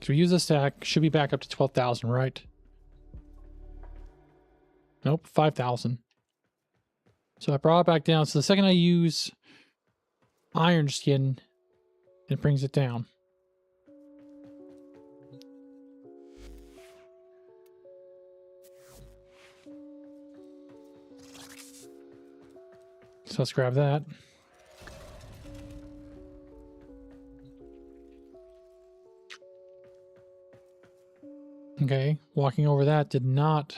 So we use the stack, should be back up to 12,000, right? Nope, 5,000. So I brought it back down. So the second I use iron skin, it brings it down. So let's grab that. Okay, walking over that did not.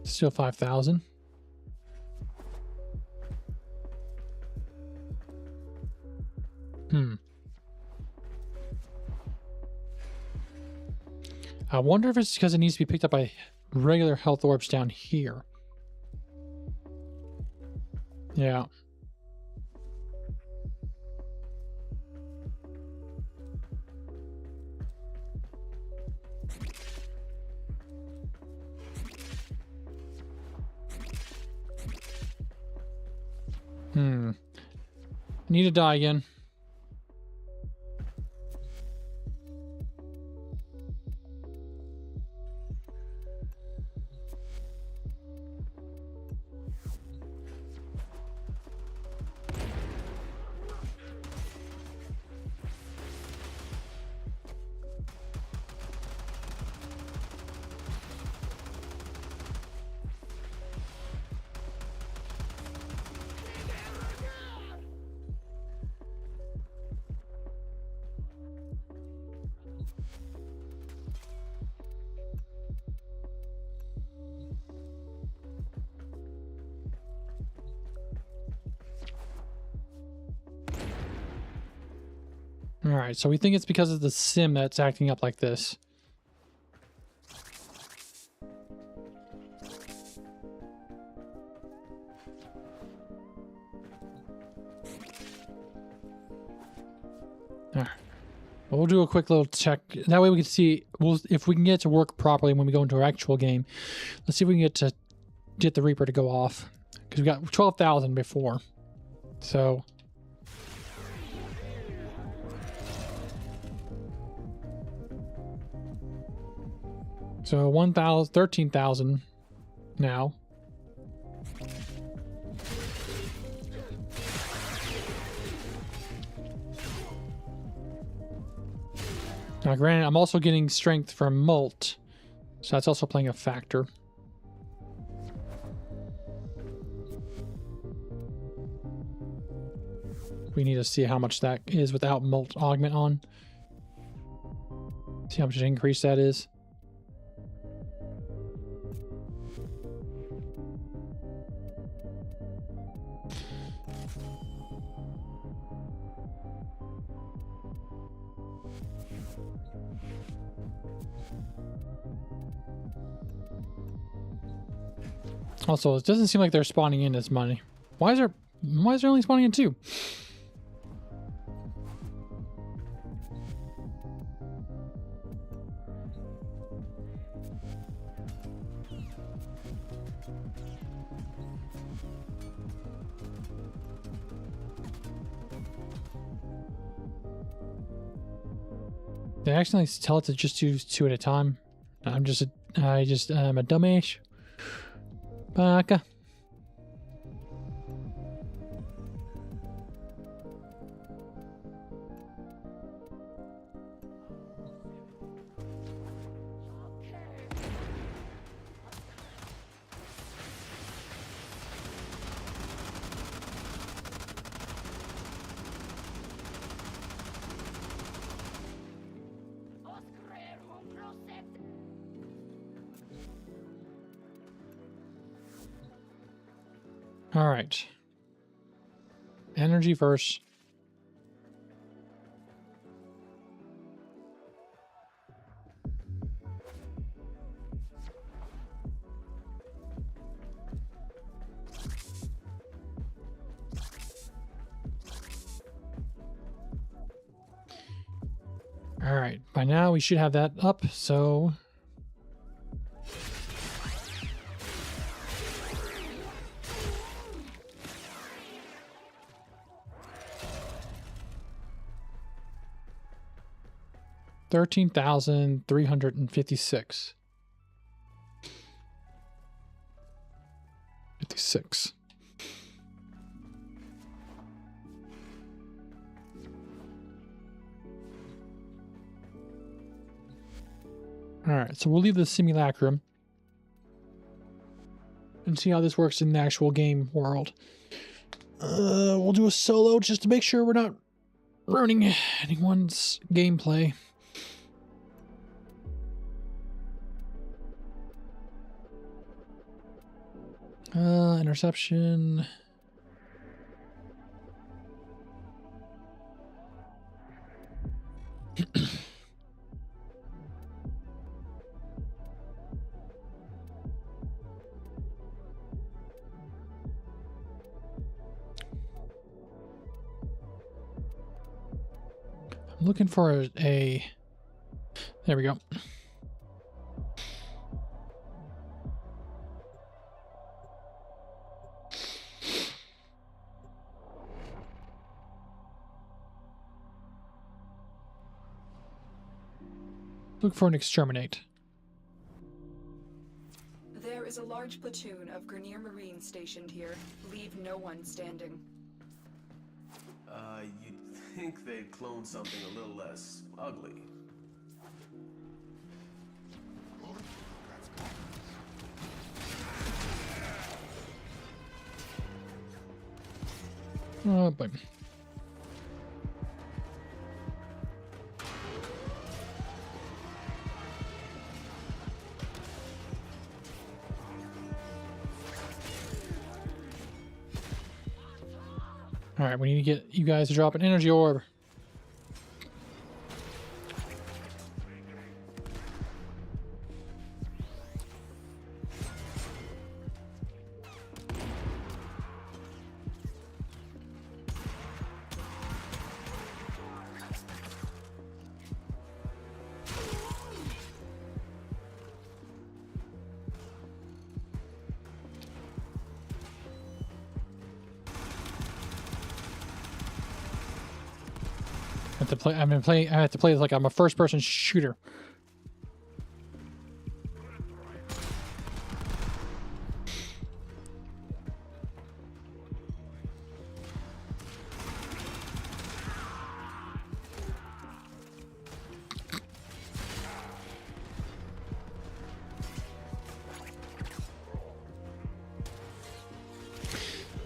Still 5,000. I wonder if it's because it needs to be picked up by regular health orbs down here. Yeah. Need to die again. All right, so we think it's because of the sim that's acting up like this. All right. Well, we'll do a quick little check. That way we can see if we can get it to work properly when we go into our actual game. Let's see if we can get the Reaper to go off. Because we got 12,000 before. So... So 13,000 now. Now granted, I'm also getting strength from Molt, so that's also playing a factor. We need to see how much that is without Molt augment on. See how much increase that is. Also, it doesn't seem like they're spawning in as many. Why is there only spawning in 2? They accidentally tell it to just do 2 at a time. I'm a dumbass. Baka. All right. Energy first. All right. By now we should have that up, so $13,356. 56. All right, so we'll leave the Simulacrum and see how this works in the actual game world. We'll do a solo just to make sure we're not ruining anyone's gameplay. Interception. I'm looking for a there we go. Look for an Exterminate. There is a large platoon of Grenier Marines stationed here. Leave no one standing. You'd think they'd clone something a little less ugly. Oh, boy. All right, we need to get you guys to drop an energy orb. I have to play like I'm a first-person shooter.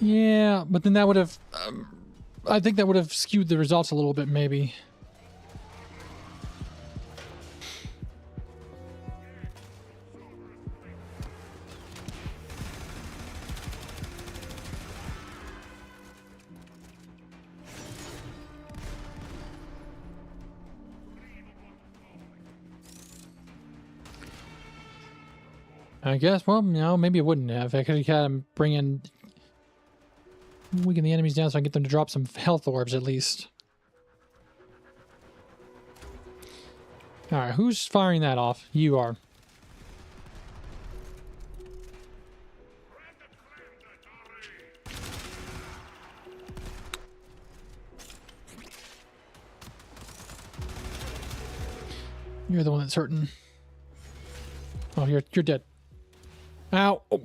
Yeah, but then that would have... I think that would have skewed the results a little bit, maybe. I guess, well, no, maybe it wouldn't have. I could have had him bring in... weaken the enemies down so I can get them to drop some health orbs at least. Alright, who's firing that off? You are. You're the one that's hurting. Oh, you're dead. Ow. Oh.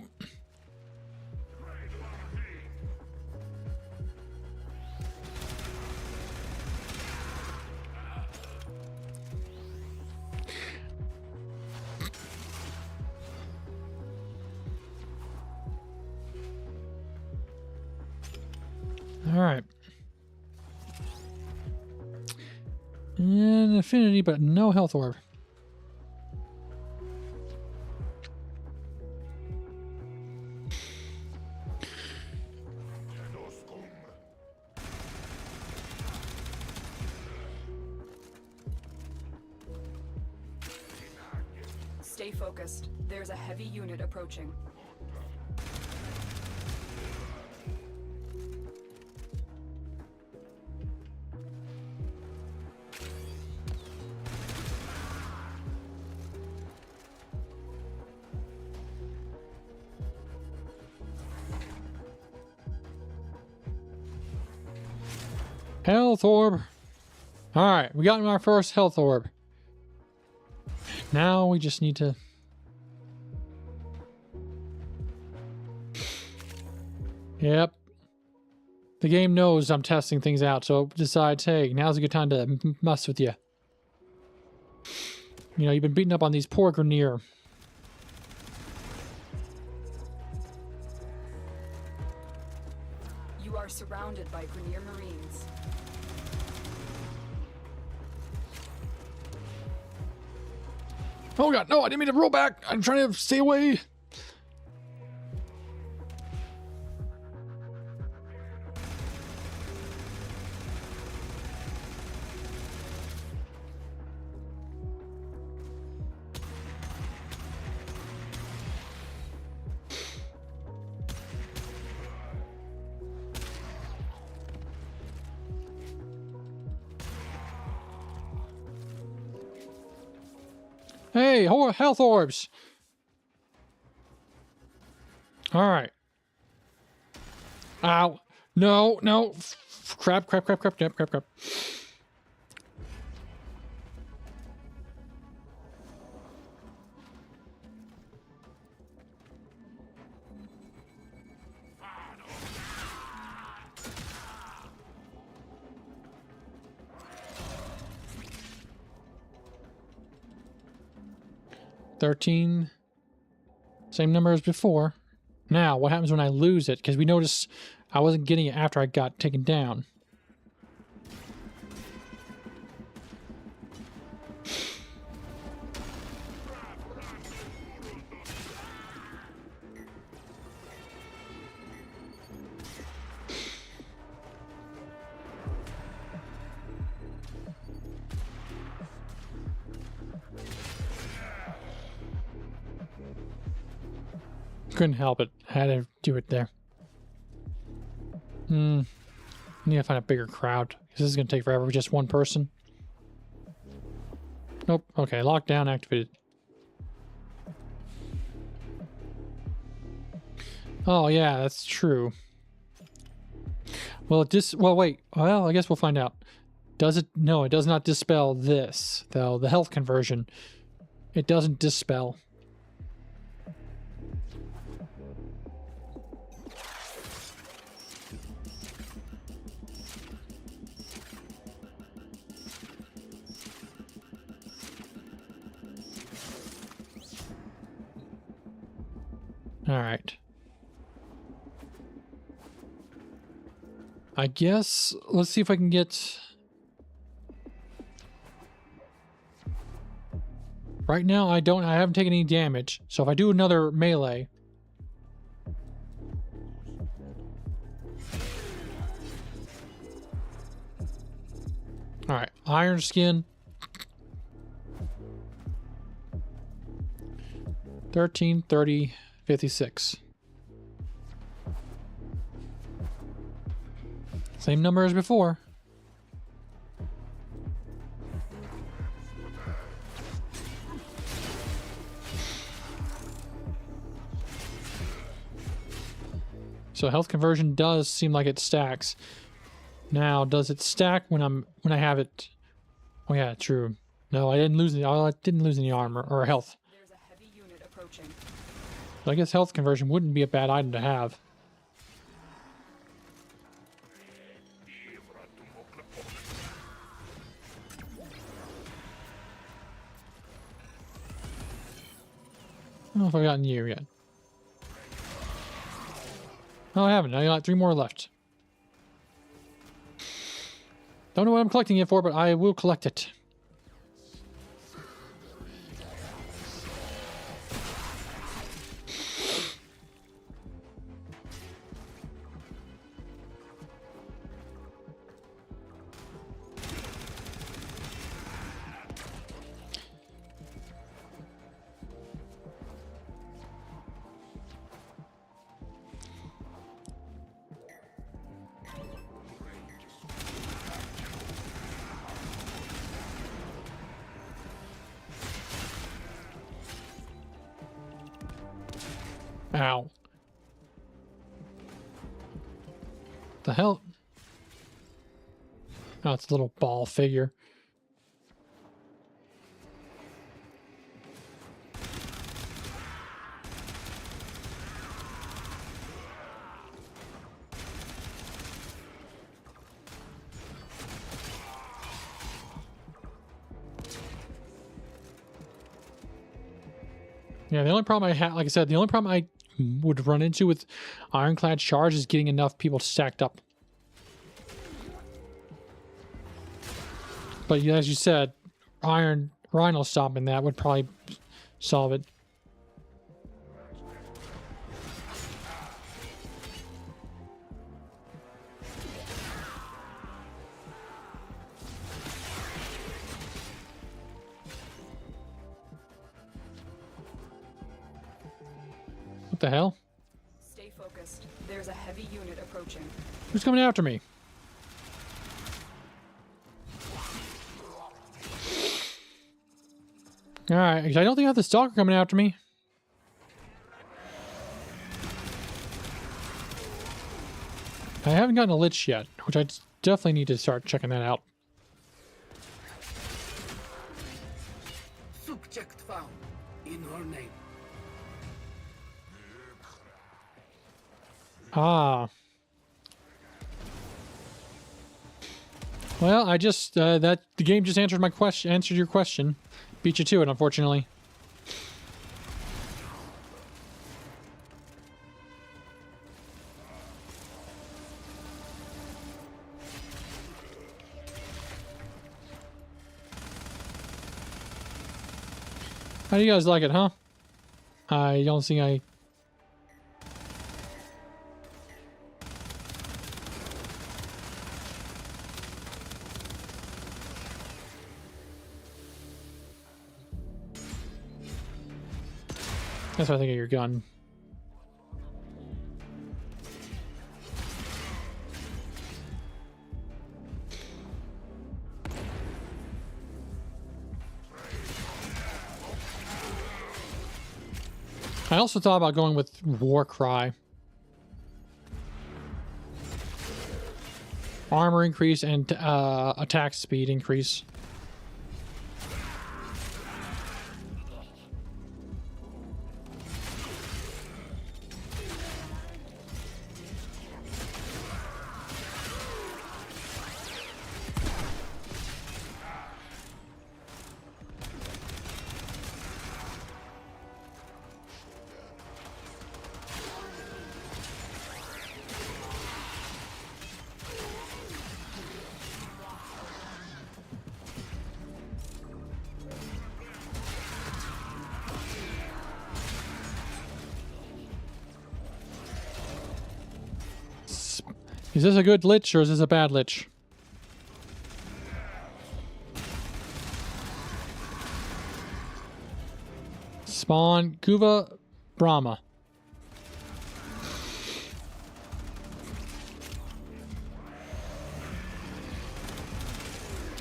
All right. And affinity, but no health orb. Stay focused. There's a heavy unit approaching. Health orb. All right, we got our first health orb. Now we just need to... Yep. The game knows I'm testing things out, so it decides, hey, now's a good time to mess with you. You know, you've been beating up on these poor Grenier. You are surrounded by Grenier Marines. Oh god, no, I didn't mean to roll back. I'm trying to stay away. Hey, health orbs. All right. Ow. No, no. Crap. 13. Same number as before. Now, what happens when I lose it? Because we noticed I wasn't getting it after I got taken down. Couldn't help it. Had to do it there. Need to find a bigger crowd. This is going to take forever with just one person. Nope. Okay, lockdown activated. Oh, yeah, that's true. Well, well, wait. Well, I guess we'll find out. Does it? No, it does not dispel this, though. The health conversion. It doesn't dispel. All right. I guess let's see if I can get... Right now I haven't taken any damage. So if I do another melee... All right, Iron Skin. 13, 30, 56. Same number as before. So health conversion does seem like it stacks. Now, does it stack when I have it? Oh yeah, true. No, I didn't lose any. I didn't lose any armor or health. There's a heavy unit approaching. So I guess health conversion wouldn't be a bad item to have. I don't know if I've gotten you yet. No, I haven't. I got 3 more left. Don't know what I'm collecting it for, but I will collect it. Ow. The hell? Oh, it's a little ball figure. Yeah, the only problem I had, like I said, the only problem I would run into with Ironclad Charge is getting enough people stacked up. But yeah, as you said, Rhino stopping that would probably solve it. What the hell? Stay focused. There's a heavy unit approaching. Who's coming after me? Alright, I don't think I have the stalker coming after me. I haven't gotten a lich yet, which I definitely need to start checking that out. Subject found in her name. Ah. Well, I just the game just answered my question. Answered your question. Beat you to it, unfortunately. How do you guys like it, huh? I don't think I... That's what I think of your gun. I also thought about going with War Cry. Armor increase and attack speed increase. Is this a good lich or is this a bad lich? Spawn Kuva Brahma.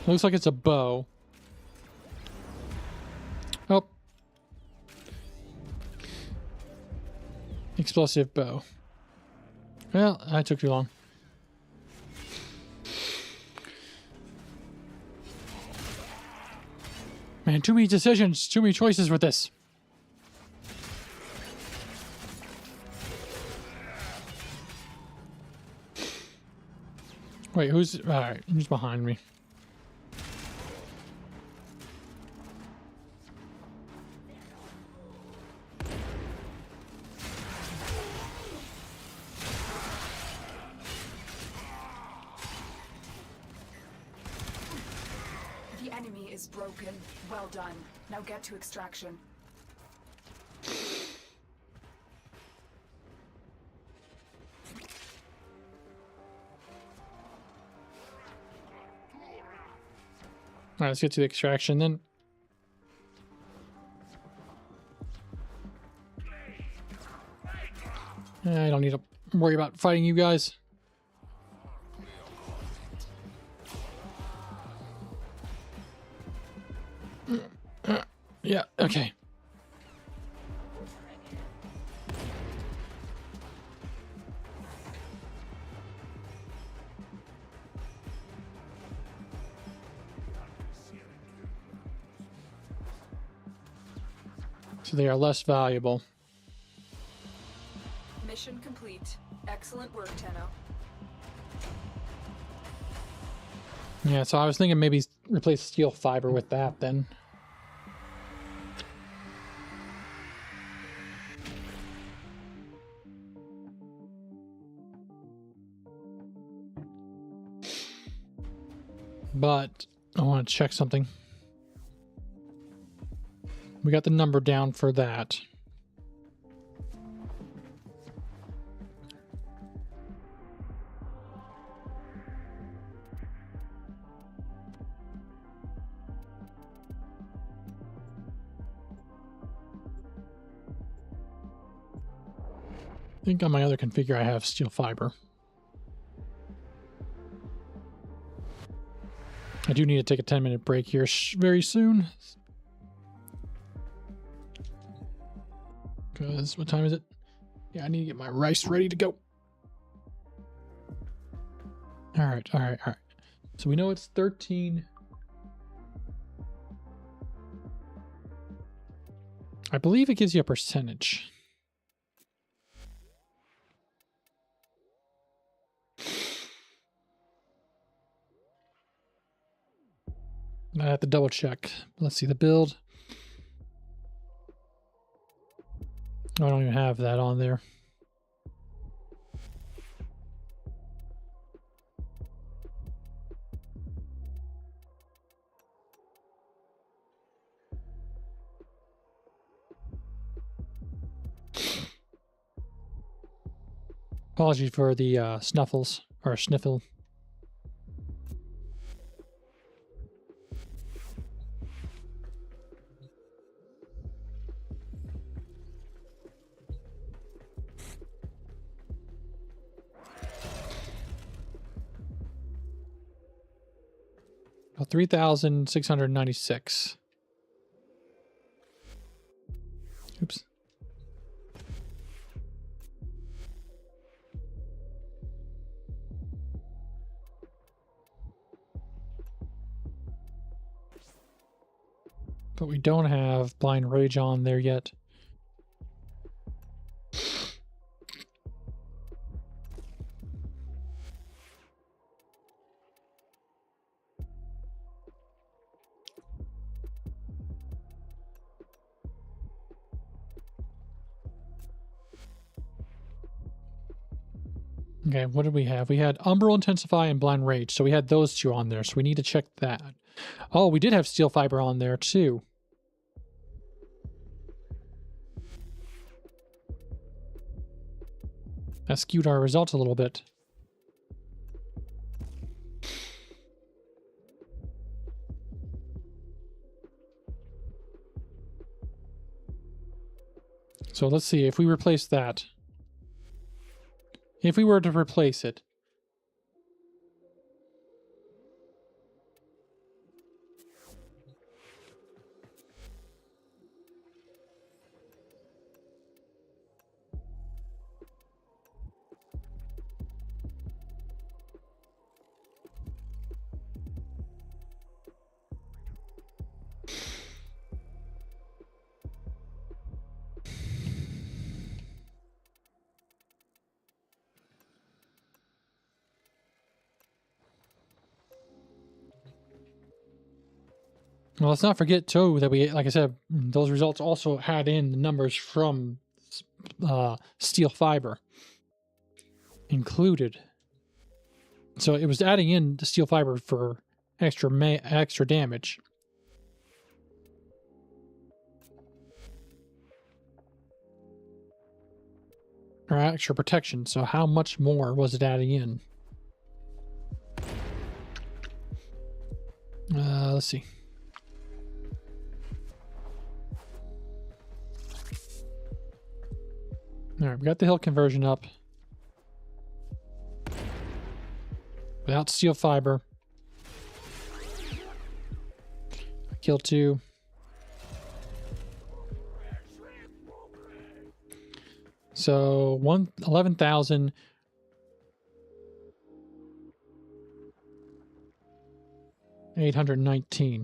Looks like it's a bow. Oh. Explosive bow. Well, that took too long. Man, too many decisions, too many choices with this. Wait, who's... Alright, who's behind me? The enemy is broken. Well done. Now get to extraction. Alright, let's get to the extraction then. I don't need to worry about fighting you guys. Yeah, okay. So they are less valuable. Mission complete. Excellent work, Tenno. Yeah, so I was thinking maybe replace steel fiber with that then. But I want to check something. We got the number down for that. I think on my other configure I have steel fiber. I do need to take a 10-minute break here very soon. Because, what time is it? Yeah, I need to get my rice ready to go. Alright. So we know it's 13. I believe it gives you a percentage. I have to double check. Let's see the build. I don't even have that on there. Apologies for the snuffles or sniffle. About 3,696. Oops. But we don't have Blind Rage on there yet. Okay, what did we have? We had Umbral Intensify and Blind Rage, so we had those two on there, so we need to check that. Oh, we did have Steel Fiber on there too. That skewed our results a little bit. So let's see if we replace that. If we were to replace it. Well, let's not forget too that we, like I said, those results also had in the numbers from steel fiber included. So it was adding in the steel fiber for extra damage. Or extra protection. So how much more was it adding in? Let's see. Alright, we got the health conversion up. Without steel fiber. Kill 2. So 11,819.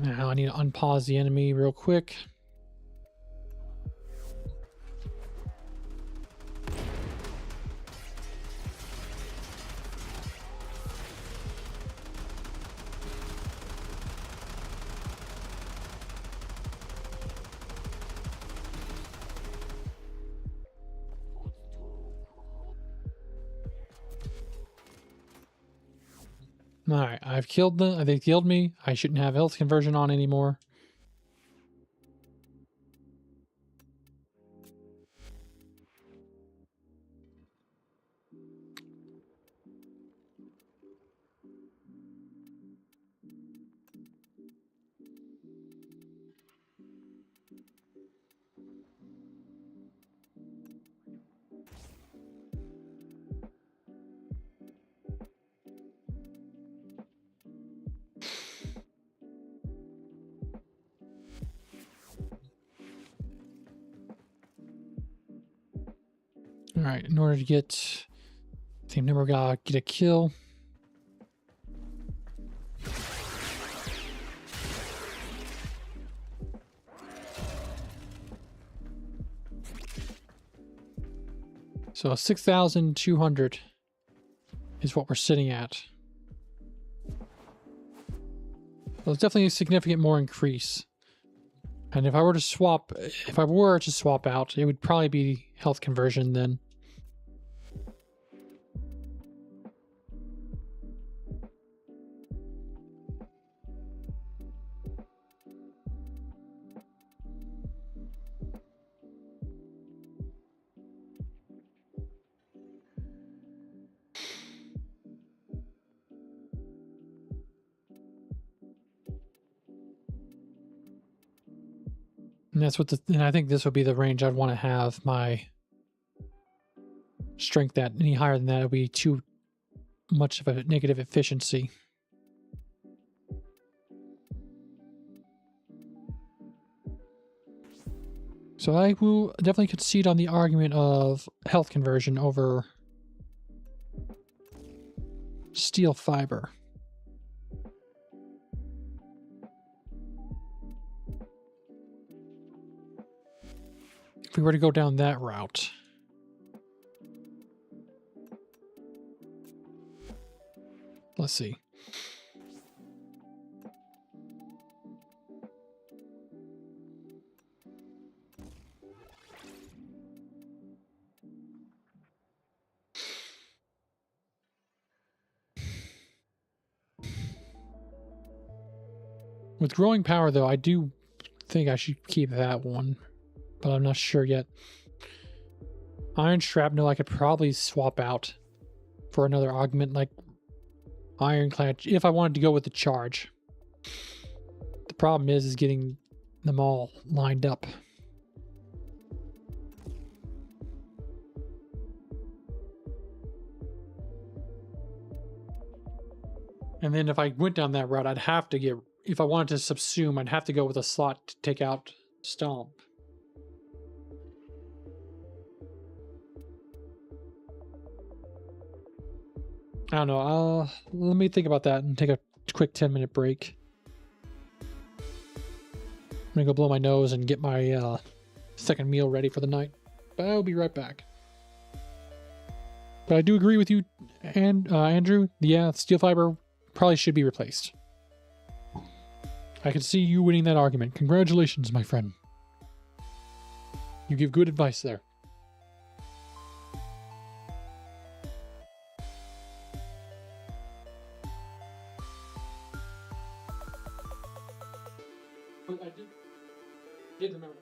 Now I need to unpause the enemy real quick. Alright, I've killed them. They killed me. I shouldn't have health conversion on anymore. Alright, in order to get team number, gotta get a kill. So 6,200 is what we're sitting at. Well, it's definitely a significant more increase. And if I were to swap out, it would probably be health conversion then. And that's what and I think this would be the range I'd want to have my strength at. Any higher than that, it would be too much of a negative efficiency. So I will definitely concede on the argument of health conversion over steel fiber. If we were to go down that route. Let's see. With growing power, though, I do think I should keep that one, but I'm not sure yet. Iron Shrapnel I could probably swap out for another augment like Ironclad if I wanted to go with the charge. The problem is getting them all lined up. And then if I went down that route, I'd have to get, if I wanted to subsume, I'd have to go with a slot to take out Stomp. I don't know. Let me think about that and take a quick 10-minute break. gonna go blow my nose and get my second meal ready for the night. But I'll be right back. But I do agree with you, and Andrew. Yeah, steel fiber probably should be replaced. I can see you winning that argument. Congratulations, my friend. You give good advice there. But I did remember.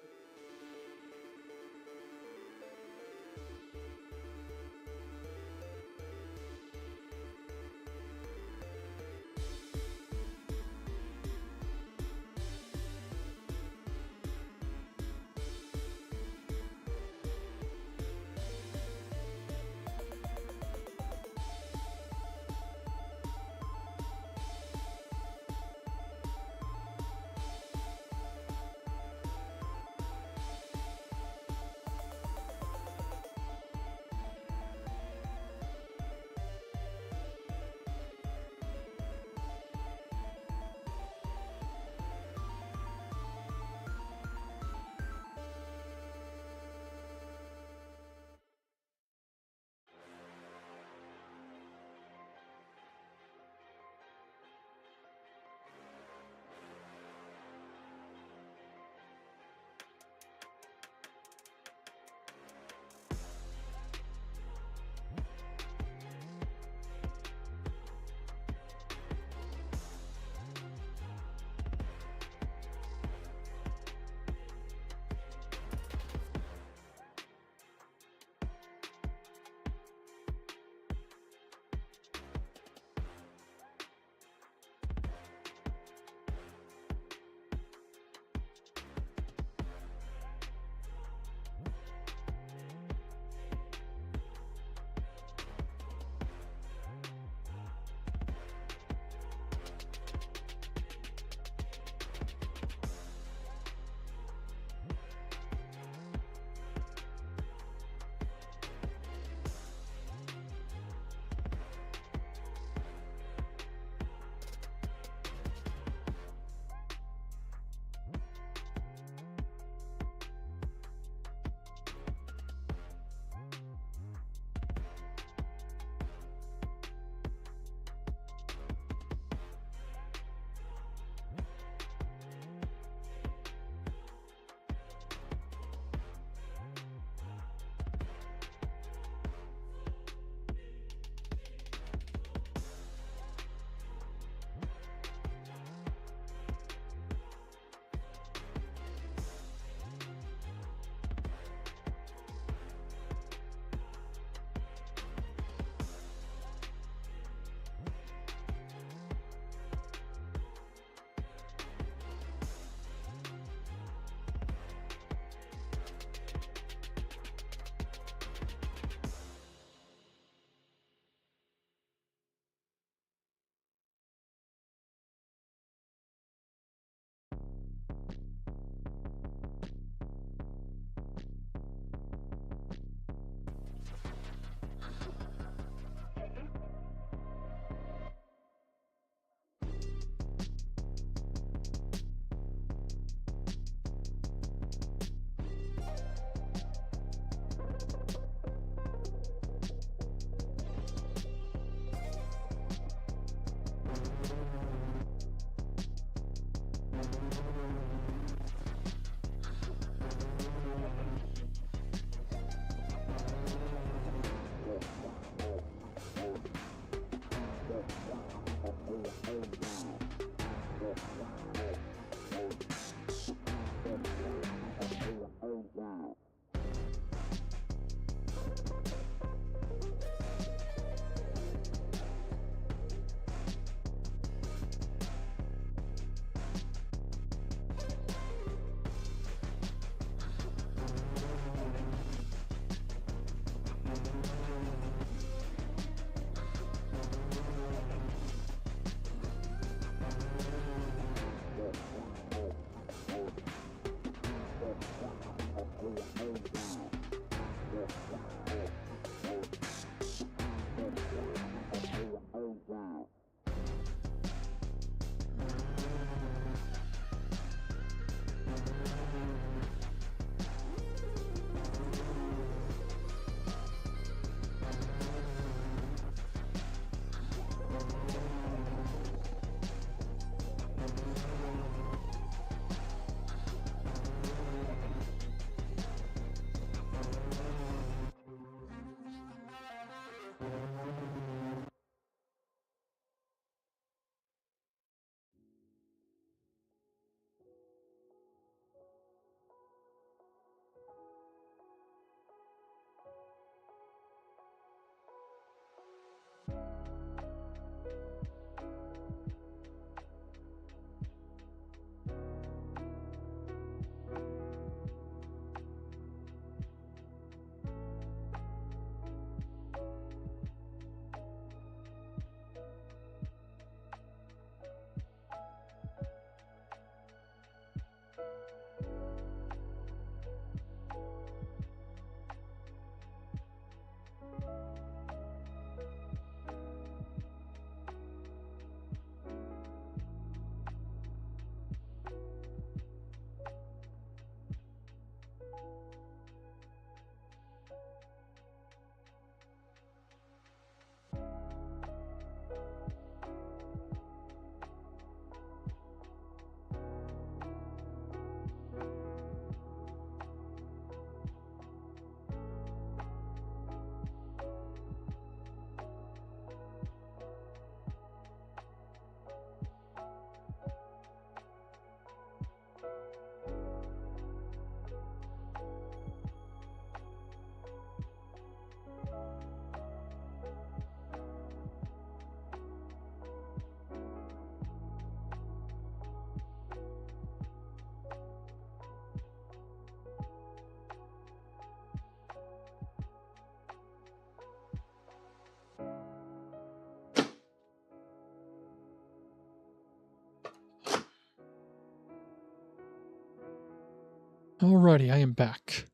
Alrighty, I am back.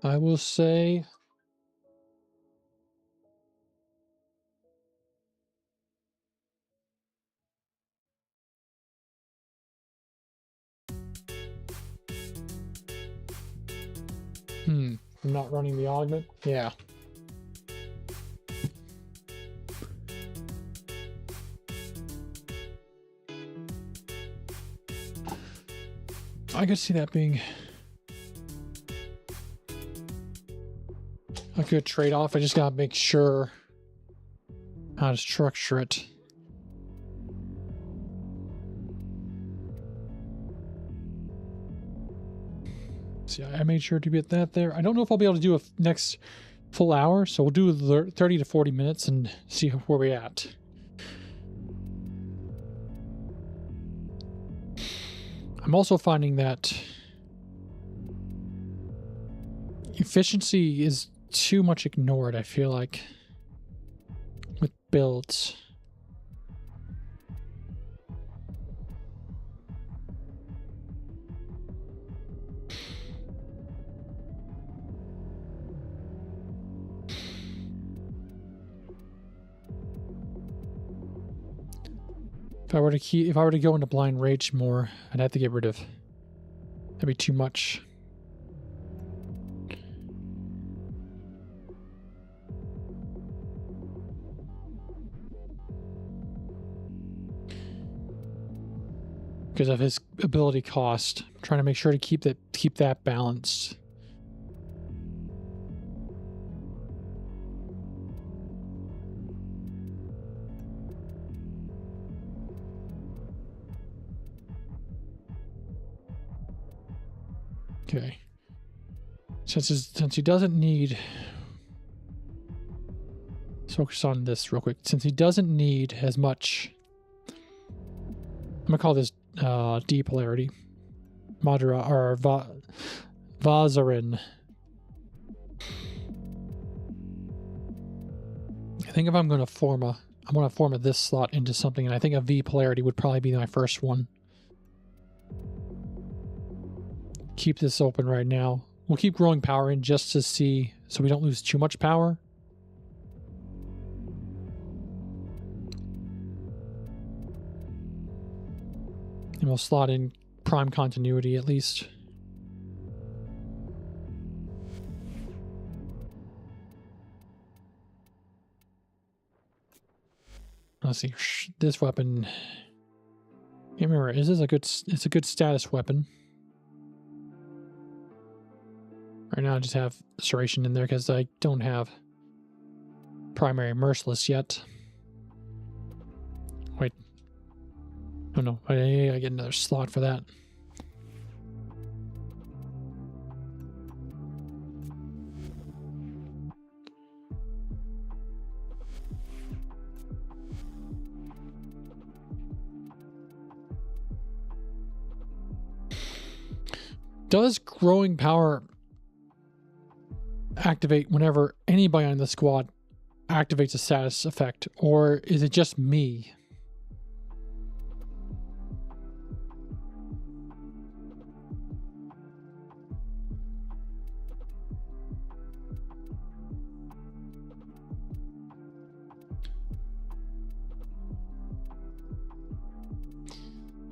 I will say... I'm not running the augment? Yeah. I could see that being a good trade-off. I just gotta make sure how to structure it. See, I made sure to get that there. I don't know if I'll be able to do a next full hour, so we'll do 30 to 40 minutes and see where we're at. I'm also finding that efficiency is too much ignored, I feel like, with builds. If I were to go into blind rage more, I'd have to get rid of. That'd be too much. Because of his ability cost, I'm trying to make sure to keep that balanced. Okay. Since he doesn't need... Let's focus on this real quick. Since he doesn't need as much... I'm gonna call this D polarity. Modera or Vazarin. I think if I'm gonna Forma this slot into something, and I think a V polarity would probably be my first one. Keep this open right now. We'll keep growing power in just to see, so we don't lose too much power. And we'll slot in prime continuity at least. Let's see. This weapon. Can't remember. Is this a good? It's a good status weapon. Right now, I just have Serration in there because I don't have primary Merciless yet. Wait. Oh no, I get another slot for that. Does growing power activate whenever anybody on the squad activates a status effect, or is it just me?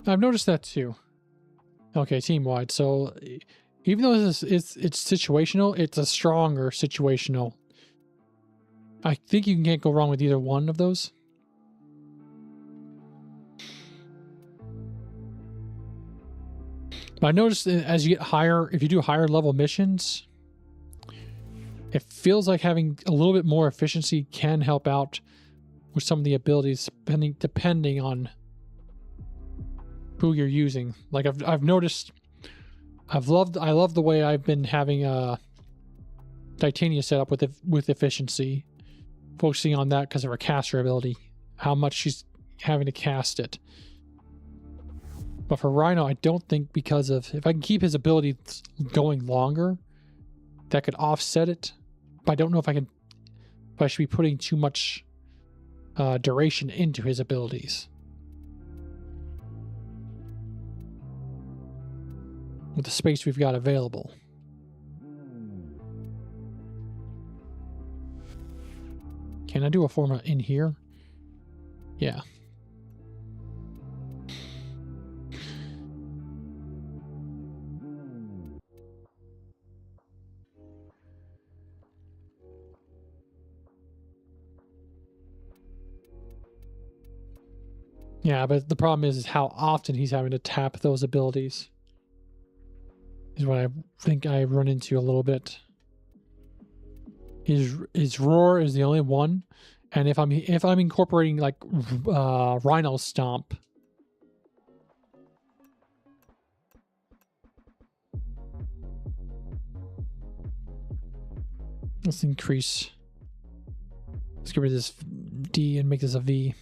I've noticed that too. Okay, team-wide. So even though it's situational, it's a stronger situational. I think you can't go wrong with either one of those. But I noticed that as you get higher, if you do higher level missions, it feels like having a little bit more efficiency can help out with some of the abilities, depending on who you're using. Like I've noticed, I love the way I've been having Titania set up with efficiency, focusing on that because of her caster ability, how much she's having to cast it. But for Rhino, I don't think, because of, if I can keep his ability going longer, that could offset it. But I don't know if I should be putting too much duration into his abilities. With the space we've got available. Can I do a Forma in here? Yeah. Yeah, but the problem is how often he's having to tap those abilities. Is what I think I run into a little bit. His roar is the only one, and if I'm incorporating like Rhino Stomp, let's increase. Let's get rid of this D and make this a V.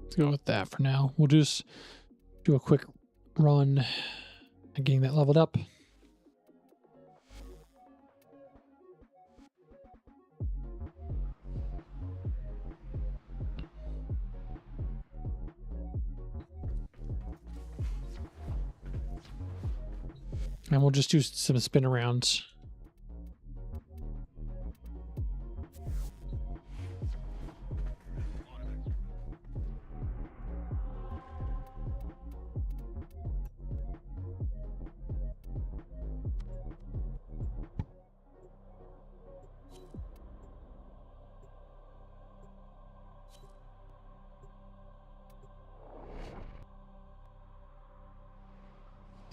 Let's go with that for now. We'll just do a quick run and getting that leveled up. And we'll just do some spin arounds.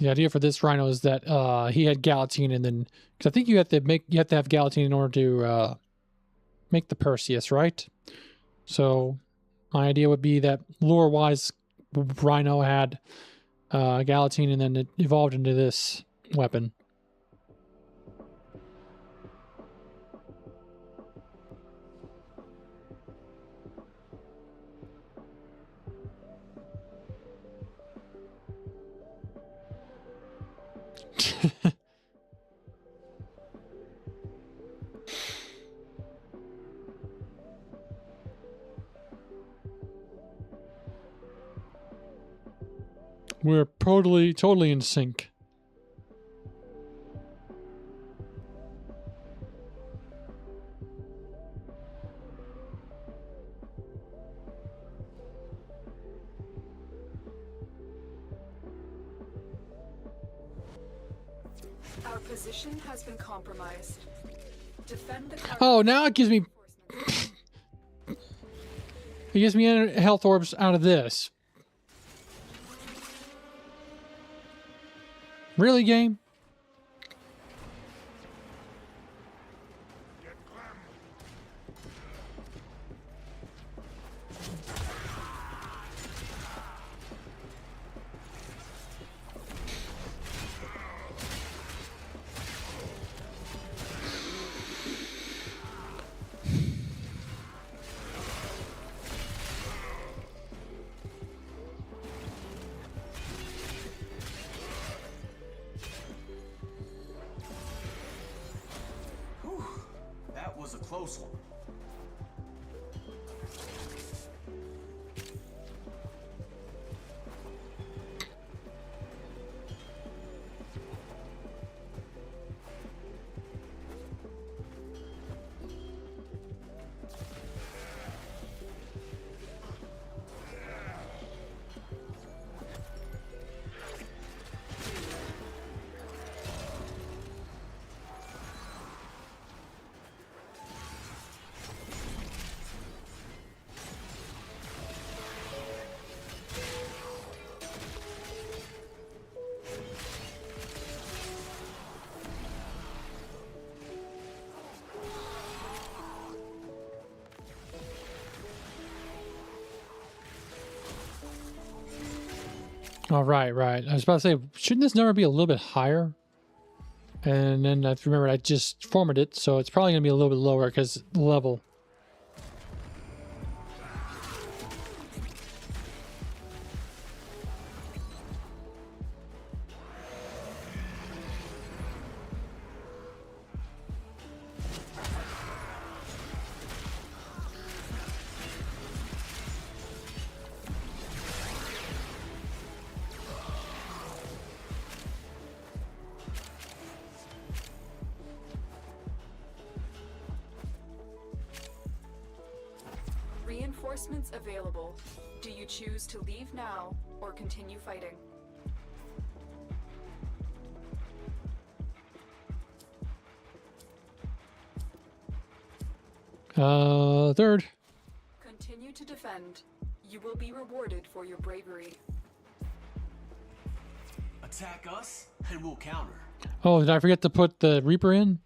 The idea for this Rhino is that he had Galatine, and then, because I think you have to have Galatine in order to make the Perseus, right? So my idea would be that lore-wise, Rhino had Galatine, and then it evolved into this weapon. We're totally in sync. Our position has been compromised. Defend the Oh, now it gives me... It gives me health orbs out of this. Really, game? That was a close one. Oh, right. I was about to say, shouldn't this number be a little bit higher? And then I remembered I just formatted it, so it's probably going to be a little bit lower because level. Reinforcements available. Do you choose to leave now or continue fighting? Third. Continue to defend. You will be rewarded for your bravery. Attack us, and we'll counter. Oh, did I forget to put the Reaper in?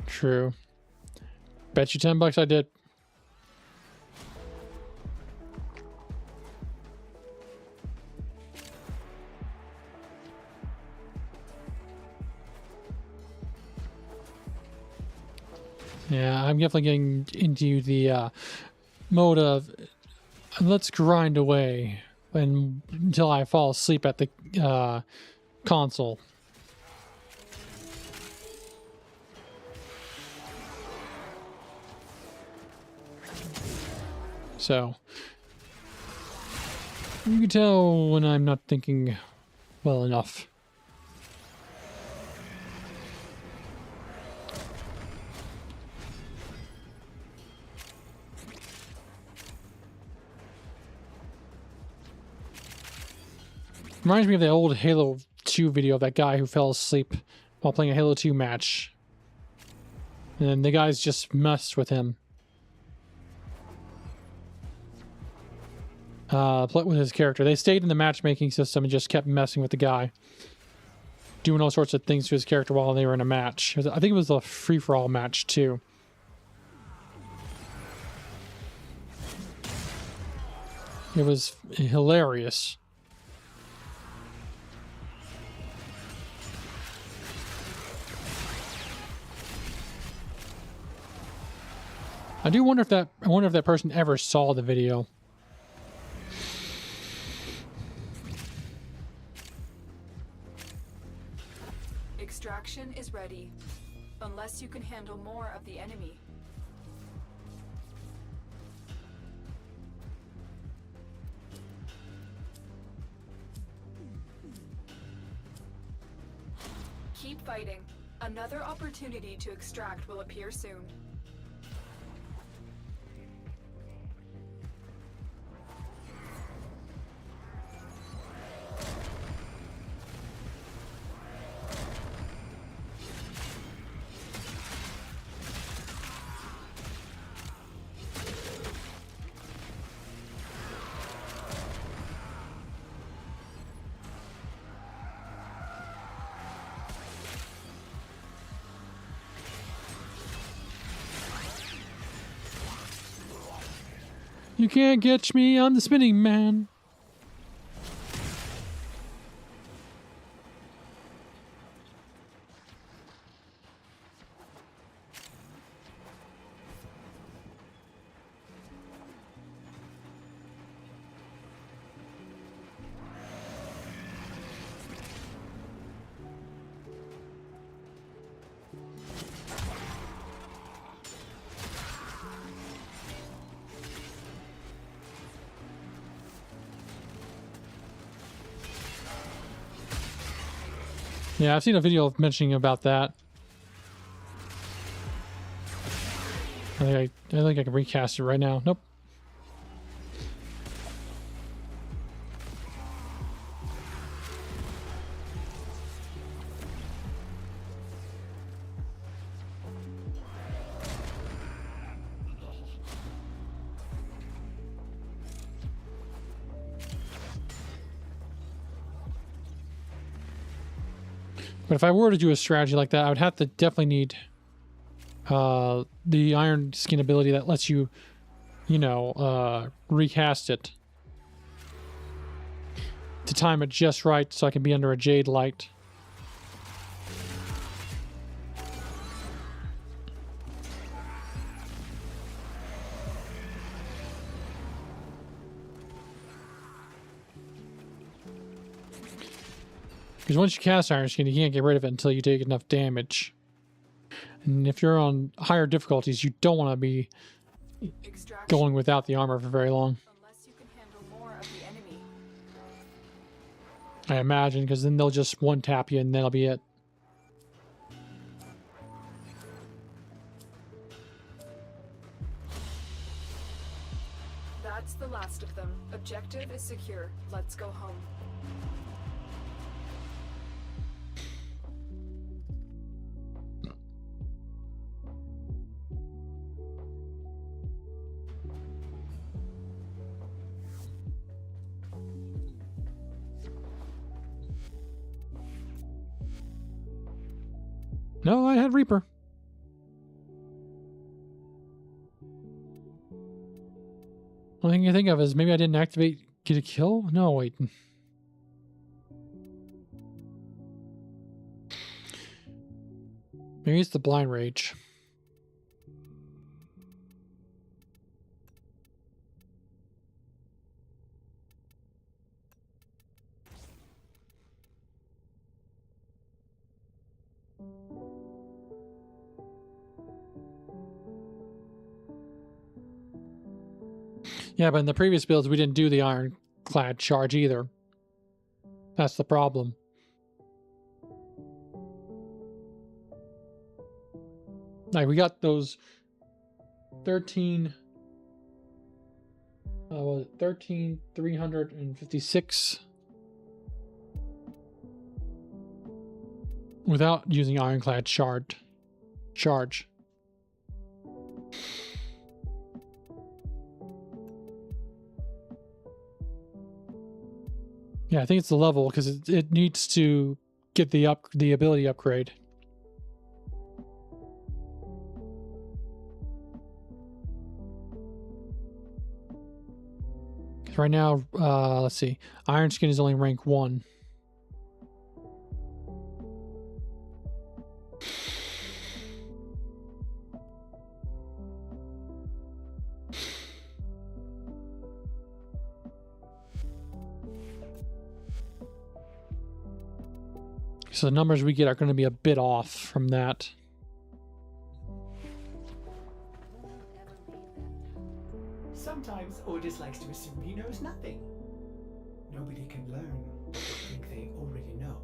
True. Bet you $10 I did. Yeah, I'm definitely getting into the mode of let's grind away until I fall asleep at the console. So, you can tell when I'm not thinking well enough. Reminds me of the old Halo 2 video of that guy who fell asleep while playing a Halo 2 match. And the guys just messed with him. With his character. They stayed in the matchmaking system and just kept messing with the guy. Doing all sorts of things to his character while they were in a match. I think it was a free-for-all match, too. It was hilarious. I do wonder if that person ever saw the video. Extraction is ready, unless you can handle more of the enemy. Keep fighting. Another opportunity to extract will appear soon. You can't catch me on the spinning man. Yeah, I've seen a video mentioning about that. I think I can recast it right now. Nope. But if I were to do a strategy like that, I would have to definitely need the iron skin ability that lets you, recast it to time it just right so I can be under a jade light. Because once you cast Iron Skin, you can't get rid of it until you take enough damage. And if you're on higher difficulties, you don't want to be going without the armor for very long. Unless you can handle more of the enemy. I imagine, because then they'll just one-tap you and that'll be it. That's the last of them. Objective is secure. Let's go home. No, I had Reaper. Only thing I think of is maybe I didn't activate get a kill? No, wait. Maybe it's the blind rage. Yeah, but in the previous builds, we didn't do the ironclad charge either. That's the problem. Like, we got those 13,356 without using ironclad charge. Yeah, I think it's the level because it needs to get the ability upgrade. Right now, let's see. Iron Skin is only rank 1. So the numbers we get are going to be a bit off from that. Sometimes Ordis likes to assume he knows nothing. Nobody can learn what they think they already know.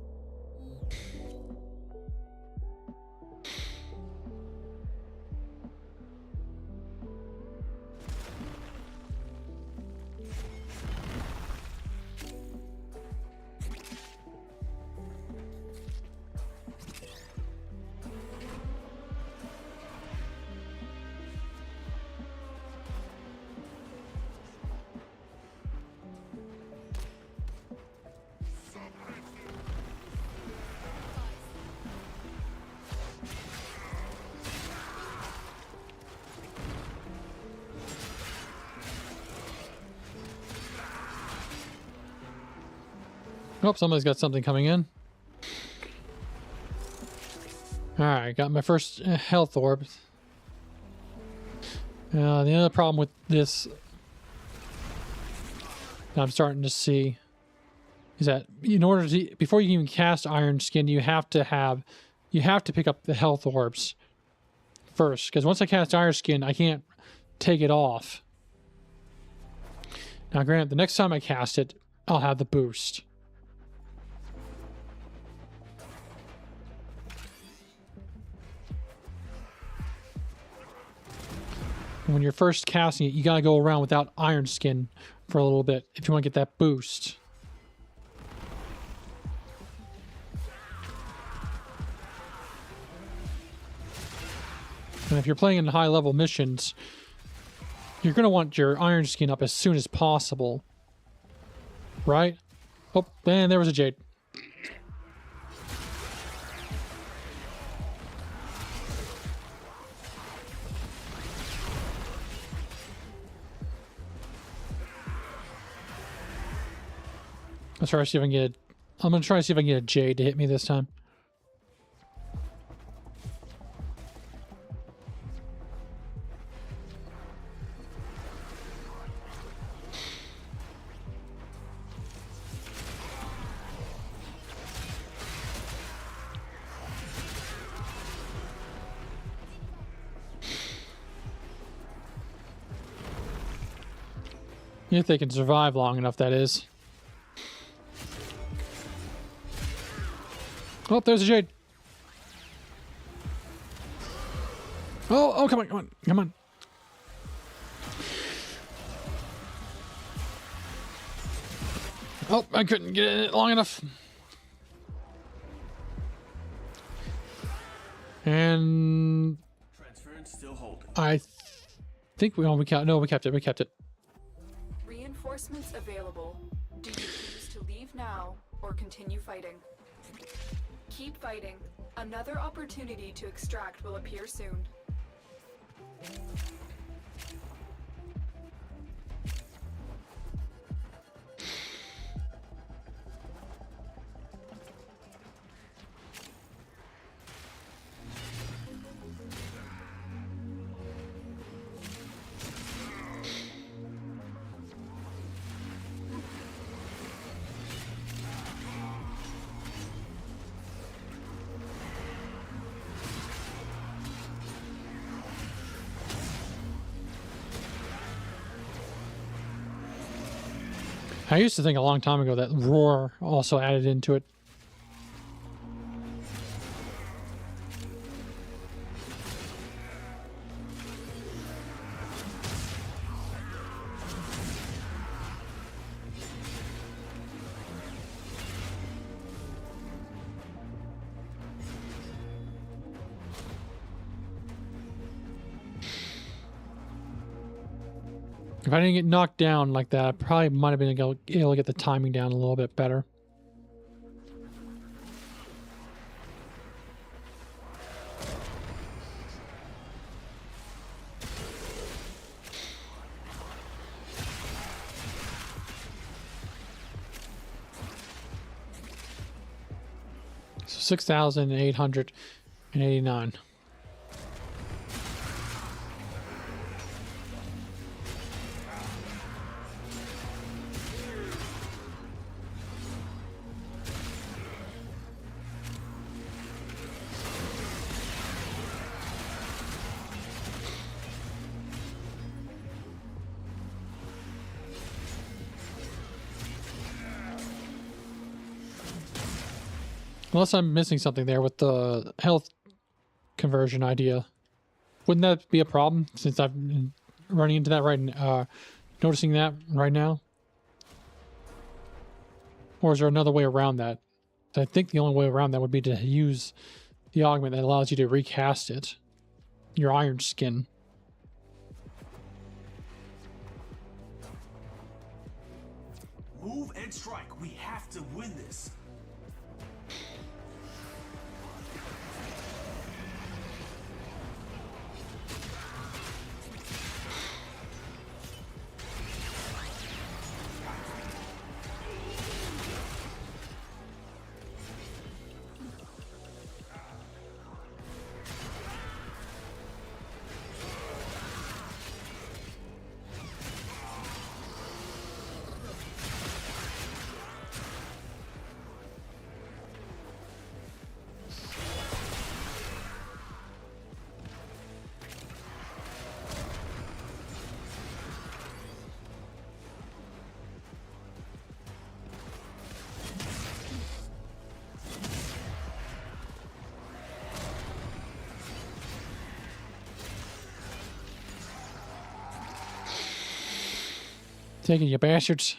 Oh, somebody's got something coming in. Alright, got my first health orb. The other problem with this that I'm starting to see is that in order to, before you can even cast Iron Skin, you have to pick up the health orbs first. Because once I cast Iron Skin, I can't take it off. Now granted, the next time I cast it, I'll have the boost. When you're first casting it, you gotta go around without Iron Skin for a little bit if you want to get that boost. And if you're playing in high level missions, you're gonna want your Iron Skin up as soon as possible. Right? Oh, and there was a Jade. Let's try to see if I can get I'm gonna try to see if I can get a Jade to hit me this time. If they can survive long enough, that is. Oh, there's a Jade. Oh, come on, come on, come on. Oh, I couldn't get it long enough. And Transference still holding. I think we kept it. We kept it. Reinforcements available. Do you choose to leave now or continue fighting? Keep fighting. Another opportunity to extract will appear soon. I used to think a long time ago that roar also added into it. If I didn't get knocked down like that, I probably might have been able to get the timing down a little bit better. 6,889. Unless I'm missing something there with the health conversion idea. Wouldn't that be a problem since I'm running into that noticing that right now? Or is there another way around that? I think the only way around that would be to use the augment that allows you to recast it. Your iron skin. Move and strike. We have to win this. Take it, you bastards.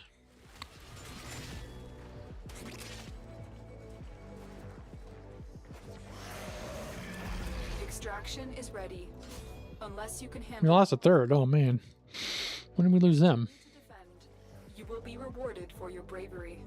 Extraction is ready. Unless you can We handle lost a third. Oh man. When did we lose them? you will be rewarded for your bravery.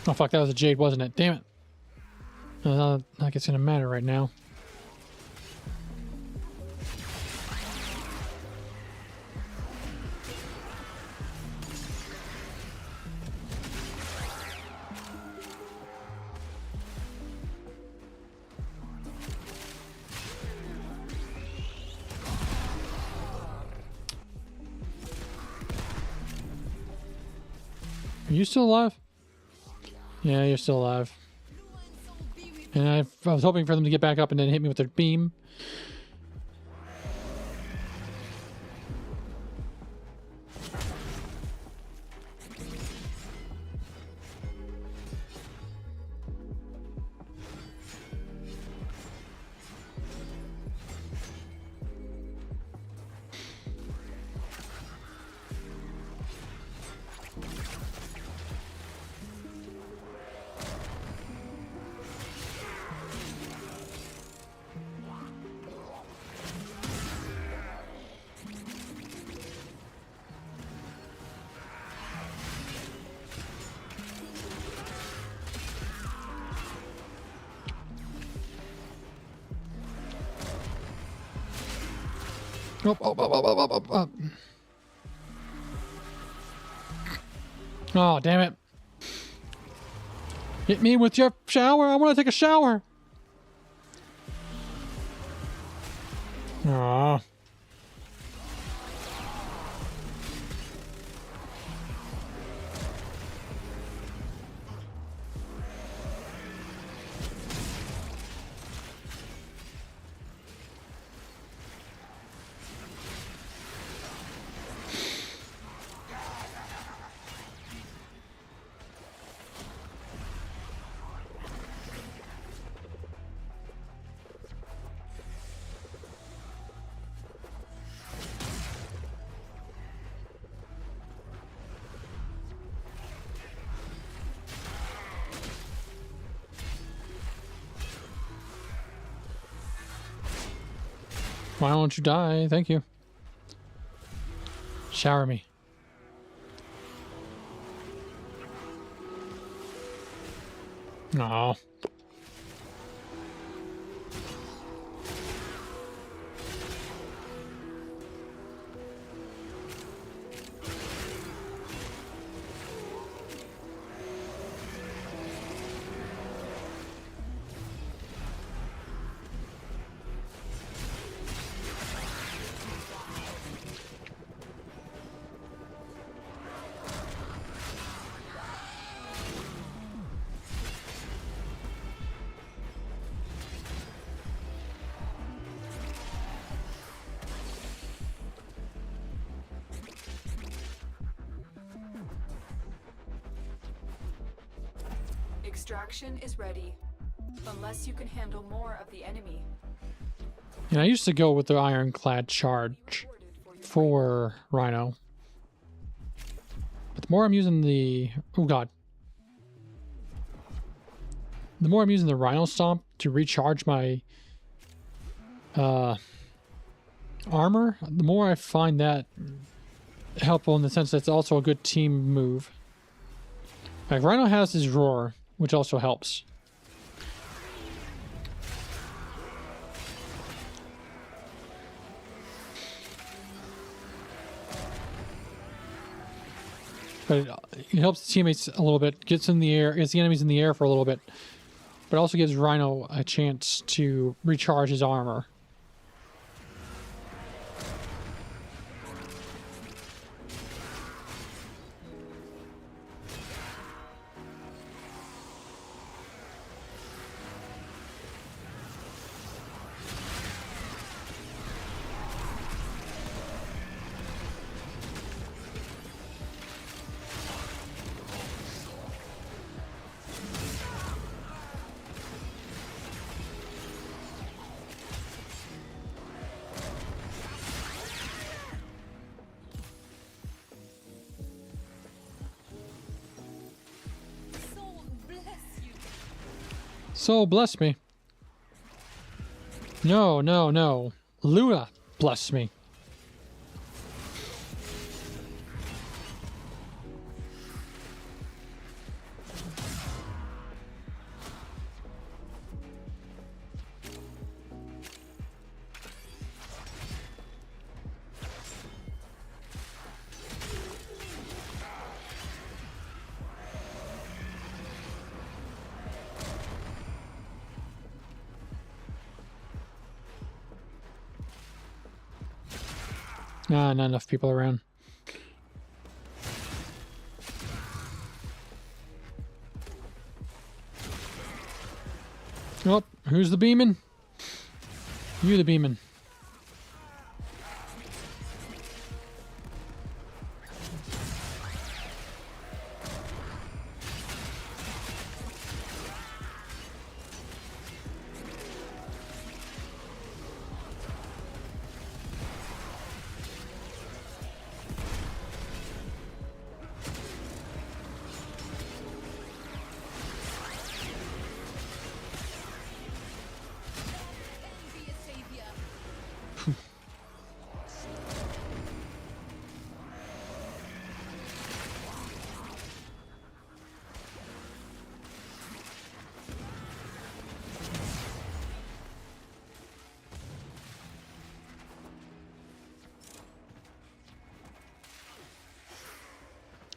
Oh fuck, that was a jade, wasn't it? Damn it. Not like it's gonna matter right now. Are you still alive? Yeah, you're still alive. And I was hoping for them to get back up and then hit me with their beam. Oh, damn it. Hit me with your shower. I want to take a shower. Aww. Why don't you die? Thank you. Shower me. No. Extraction is ready, unless you can handle more of the enemy. And I used to go with the ironclad charge for Rhino. But the more I'm using the... Oh god. The more I'm using the Rhino Stomp to recharge my armor, the more I find that helpful in the sense that it's also a good team move. Like, Rhino has his roar, which also helps. But it helps the teammates a little bit, gets in the air, gets the enemies in the air for a little bit, but also gives Rhino a chance to recharge his armor. So bless me. No, no, no. Luna bless me. Ah, not enough people around. Oh, who's the beaming? You the beaming.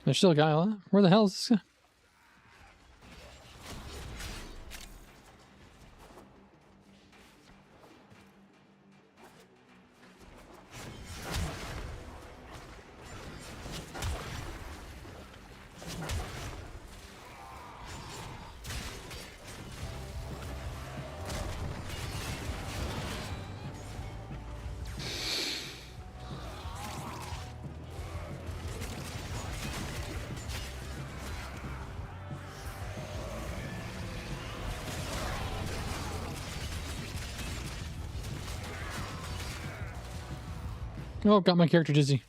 There's still a guy on. Where the hell is this guy? Oh, got my character dizzy.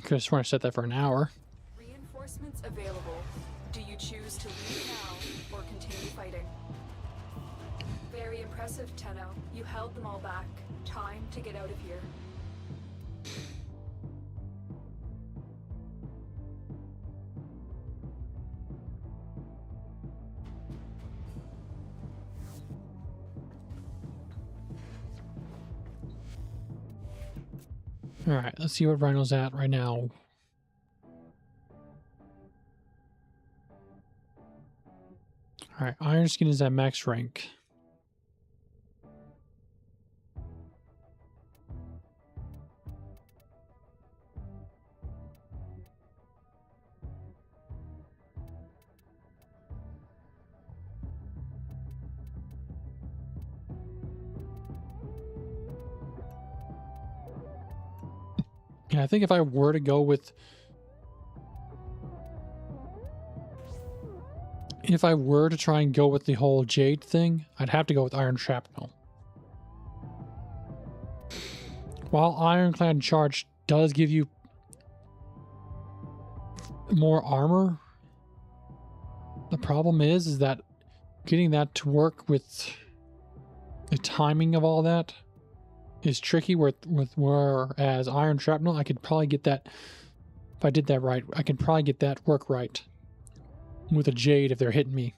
Just want to set that for an hour. Reinforcements available. Do you choose to leave now or continue fighting? Very impressive, Tenno. You held them all back. Time to get out of here. Alright, let's see what Rhino's at right now. Alright, Iron Skin is at max rank. And I think if I were to go with... If I were to try and go with the whole Jade thing, I'd have to go with Iron Shrapnel. While Ironclad Charge does give you more armor, the problem is that getting that to work with the timing of all that is tricky. Whereas Iron Shrapnel, I could probably get that, if I did that right, I could probably get that work right with a Jade if they're hitting me.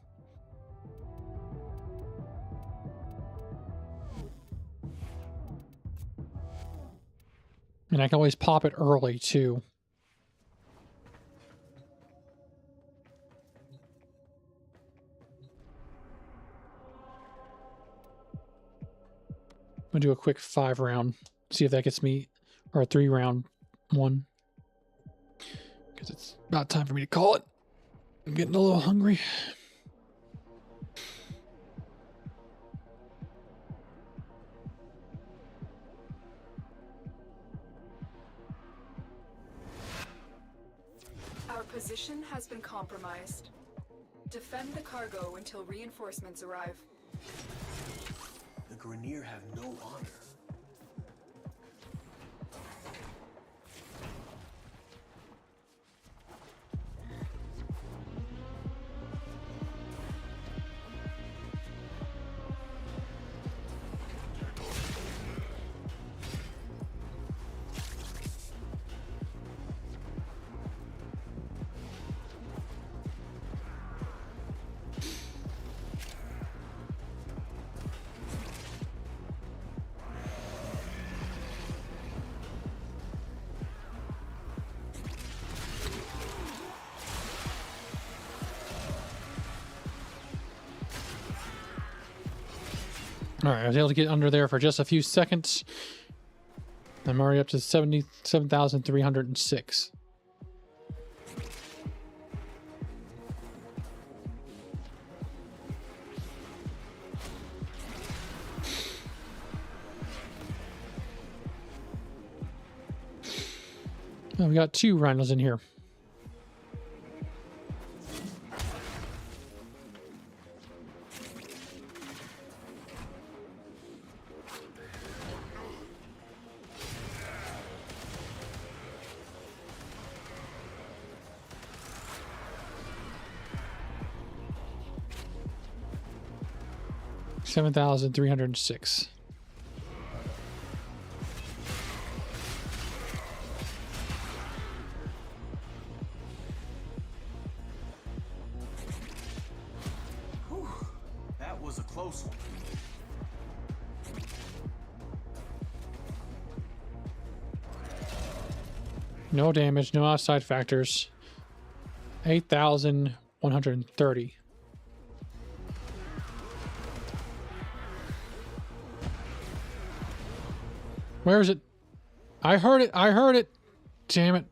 And I can always pop it early too. I'm gonna do a quick 5 round, see if that gets me, or a 3 round one. Because it's about time for me to call it. I'm getting a little hungry. Our position has been compromised. Defend the cargo until reinforcements arrive. The Grineer have no honor. Alright, I was able to get under there for just a few seconds. I'm already up to 77,306. Oh, we got 2 rhinos in here. $7,306. That was a close one. No damage, no outside factors. 8,130. Where is it? I heard it. I heard it. Damn it.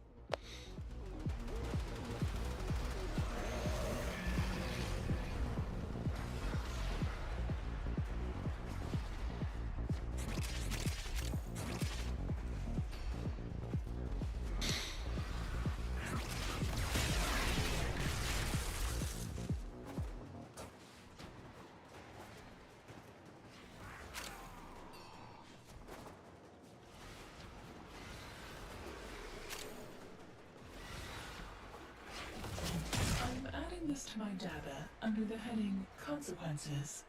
Warframe data under the heading Consequences.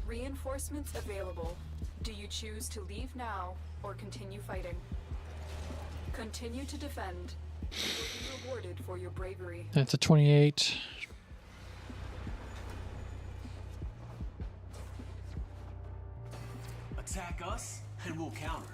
Reinforcements available. Do you choose to leave now or continue fighting? Continue to defend. You will be rewarded for your bravery. That's a 28. Attack us, and we'll counter.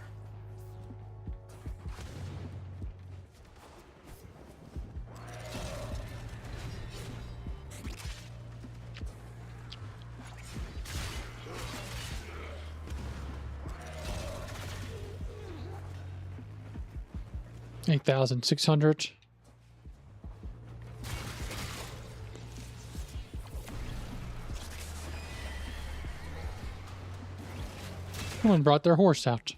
$8,600. Someone brought their horse out.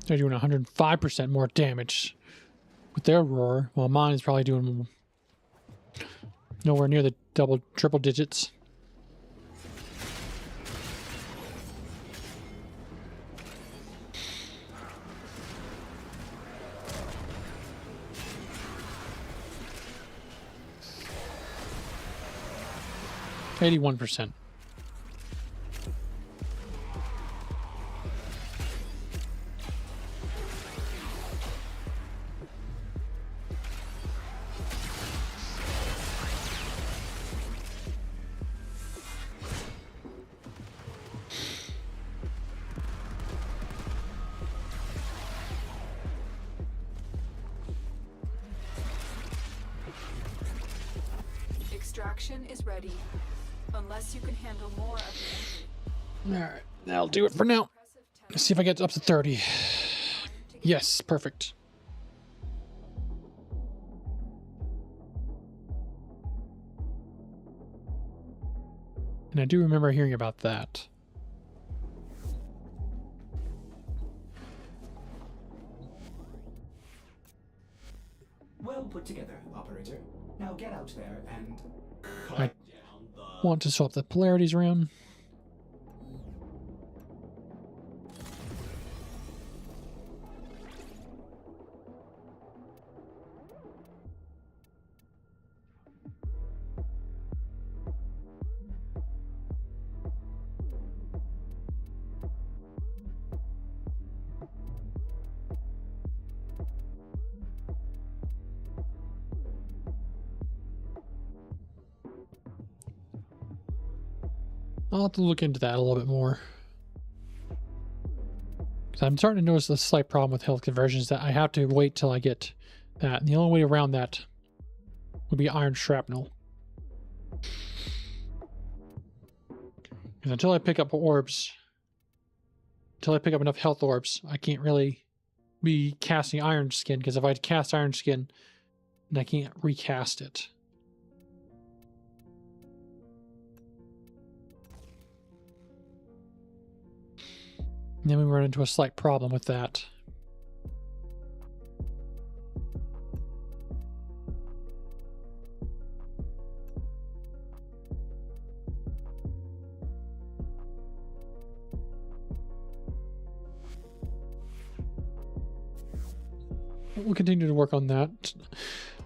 They're doing 105% more damage with their roar, while mine is probably doing nowhere near the triple digits. %. Extraction is ready, unless you can handle more of the energy. Alright, that'll do it for now. Let's see if I get up to 30. Yes, perfect. And I do remember hearing about that. Well put together, operator. Now get out there and I want to swap the polarities around. I'll have to look into that a little bit more. Because I'm starting to notice a slight problem with health conversions that I have to wait till I get that. And the only way around that would be iron shrapnel. Because until I pick up orbs, until I pick up enough health orbs, I can't really be casting iron skin. Because if I cast iron skin, then I can't recast it. And then we run into a slight problem with that. We'll continue to work on that.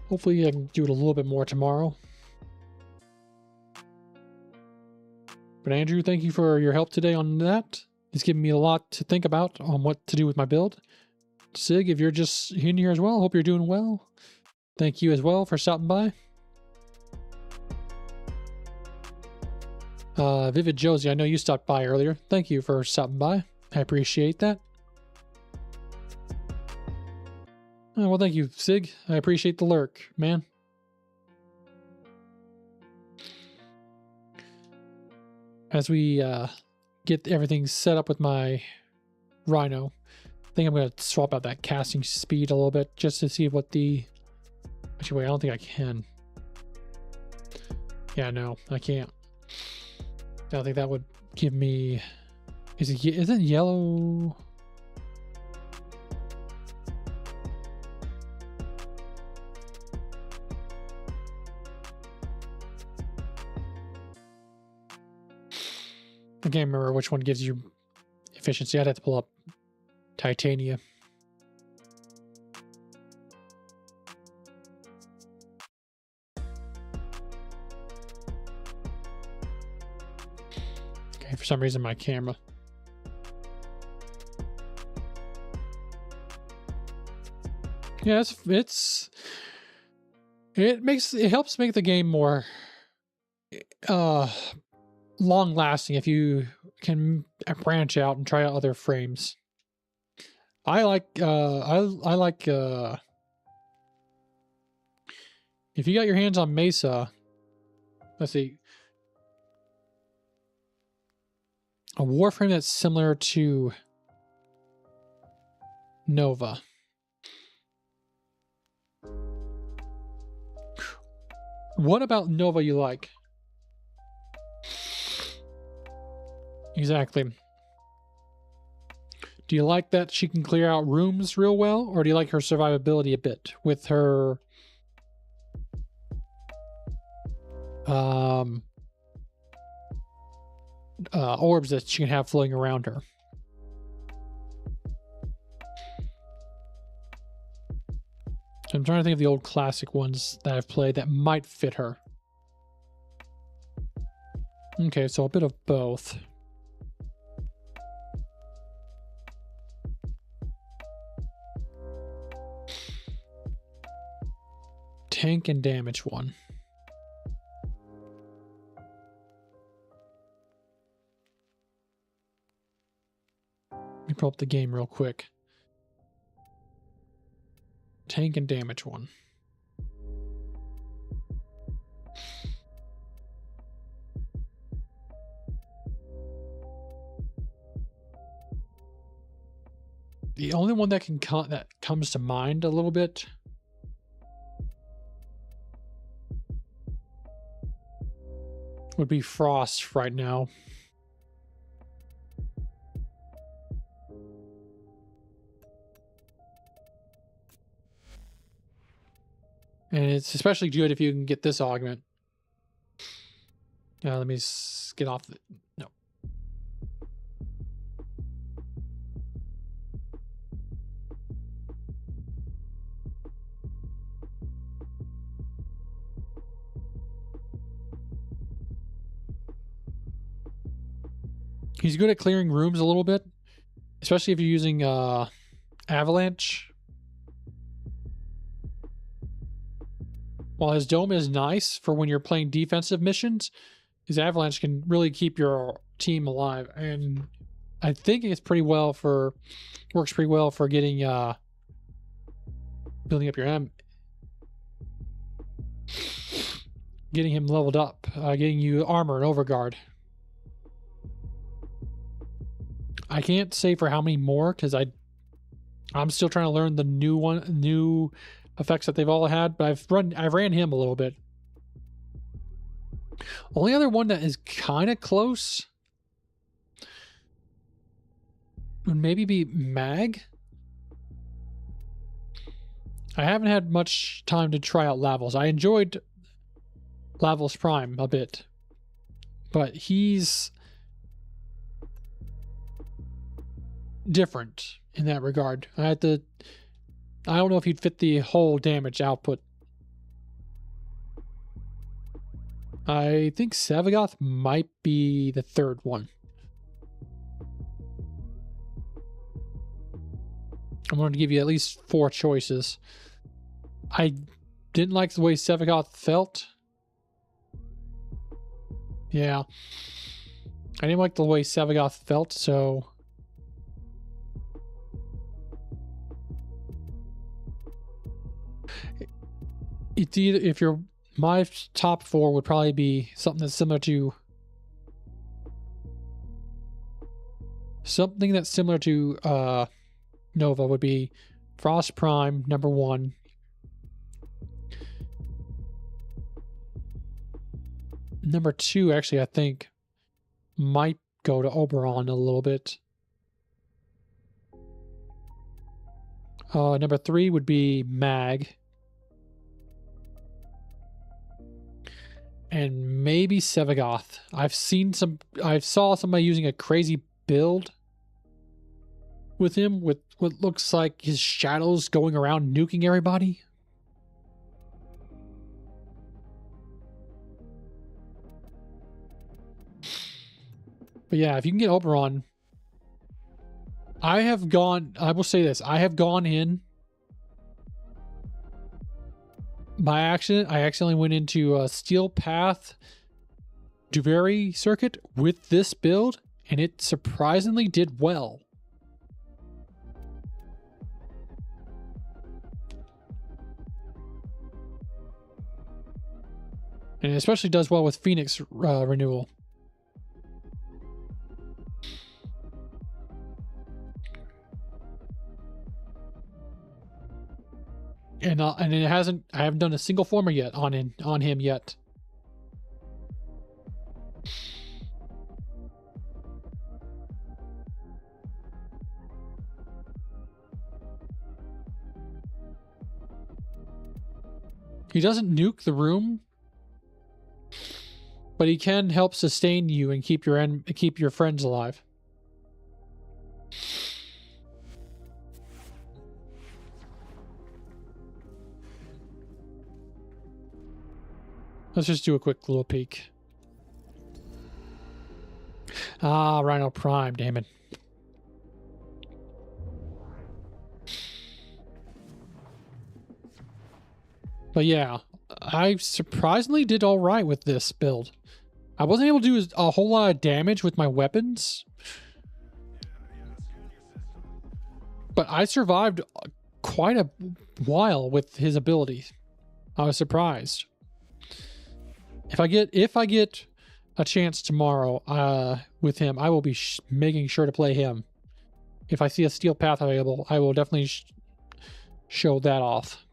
Hopefully I can do it a little bit more tomorrow. But Andrew, thank you for your help today on that. It's given me a lot to think about on what to do with my build. Sig, if you're just in here as well, hope you're doing well. Thank you as well for stopping by. Vivid Josie, I know you stopped by earlier. Thank you for stopping by. I appreciate that. Oh, well, thank you, Sig. I appreciate the lurk, man. As we get everything set up with my Rhino, I think I'm going to swap out that casting speed a little bit just to see what the... Actually, wait, I don't think I can. Yeah, no, I can't. I don't think that would give me... Isn't yellow... I can't remember which one gives you efficiency. I'd have to pull up Titania. Okay, for some reason my camera. Yeah, it helps make the game more long lasting if you can branch out and try out other frames. I like if you got your hands on Mesa, let's see, a Warframe that's similar to Nova. What about Nova you like? Exactly. Do you like that she can clear out rooms real well, or do you like her survivability a bit with her orbs that she can have floating around her? So I'm trying to think of the old classic ones that I've played that might fit her. Okay, so a bit of both. Tank and damage one. Let me pull up the game real quick. Tank and damage one. The only one that that comes to mind a little bit would be Frost right now. And it's especially good if you can get this augment. Let me get off the... No. He's good at clearing rooms a little bit, especially if you're using Avalanche. While his dome is nice for when you're playing defensive missions, his Avalanche can really keep your team alive, and I think it's pretty well for works pretty well for getting building up your getting him leveled up, getting you armor and overguard. I can't say for how many more because I'm still trying to learn the new effects that they've all had, but I've ran him a little bit. Only other one that is kind of close would maybe be Mag. I haven't had much time to try out Lavos. I enjoyed Lavos Prime a bit, but he's different in that regard. I don't know if he'd fit the whole damage output. I think Savagoth might be the third one. I'm going to give you at least 4 choices. I didn't like the way Savagoth felt. Yeah. I didn't like the way Savagoth felt, so... It's either, if you're... My top 4 would probably be something that's similar to... Something that's similar to, Nova would be Frost Prime, number 1. Number 2, actually, I think, might go to Oberon a little bit. Number 3 would be Mag. And maybe Savagoth. I saw somebody using a crazy build with him, with what looks like his shadows going around nuking everybody. But yeah, if you can get Oberon, I will say this, I have gone in by accident. I accidentally went into a Steel Path Duviri Circuit with this build, and it surprisingly did well. And it especially does well with Phoenix renewal. And it hasn't. I haven't done a single Forma yet on him yet. He doesn't nuke the room, but he can help sustain you and keep your friends alive. Let's just do a quick little peek. Ah, Rhino Prime, damn it. But yeah, I surprisingly did all right with this build. I wasn't able to do a whole lot of damage with my weapons, but I survived quite a while with his ability. I was surprised. If I get a chance tomorrow with him, I will be making sure to play him. If I see a Steel Path available, I will definitely show that off.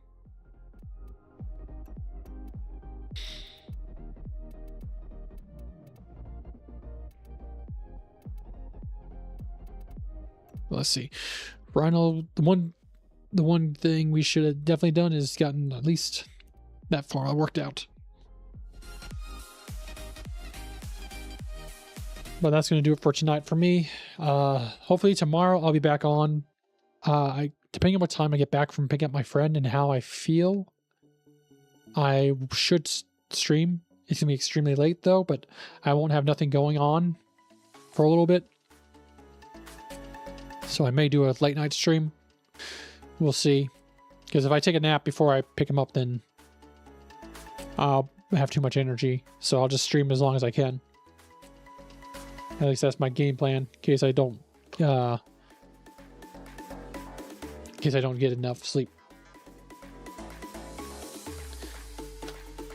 Let's see. Rhino, the one thing we should have definitely done is gotten at least that far worked out. But that's going to do it for tonight for me. Hopefully tomorrow I'll be back on. Depending on what time I get back from picking up my friend and how I feel, I should stream. It's going to be extremely late though, but I won't have nothing going on for a little bit. So I may do a late night stream. We'll see. Because if I take a nap before I pick him up, then I'll have too much energy. So I'll just stream as long as I can. At least that's my game plan, in case I don't get enough sleep.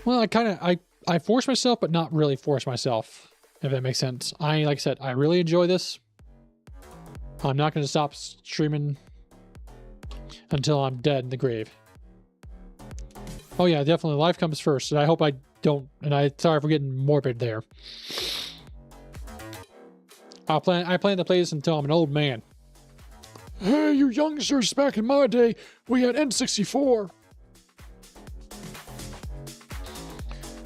Well, I force myself, but not really force myself, if that makes sense. Like I said, I really enjoy this. I'm not going to stop streaming until I'm dead in the grave. Oh yeah, definitely life comes first, and I hope I don't, and sorry for getting morbid there. I plan to play this until I'm an old man. Hey, you youngsters, back in my day, we had N64.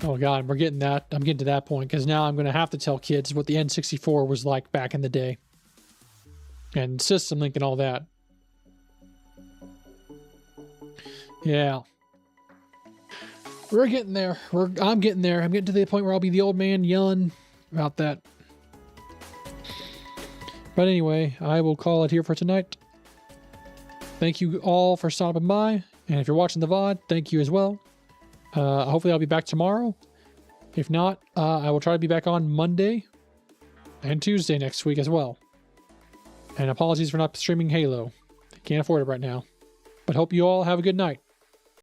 Oh god, we're getting that. I'm getting to that point because now I'm going to have to tell kids what the N64 was like back in the day. And System Link and all that. Yeah. We're getting there. I'm getting there. I'm getting to the point where I'll be the old man yelling about that. But anyway, I will call it here for tonight. Thank you all for stopping by. And if you're watching the VOD, thank you as well. Hopefully I'll be back tomorrow. If not, I will try to be back on Monday and Tuesday next week as well. And apologies for not streaming Halo. Can't afford it right now. But hope you all have a good night.